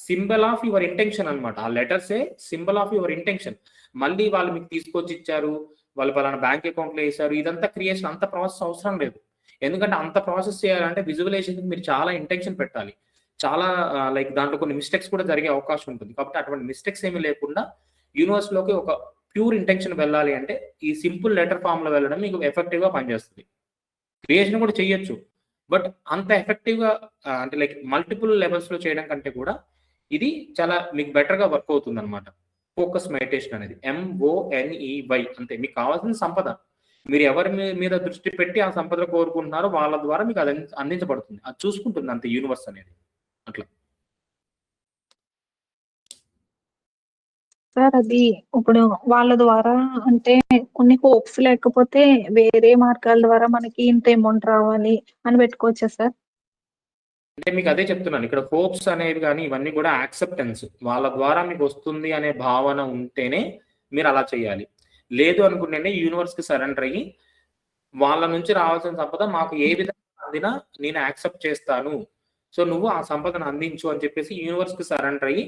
A: symbol of your intention అనమాట. ఆ letters A symbol of your intention. మళ్ళీ వాళ్ళు మీకు తీసుకొచ్చి ఇచ్చారు, వాళ్ళు పలానా బ్యాంక్ అకౌంట్ లో వేసారు, ఇదంతా క్రియేషన్, అంత ప్రాసెస్ అవసరం లేదు. ఎందుకంటే అంత ప్రాసెస్ చేయాలంటే విజువలైజేషన్ మీరు చాలా ఇంటెన్షన్ పెట్టాలి. చాలా లైక్ దాంట్లో కొన్ని మిస్టేక్స్ కూడా జరిగే అవకాశం ఉంటుంది. కాబట్టి అటువంటి మిస్టేక్స్ ఏమీ లేకుండా యూనివర్స్ లోకి ఒక ప్యూర్ ఇంటెన్షన్ వెళ్ళాలి అంటే ఈ సింపుల్ లెటర్ ఫామ్ లో వెళ్ళడం మీకు ఎఫెక్టివ్ గా పనిచేస్తుంది. క్రియేషన్ కూడా చేయొచ్చు, బట్ అంత ఎఫెక్టివ్ గా అంటే లైక్ మల్టిపుల్ లెవెల్స్ లో చేయడం కంటే కూడా ఇది చాలా మీకు బెటర్ గా వర్క్ అవుతుంది అనమాట. ఫోకస్ మెడిటేషన్ అనేది MONEY అంతే. మీకు కావాల్సిన సంపద మీరు ఎవరి మీద దృష్టి పెట్టి ఆ సంపద కోరుకుంటున్నారో వాళ్ళ ద్వారా మీకు అది అందించబడుతుంది. అది చూసుకుంటుంది అంతే యూనివర్స్ అనేది. అట్లా
G: సార్ అది ఇప్పుడు వాళ్ళ ద్వారా అంటే కొన్ని హోప్స్ లేకపోతే వేరే మార్గాల ద్వారా మనకి ఇంత అమౌంట్ రావాలి అని పెట్టుకోవచ్చా సార్?
A: అంటే మీకు అదే చెప్తున్నాను, ఇక్కడ హోప్స్ అనేవి కానీ ఇవన్నీ కూడా యాక్సెప్టెన్స్. వాళ్ళ ద్వారా మీకు వస్తుంది అనే భావన ఉంటేనే మీరు అలా చేయాలి. లేదు అనుకుంటేనే యూనివర్స్ కి సరెండర్ అయ్యి వాళ్ళ నుంచి రావాల్సిన సంపద మాకు ఏ విధంగా అందినా నేను యాక్సెప్ట్ చేస్తాను, సో నువ్వు ఆ సంపదను అందించు అని చెప్పేసి యూనివర్స్ కి సరెండర్ అయ్యి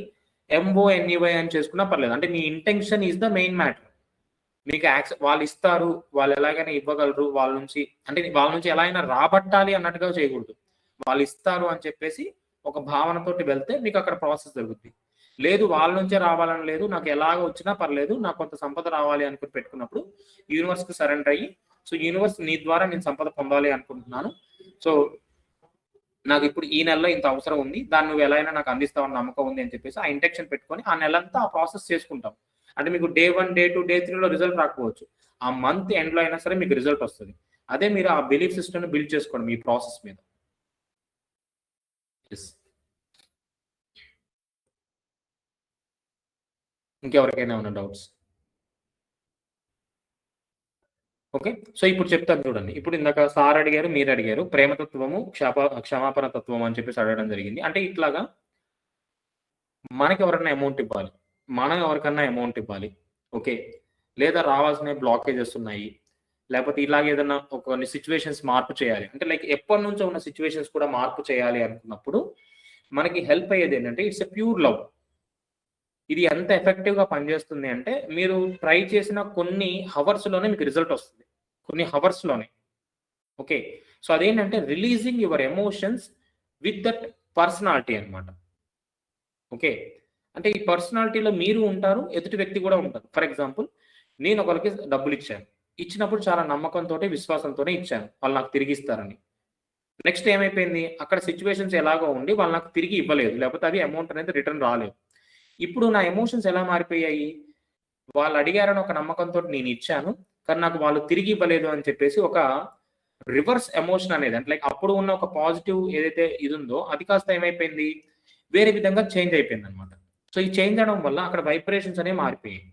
A: MONEY అని చేసుకున్నా పర్లేదు. అంటే మీ intention is the main matter. మీకు వాళ్ళు ఇస్తారు, వాళ్ళు ఎలాగైనా ఇవ్వగలరు, వాళ్ళ నుంచి ఎలా అయినా రాబట్టాలి అన్నట్టుగా చేయకూడదు. వాళ్ళు ఇస్తారు అని చెప్పేసి ఒక భావనతోటి వెళ్తే మీకు అక్కడ ప్రాసెస్ జరుగుతుంది. లేదు వాళ్ళ నుంచే రావాలని లేదు, నాకు ఎలాగ వచ్చినా పర్లేదు, నాకు కొంత సంపద రావాలి అనుకుని పెట్టుకున్నప్పుడు యూనివర్స్ కి సరెండర్ అయ్యి, సో యూనివర్స్ నీ ద్వారా నేను సంపద పొందాలి అనుకుంటున్నాను, సో నాకు ఇప్పుడు ఈ నెలలో ఇంత అవసరం ఉంది, దాన్ని నువ్వు ఎలా అయినా నాకు అందిస్తావని నమ్మకం ఉంది అని చెప్పేసి ఆ ఇంటెన్షన్ పెట్టుకొని ఆ నెలంతా ఆ ప్రాసెస్ చేసుకుంటాం. అంటే మీకు డే 1, డే 2, డే 3 లో రిజల్ట్ రాకపోవచ్చు, ఆ మంత్ ఎండ్ లో అయినా సరే మీకు రిజల్ట్ వస్తుంది. అదే మీరు ఆ బిలీఫ్ సిస్టమ్ బిల్డ్ చేసుకోండి మీ ప్రాసెస్ మీద. ఇంకెవరికైనా ఉన్న డౌట్స్? ఓకే, సో ఇప్పుడు చెప్తాను చూడండి. ఇప్పుడు ఇందాక సార్ అడిగారు, మీరు అడిగారు, ప్రేమతత్వము క్షమాపణ తత్వం అని చెప్పేసి అడగడం జరిగింది. అంటే ఇట్లాగా మనకి ఎవరైనా అమౌంట్ ఇవ్వాలి, మనం ఎవరికన్నా అమౌంట్ ఇవ్వాలి, ఓకే, లేదా రావాల్సిన బ్లాకేజెస్ ఉన్నాయి, లేకపోతే ఇలాగ ఏదైనా కొన్ని సిచ్యువేషన్స్ మార్పు చేయాలి అంటే లైక్ ఎప్పటి నుంచో ఉన్న సిచ్యువేషన్స్ కూడా మార్పు చేయాలి అనుకున్నప్పుడు మనకి హెల్ప్ అయ్యేది ఏంటంటే ఇట్స్ ఎ ప్యూర్ లవ్. ఇది ఎంత ఎఫెక్టివ్ గా పనిచేస్తుంది అంటే మీరు ట్రై చేసిన కొన్ని హవర్స్ లోనే మీకు రిజల్ట్ వస్తుంది, కొన్ని హవర్స్ లోనే. ఓకే, సో అదేంటంటే releasing your emotions with that personality అనమాట. ఓకే, అంటే ఈ పర్సనాలిటీలో మీరు ఉంటారు, ఎదుటి వ్యక్తి కూడా ఉంటారు. ఫర్ ఎగ్జాంపుల్, నేను ఒకరికి డబ్బులు ఇచ్చినప్పుడు చాలా నమ్మకంతో విశ్వాసంతోనే ఇచ్చాను, వాళ్ళు నాకు తిరిగి ఇస్తారని. నెక్స్ట్ ఏమైపోయింది, అక్కడ సిచ్యువేషన్స్ ఎలాగో ఉండి వాళ్ళు నాకు తిరిగి ఇవ్వలేదు, లేకపోతే అది అమౌంట్ అనేది రిటర్న్ రాలేదు. ఇప్పుడు నా ఎమోషన్స్ ఎలా మారిపోయాయి, వాళ్ళు అడిగారని ఒక నమ్మకంతో నేను ఇచ్చాను, కానీ నాకు వాళ్ళు తిరిగి ఇవ్వలేదు అని చెప్పేసి ఒక రివర్స్ ఎమోషన్ అనేది, అంటే లైక్ అప్పుడు ఉన్న ఒక పాజిటివ్ ఏదైతే ఇది ఉందో అది కాస్త ఏమైపోయింది, వేరే విధంగా చేంజ్ అయిపోయింది అనమాట. సో ఈ చేంజ్ అవడం వల్ల అక్కడ వైబ్రేషన్స్ అనేవి మారిపోయాయి.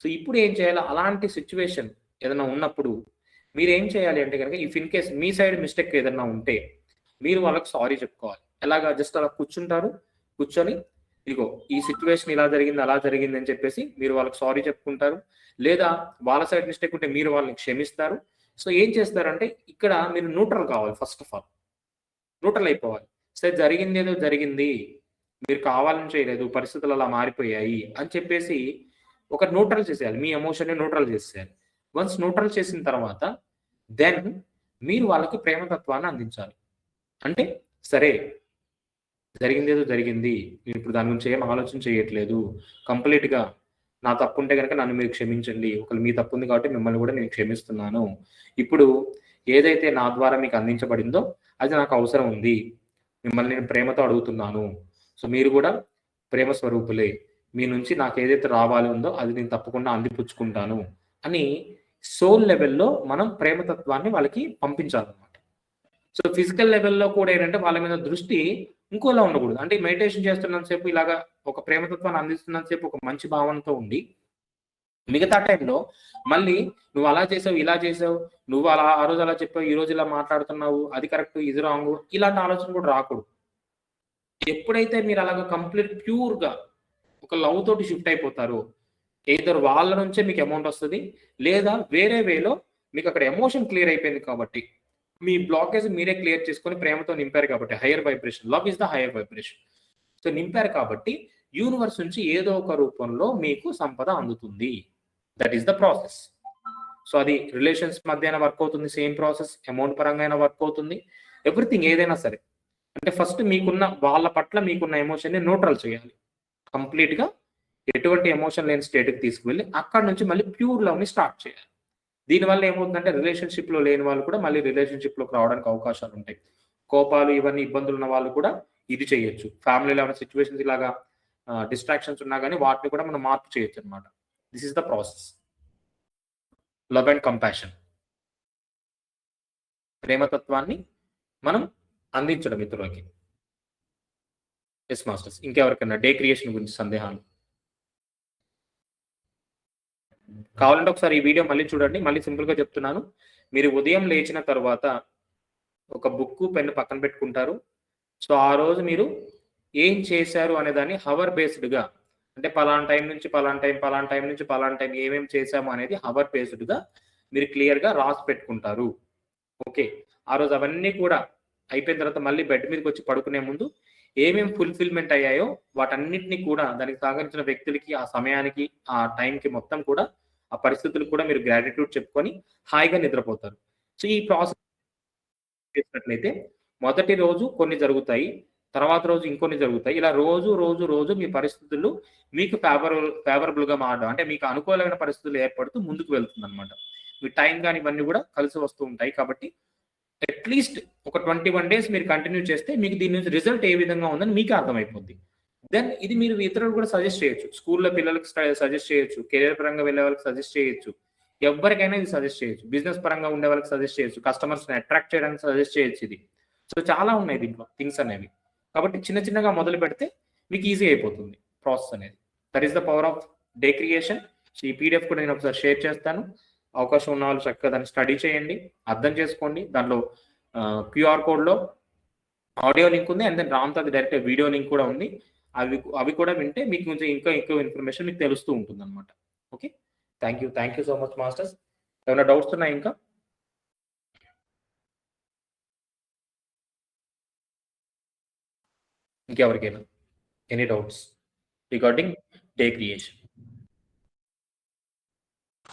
A: సో ఇప్పుడు ఏం చేయాలి, అలాంటి సిచ్యువేషన్ ఏదైనా ఉన్నప్పుడు మీరు ఏం చేయాలి అంటే కనుక, if in case me side mistake ఏదైనా ఉంటే మీరు వాళ్ళకి సారీ చెప్పుకోవాలి. ఎలాగా, జస్ట్ అలా కూర్చొని ఇదిగో ఈ సిచ్యువేషన్ ఇలా జరిగింది అలా జరిగింది అని చెప్పేసి మీరు వాళ్ళకి సారీ చెప్పుకుంటారు. లేదా వాళ్ళ సైడ్ మిస్టేక్ ఉంటే మీరు వాళ్ళని క్షమిస్తారు. సో ఏం చేస్తారంటే ఇక్కడ మీరు న్యూట్రల్ కావాలి, ఫస్ట్ ఆఫ్ ఆల్ న్యూట్రల్ అయిపోవాలి. సరే జరిగింది ఏదో జరిగింది, మీరు కావాలని చేయలేదు, పరిస్థితులు అలా మారిపోయాయి అని చెప్పేసి ఒక న్యూట్రల్ చేసేయాలి. మీ ఎమోషన్ని న్యూట్రల్ చేసేయాలి. వన్స్ న్యూట్రల్ చేసిన తర్వాత దెన్ మీరు వాళ్ళకి ప్రేమతత్వాన్ని అందించాలి. అంటే సరే, జరిగిందేదో జరిగింది, నేను ఇప్పుడు దాని గురించి ఏం ఆలోచన చేయట్లేదు, కంప్లీట్గా నా తప్పు ఉంటే కనుక నన్ను మీరు క్షమించండి, ఒకవేళ మీ తప్పు ఉంది కాబట్టి మిమ్మల్ని కూడా నేను క్షమిస్తున్నాను. ఇప్పుడు ఏదైతే నా ద్వారా మీకు అందించబడిందో అది నాకు అవసరం ఉంది, మిమ్మల్ని నేను ప్రేమతో అడుగుతున్నాను. సో మీరు కూడా ప్రేమ స్వరూపులే, మీ నుంచి నాకు ఏదైతే రావాలి ఉందో అది నేను తప్పకుండా అందిపుచ్చుకుంటాను అని సోల్ లెవెల్లో మనం ప్రేమతత్వాన్ని వాళ్ళకి పంపించాలన్నమాట. సో ఫిజికల్ లెవెల్లో కూడా ఏంటంటే వాళ్ళ మీద దృష్టి ఇంకోలా ఉండకూడదు. అంటే మెడిటేషన్ చేస్తున్నంతసేపు ఇలాగా ఒక ప్రేమతత్వాన్ని అందిస్తున్నంతసేపు ఒక మంచి భావనతో ఉండి, మిగతా టైంలో మళ్ళీ నువ్వు అలా చేసావు, ఇలా చేసావు, నువ్వు అలా ఆ రోజు అలా చెప్పావు, ఈ రోజు ఇలా మాట్లాడుతున్నావు, అది కరెక్ట్, ఇది రాంగ్, ఇలాంటి ఆలోచన కూడా రాకూడదు. ఎప్పుడైతే మీరు అలాగ కంప్లీట్ ప్యూర్గా ఒక లవ్ తోటి షిఫ్ట్ అయిపోతారో, ఏదర్ వాళ్ళ నుంచే మీకు అమౌంట్ వస్తుంది, లేదా వేరే వేలో మీకు అక్కడ ఎమోషన్ క్లియర్ అయిపోయింది కాబట్టి మీ బ్లాకేజ్ మీరే క్లియర్ చేసుకొని ప్రేమతో నింపారు కాబట్టి, higher vibration, love is the higher vibration. So నింపారు కాబట్టి యూనివర్స్ నుంచి ఏదో ఒక రూపంలో మీకు సంపద అందుతుంది. That is the process. So అది రిలేషన్స్ మధ్య వర్క్ అవుతుంది, సేమ్ ప్రాసెస్, అమౌంట్ పరంగా అయినా వర్క్ అవుతుంది, ఎవ్రీథింగ్ ఏదైనా సరే. అంటే ఫస్ట్ మీకున్న వాళ్ళ పట్ల మీకున్న ఎమోషన్ని న్యూట్రల్ చేయాలి, కంప్లీట్గా ఎటువంటి ఎమోషన్ లేని స్టేట్కి తీసుకువెళ్ళి అక్కడ నుంచి మళ్ళీ ప్యూర్ లవ్ని స్టార్ట్ చేయాలి. దీనివల్ల ఏమవుతుందంటే రిలేషన్షిప్లో లేని వాళ్ళు కూడా మళ్ళీ రిలేషన్షిప్లోకి రావడానికి అవకాశాలు ఉంటాయి. కోపాలు ఇవన్నీ ఇబ్బందులు ఉన్న వాళ్ళు కూడా ఇది చేయొచ్చు. ఫ్యామిలీలో ఏమైనా సిచ్యువేషన్స్ ఇలాగా డిస్ట్రాక్షన్స్ ఉన్నా కానీ వాటిని కూడా మనం మార్పు చేయొచ్చు అనమాట. This is the process. Love and compassion, ప్రేమతత్వాన్ని మనం అందించడం ఇతరులకి. ఎస్ మాస్టర్స్, ఇంకెవరికైనా డే క్రియేషన్ గురించి సందేహాలు కావాలంటే ఒకసారి ఈ వీడియో మళ్ళీ చూడండి. మళ్ళీ సింపుల్గా చెప్తున్నాను, మీరు ఉదయం లేచిన తర్వాత ఒక బుక్ పెన్ను పక్కన పెట్టుకుంటారు. సో ఆ రోజు మీరు ఏం చేశారు అనే దాన్ని హవర్ బేస్డ్గా, అంటే పలానా టైం నుంచి పలానా టైం, పలానా టైం నుంచి పలానా టైం ఏమేమి చేశాము అనేది హవర్ బేస్డ్గా మీరు క్లియర్గా రాసి పెట్టుకుంటారు. ఓకే, ఆ రోజు అవన్నీ కూడా అయిపోయిన తర్వాత మళ్ళీ బెడ్ మీదకి వచ్చి పడుకునే ముందు ఏమేమి ఫుల్ఫిల్మెంట్ అయ్యాయో వాటన్నిటిని కూడా, దానికి సహకరించిన వ్యక్తులకి, ఆ సమయానికి, ఆ టైంకి మొత్తం కూడా, ఆ పరిస్థితులు కూడా మీరు గ్రాటిట్యూడ్ చెప్పుకొని హాయిగా నిద్రపోతారు. సో ఈ ప్రాసెస్ చేసినట్లయితే మొదటి రోజు కొన్ని జరుగుతాయి, తర్వాత రోజు ఇంకొన్ని జరుగుతాయి. ఇలా రోజు రోజు రోజు మీ పరిస్థితులు మీకు ఫేవరబుల్గా మారడం, అంటే మీకు అనుకూలమైన పరిస్థితులు ఏర్పడుతూ ముందుకు వెళ్తుంది అనమాట. మీ టైం కానీ ఇవన్నీ కూడా కలిసి వస్తూ ఉంటాయి. కాబట్టి అట్లీస్ట్ ఒక 21 days మీరు కంటిన్యూ చేస్తే మీకు దీని నుంచి రిజల్ట్ ఏ విధంగా ఉందని మీకు అర్థమైపోద్ది. దెన్ ఇది మీరు ఇతరులకు కూడా సజెస్ట్ చేయొచ్చు, స్కూల్లో పిల్లలకు సజెస్ట్ చేయొచ్చు, కెరీర్ పరంగా వెళ్ళే వాళ్ళకి సజెస్ట్ చేయొచ్చు, ఎవరికైనా ఇది సజెస్ట్ చేయొచ్చు, బిజినెస్ పరంగా ఉండే వాళ్ళకి సజెస్ట్ చేయొచ్చు, కస్టమర్స్ని అట్రాక్ట్ చేయడానికి సజెస్ట్ చేయొచ్చు. ఇది సో చాలా ఉన్నాయి దీంట్లో థింగ్స్ అనేవి. కాబట్టి చిన్న చిన్నగా మొదలు పెడితే మీకు ఈజీ అయిపోతుంది ప్రాసెస్ అనేది. That is the power of day creation. So ఈ పీడిఎఫ్ కూడా నేను ఒకసారి షేర్ చేస్తాను. అవకాశం ఉన్న వాళ్ళు చక్కగా దాన్ని స్టడీ చేయండి, అర్థం చేసుకోండి. దాంట్లో QR కోడ్లో ఆడియో లింక్ ఉంది, అండ్ దెన్ రామ్తాది డైరెక్ట్ వీడియో లింక్ కూడా ఉంది. అవి కూడా వింటే మీకు కొంచెం ఇంకా ఎక్కువ ఇన్ఫర్మేషన్ మీకు తెలుస్తూ ఉంటుంది అనమాట. Okay, thank you so much masters. ఏమైనా డౌట్స్ ఉన్నాయి ఇంకా? ఇంకెవరికైనా any doubts regarding day creation?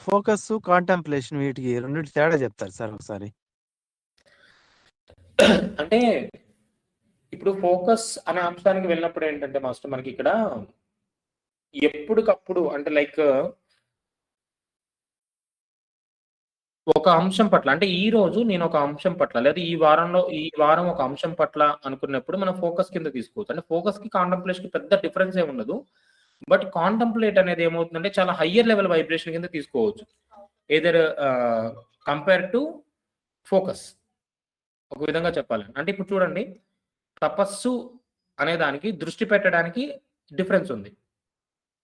F: Focus, contemplation, వీటికి రెండింటి తేడా చెప్తారు సార్ ఒకసారి?
A: అంటే ఇప్పుడు ఫోకస్ అనే అంశానికి వెళ్ళినప్పుడు ఏంటంటే మాస్టర్, మనకి ఇక్కడ ఎప్పటికప్పుడు అంటే లైక్ ఒక అంశం పట్ల, అంటే ఈ రోజు నేను ఒక అంశం పట్ల, లేదా ఈ వారం ఒక అంశం పట్ల అనుకున్నప్పుడు మనం ఫోకస్ కింద తీసుకోవచ్చు. అంటే ఫోకస్ కి కాంటెంప్లేషన్ కి పెద్ద డిఫరెన్స్ ఏమి ఉండదు. బట్ కాంటెంప్లేట్ అనేది ఏమవుతుందంటే చాలా హయ్యర్ లెవెల్ వైబ్రేషన్ కింద తీసుకోవచ్చు, ఏదర్ కంపేర్ టు ఫోకస్. ఒక విధంగా చెప్పాలి అంటే ఇప్పుడు చూడండి, తపస్సు అనే దానికి దృష్టి పెట్టడానికి డిఫరెన్స్ ఉంది.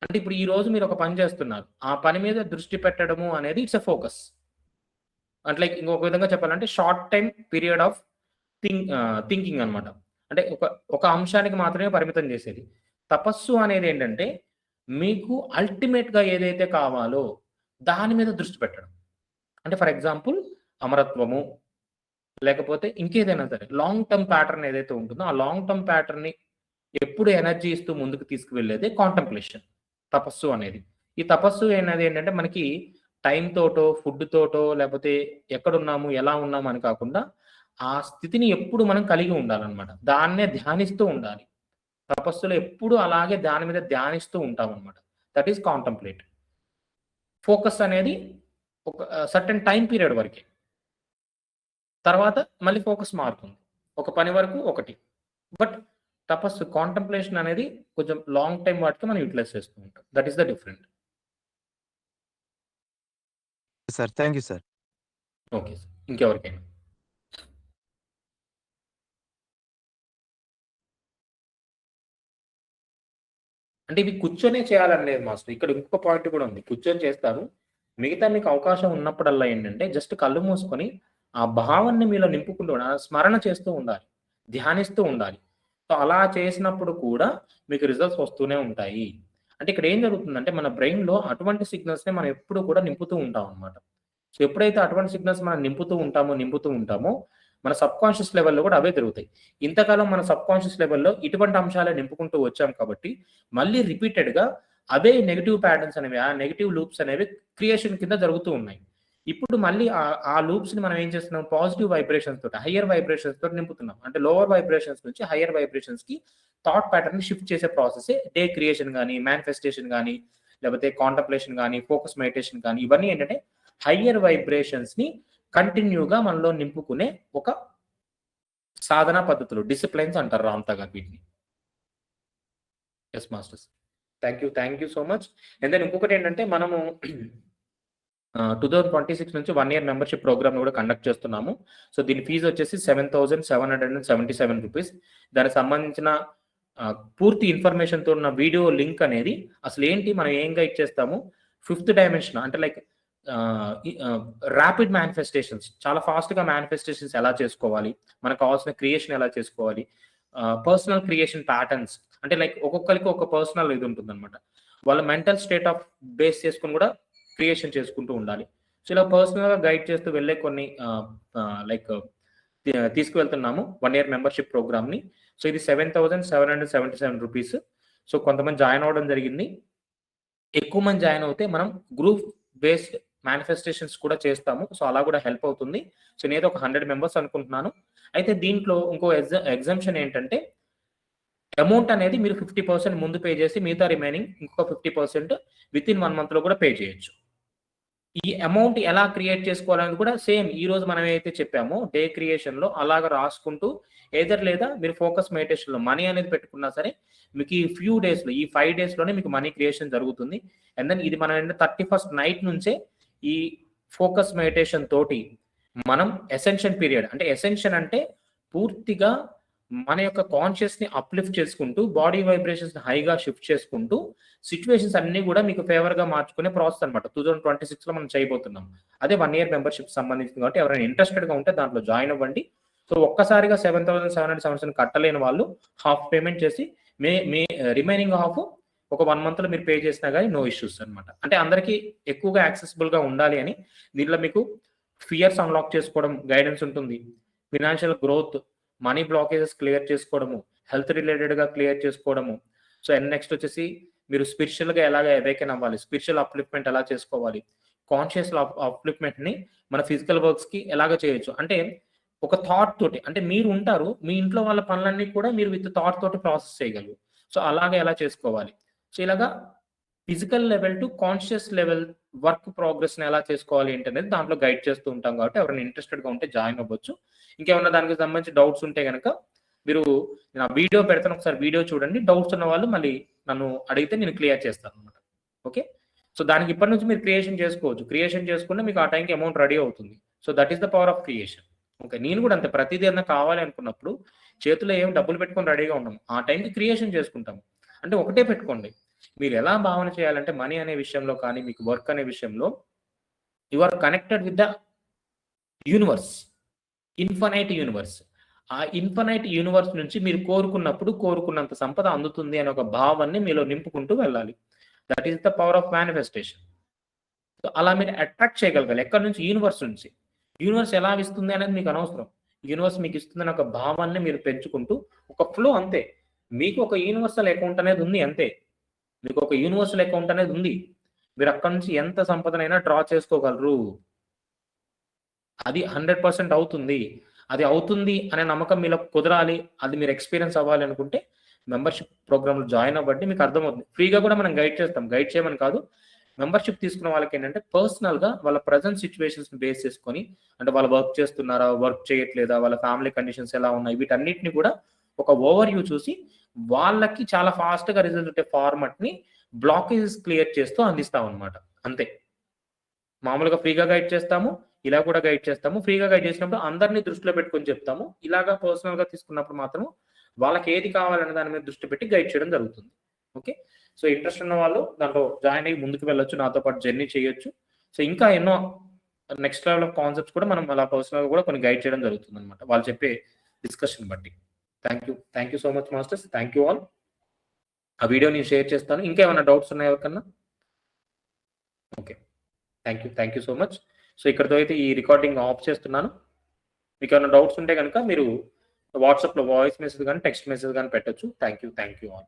A: అంటే ఇప్పుడు ఈ రోజు మీరు ఒక పని చేస్తున్నారు, ఆ పని మీద దృష్టి పెట్టడము అనేది ఇట్స్ ఎ ఫోకస్. అంటే లైక్ ఇంకొక విధంగా చెప్పాలంటే short time period of thinking అనమాట. అంటే ఒక అంశానికి మాత్రమే పరిమితం చేసేది. తపస్సు అనేది ఏంటంటే మీకు అల్టిమేట్గా ఏదైతే కావాలో దాని మీద దృష్టి పెట్టడం. అంటే ఫర్ ఎగ్జాంపుల్ అమరత్వము, లేకపోతే ఇంకేదైనా సరే లాంగ్ టర్మ్ ప్యాటర్న్ ఏదైతే ఉంటుందో ఆ లాంగ్ టర్మ్ ప్యాటర్న్ని ఎప్పుడు ఎనర్జీ ఇస్తూ ముందుకు తీసుకువెళ్ళేదే కాంటంప్లేషన్, తపస్సు అనేది. ఈ తపస్సు అనేది ఏంటంటే మనకి టైం తోటో, ఫుడ్ తోటో, లేకపోతే ఎక్కడున్నాము, ఎలా ఉన్నాము అని కాకుండా ఆ స్థితిని ఎప్పుడు మనం కలిగి ఉండాలన్నమాట. దాన్నే ధ్యానిస్తూ ఉండాలి. తపస్సులో ఎప్పుడు అలాగే దాని మీద ధ్యానిస్తూ ఉంటాం అనమాట. That is contemplate. ఫోకస్ అనేది ఒక సర్టెన్ టైం పీరియడ్ వరకే, తర్వాత మళ్ళీ ఫోకస్ మారుతుంది. ఒక పని వరకు ఒకటి. బట్ తపస్సు, కాంటంప్లేషన్ అనేది కొంచెం లాంగ్ టైం వాటికి మనం యూటిలైజ్ చేస్తూ ఉంటాం. That is the different.
F: Sir thank you sir.
A: Okay sir, ఇంకెవరికైనా? అంటే ఇవి కూర్చొనే చేయాలని లేదు మాస్టర్. ఇక్కడ ఇంకొక పాయింట్ కూడా ఉంది. కూర్చొని చేస్తారు, మిగతా మీకు అవకాశం ఉన్నప్పుడల్లా ఏంటంటే జస్ట్ కళ్ళు మూసుకొని ఆ భావాన్ని మీలో నింపుకుంటూ ఉండాలి, స్మరణ చేస్తూ ఉండాలి, ధ్యానిస్తూ ఉండాలి. సో అలా చేసినప్పుడు కూడా మీకు రిజల్ట్స్ వస్తూనే ఉంటాయి. అంటే ఇక్కడ ఏం జరుగుతుందంటే మన బ్రెయిన్లో అటువంటి సిగ్నల్స్ని మనం ఎప్పుడు కూడా నింపుతూ ఉంటాం అనమాట. సో ఎప్పుడైతే అటువంటి సిగ్నల్స్ మనం నింపుతూ ఉంటామో మన సబ్ కాన్షియస్ లెవెల్లో కూడా అవే జరుగుతాయి. ఇంతకాలం మన సబ్ కాన్షియస్ లెవెల్లో ఇటువంటి అంశాలే నింపుకుంటూ వచ్చాం కాబట్టి మళ్ళీ రిపీటెడ్గా అవే నెగిటివ్ ప్యాటర్న్స్ అనేవి, ఆ నెగిటివ్ లూప్స్ అనేవి క్రియేషన్ కింద జరుగుతూ ఉన్నాయి. ఇప్పుడు మళ్ళీ ఆ లూప్స్ని మనం ఏం చేస్తున్నాం, పాజిటివ్ వైబ్రేషన్స్ తోటి, హయ్యర్ వైబ్రేషన్స్ తోటి నింపుతున్నాం. అంటే లోవర్ వైబ్రేషన్స్ నుంచి హయ్యర్ వైబ్రేషన్స్కి థాట్ ప్యాటర్న్ షిఫ్ట్ చేసే ప్రాసెస్ డే క్రియేషన్ కానీ, మేనిఫెస్టేషన్ కానీ, లేకపోతే కాంటంప్లేషన్ కానీ, ఫోకస్ మెడిటేషన్ కానీ, ఇవన్నీ ఏంటంటే హయ్యర్ వైబ్రేషన్స్ని కంటిన్యూగా మనలో నింపుకునే ఒక సాధనా పద్ధతులు, డిసిప్లైన్స్ అంటారు రామ్తా గారు వీటిని. Yes masters, thank you so much. And then ఇంకొకటి ఏంటంటే మనము 2026 నుంచి 1 year మెంబర్షిప్ ప్రోగ్రామ్ కూడా కండక్ట్ చేస్తున్నాము. సో దీని ఫీజు వచ్చేసి 7,777 రూపీస్. దానికి సంబంధించిన పూర్తి ఇన్ఫర్మేషన్తో ఉన్న వీడియో లింక్ అనేది అసలు ఏంటి, మనం ఏం గైడ్ చేస్తాము, 5th డైమెన్షన్ అంటే లైక్ ర్యాపిడ్ మేనిఫెస్టేషన్స్, చాలా ఫాస్ట్గా మేనిఫెస్టేషన్స్ ఎలా చేసుకోవాలి, మనకు కావాల్సిన క్రియేషన్ ఎలా చేసుకోవాలి, పర్సనల్ క్రియేషన్ ప్యాటర్న్స్ అంటే లైక్ ఒక్కొక్కరికి ఒక పర్సనల్ ఇది ఉంటుంది అనమాట. వాళ్ళ మెంటల్ స్టేట్ ఆఫ్ బేస్ చేసుకుని కూడా క్రియేషన్ చేసుకుంటూ ఉండాలి. సో ఇలా పర్సనల్గా గైడ్ చేస్తూ వెళ్ళే కొన్ని లైక్ తీసుకువెళ్తున్నాము 1 year మెంబర్షిప్ ప్రోగ్రామ్ని. సో ఇది 7,777 రూపీస్. సో కొంతమంది జాయిన్ అవ్వడం జరిగింది. ఎక్కువ మంది జాయిన్ అవుతే మనం గ్రూప్ బేస్డ్ మేనిఫెస్టేషన్స్ కూడా చేస్తాము. సో అలా కూడా హెల్ప్ అవుతుంది. సో నేను ఒక 100 మెంబర్స్ అనుకుంటున్నాను. అయితే దీంట్లో ఇంకో ఎగ్జామ్షన్ ఏంటంటే అమౌంట్ అనేది మీరు 50% ముందు పే చేసి మిగతా రిమైనింగ్ ఇంకొక 50% విత్ ఇన్ 1 monthలో కూడా పే చేయొచ్చు. ఈ అమౌంట్ ఎలా క్రియేట్ చేసుకోవాలని కూడా సేమ్ ఈ రోజు మనం ఏదైతే చెప్పామో డే క్రియేషన్లో అలాగ రాసుకుంటూ లేదా మీరు ఫోకస్ మెడిటేషన్లో మనీ అనేది పెట్టుకున్నా సరే మీకు ఈ ఫ్యూ డేస్లో, ఈ 5 daysలోనే మీకు మనీ క్రియేషన్ జరుగుతుంది. అండ్ దెన్ ఇది మన 31st నైట్ నుంచే ఈ ఫోకస్ మెడిటేషన్ తోటి మనం ఎసెన్షన్ పీరియడ్, అంటే ఎసెన్షన్ అంటే పూర్తిగా మన యొక్క కాన్షియస్ని అప్లిఫ్ట్ చేసుకుంటూ బాడీ వైబ్రేషన్స్ హైగా షిఫ్ట్ చేసుకుంటూ సిచ్యువేషన్స్ అన్ని కూడా మీకు ఫేవర్గా మార్చుకునే ప్రాసెస్ అనమాట. 2026లో మనం చేయబోతున్నాం. అదే 1 year మెంబర్షిప్ సంబంధించింది కాబట్టి ఎవరైనా ఇంట్రెస్టెడ్గా ఉంటే దాంట్లో జాయిన్ అవ్వండి. సో ఒక్కసారిగా 7,777 కట్టలేని వాళ్ళు హాఫ్ పేమెంట్ చేసి మీ రిమైనింగ్ హాఫ్ ఒక 1 monthలో మీరు పే చేసినా కానీ నో ఇష్యూస్ అనమాట. అంటే అందరికీ ఎక్కువగా యాక్సెసిబుల్గా ఉండాలి అని దీనిలో మీకు ఫియర్స్ అన్లాక్ చేసుకోవడం గైడెన్స్ ఉంటుంది, financial growth, money blockages clear చేసుకోవడము, హెల్త్ రిలేటెడ్గా క్లియర్ చేసుకోవడము. సో అండ్ నెక్స్ట్ వచ్చేసి మీరు స్పిరిచువల్గా ఎలాగ అవేకెన్ అవ్వాలి, స్పిరిచువల్ అప్లిఫ్ట్మెంట్ ఎలా చేసుకోవాలి, కాన్షియస్ అప్లిఫ్ట్మెంట్ని మన ఫిజికల్ వర్క్స్కి ఎలాగ చేయొచ్చు. అంటే ఒక థాట్ తోటి, అంటే మీరు ఉంటారు మీ ఇంట్లో వాళ్ళ పనులన్నీ కూడా మీరు విత్ థాట్ తోటి ప్రాసెస్ చేయగలరు. సో అలాగే ఎలా చేసుకోవాలి. సో ఇలాగా physical level to conscious level work ప్రోగ్రెస్ని ఎలా చేసుకోవాలి ఏంటనేది దాంట్లో గైడ్ చేస్తూ ఉంటాం కాబట్టి ఎవరైనా ఇంట్రెస్టెడ్గా ఉంటే జాయిన్ అవ్వచ్చు. ఇంకేమన్నా దానికి సంబంధించి డౌట్స్ ఉంటే కనుక మీరు నేను ఆ వీడియో పెడతాను, ఒకసారి వీడియో చూడండి. డౌట్స్ ఉన్న వాళ్ళు మళ్ళీ నన్ను అడిగితే నేను క్లియర్ చేస్తాను అనమాట. ఓకే, సో దానికి ఇప్పటి నుంచి మీరు క్రియేషన్ చేసుకోవచ్చు. క్రియేషన్ చేసుకుంటే మీకు ఆ టైంకి అమౌంట్ రెడీ అవుతుంది. So that is the power of creation. Okay, నేను కూడా అంతే, ప్రతిదీ ఏదైనా కావాలి అనుకున్నప్పుడు చేతిలో ఏం డబ్బులు పెట్టుకొని రెడీగా ఉన్నాము, ఆ టైంకి క్రియేషన్ చేసుకుంటాము. అంటే ఒకటే పెట్టుకోండి, మీరు ఎలా భావన చేయాలంటే మనీ అనే విషయంలో కానీ మీకు వర్క్ అనే విషయంలో you are connected with the universe, infinite universe. ఆ ఇన్ఫనైట్ యూనివర్స్ నుంచి మీరు కోరుకున్నప్పుడు కోరుకున్నంత సంపద అందుతుంది అనే ఒక భావాన్ని మీలో నింపుకుంటూ వెళ్ళాలి. That is the power of manifestation. So అలా మీరు అట్రాక్ట్ చేయగలగాలి. ఎక్కడి నుంచి? యూనివర్స్ నుంచి. యూనివర్స్ ఎలా ఇస్తుంది అనేది మీకు అనవసరం, యూనివర్స్ మీకు ఇస్తుందని ఒక భావాన్ని మీరు పెంచుకుంటూ ఒక ఫ్లో, అంతే. మీకు ఒక యూనివర్సల్ అకౌంట్ అనేది ఉంది అంతే. మీకు ఒక యూనివర్సల్ అకౌంట్ అనేది ఉంది. మీరు అక్కడి నుంచి ఎంత సంపదనైనా డ్రా చేసుకోగలరు. అది 100% అవుతుంది. అది అవుతుంది అనే నమ్మకం మీలో కుదరాలి, అది మీరు ఎక్స్పీరియన్స్ అవ్వాలి అనుకుంటే మెంబర్షిప్ ప్రోగ్రామ్‌లో జాయిన్ అవ్వండి. మీకు అర్థమవుతుంది. ఫ్రీగా కూడా మనం గైడ్ చేస్తాం. గైడ్ చేయమని కాదు. మెంబర్షిప్ తీసుకున్న వాళ్ళకి ఏంటంటే పర్సనల్‌గా వాళ్ళ ప్రెజెంట్ సిట్యుయేషన్స్‌ని బేస్ చేసుకొని, అంటే వాళ్ళు వర్క్ చేస్తున్నారా, వర్క్ చేయట్లేదా, వాళ్ళ ఫ్యామిలీ కండిషన్స్ ఎలా ఉన్నాయి, వీటన్నిటిని కూడా ఒక ఓవర్‌వ్యూ చూసి వాళ్ళకి చాలా ఫాస్ట్‌గా రిజల్ట్ ఉండే ఫార్మాట్‌ని బ్లాకేజెస్ క్లియర్ చేస్తూ అందిస్తామన్నమాట. అంతే. మామూలుగా ఫ్రీగా గైడ్ చేస్తాము. ఇలా కూడా గైడ్ చేస్తాము. ఫ్రీగా గైడ్ చేసినప్పుడు అందరిని దృష్టిలో పెట్టుకొని చెప్తాము. ఇలాగా పర్సనల్‌గా తీసుకున్నప్పుడు మాత్రం వాళ్ళకి ఏది కావాలనే దాని మీద దృష్టి పెట్టి గైడ్ చేయడం జరుగుతుంది. ఓకే. సో ఇంట్రెస్ట్ ఉన్న వాళ్ళు దాంట్లో జాయిన్ అయ్యి ముందుకు వెళ్ళొచ్చు. నాతో పాటు జర్నీ చేయొచ్చు. సో ఇంకా ఎన్నో నెక్స్ట్ లెవెల్ ఆఫ్ కాన్సెప్ట్స్ కూడా మనం అలా పర్సనల్‌గా కూడా కొన్ని గైడ్ చేయడం జరుగుతుందన్నమాట. వాళ్ళు చెప్పే డిస్కషన్ బట్టి. Thank you so much masters. Thank you all. ఆ వీడియో నేను షేర్ చేస్తాను. ఇంకా ఏమైనా డౌట్స్ ఉన్నాయా ఎవరికన్నా? Okay. Thank you so much. So ఇక్కడితో అయితే ఈ రికార్డింగ్ ఆఫ్ చేస్తున్నాను. మీకు ఏమైనా డౌట్స్ ఉంటే కనుక మీరు వాట్సాప్‌లో వాయిస్ మెసేజ్ కానీ, టెక్స్ట్ మెసేజ్ కానీ పెట్టొచ్చు. Thank you all.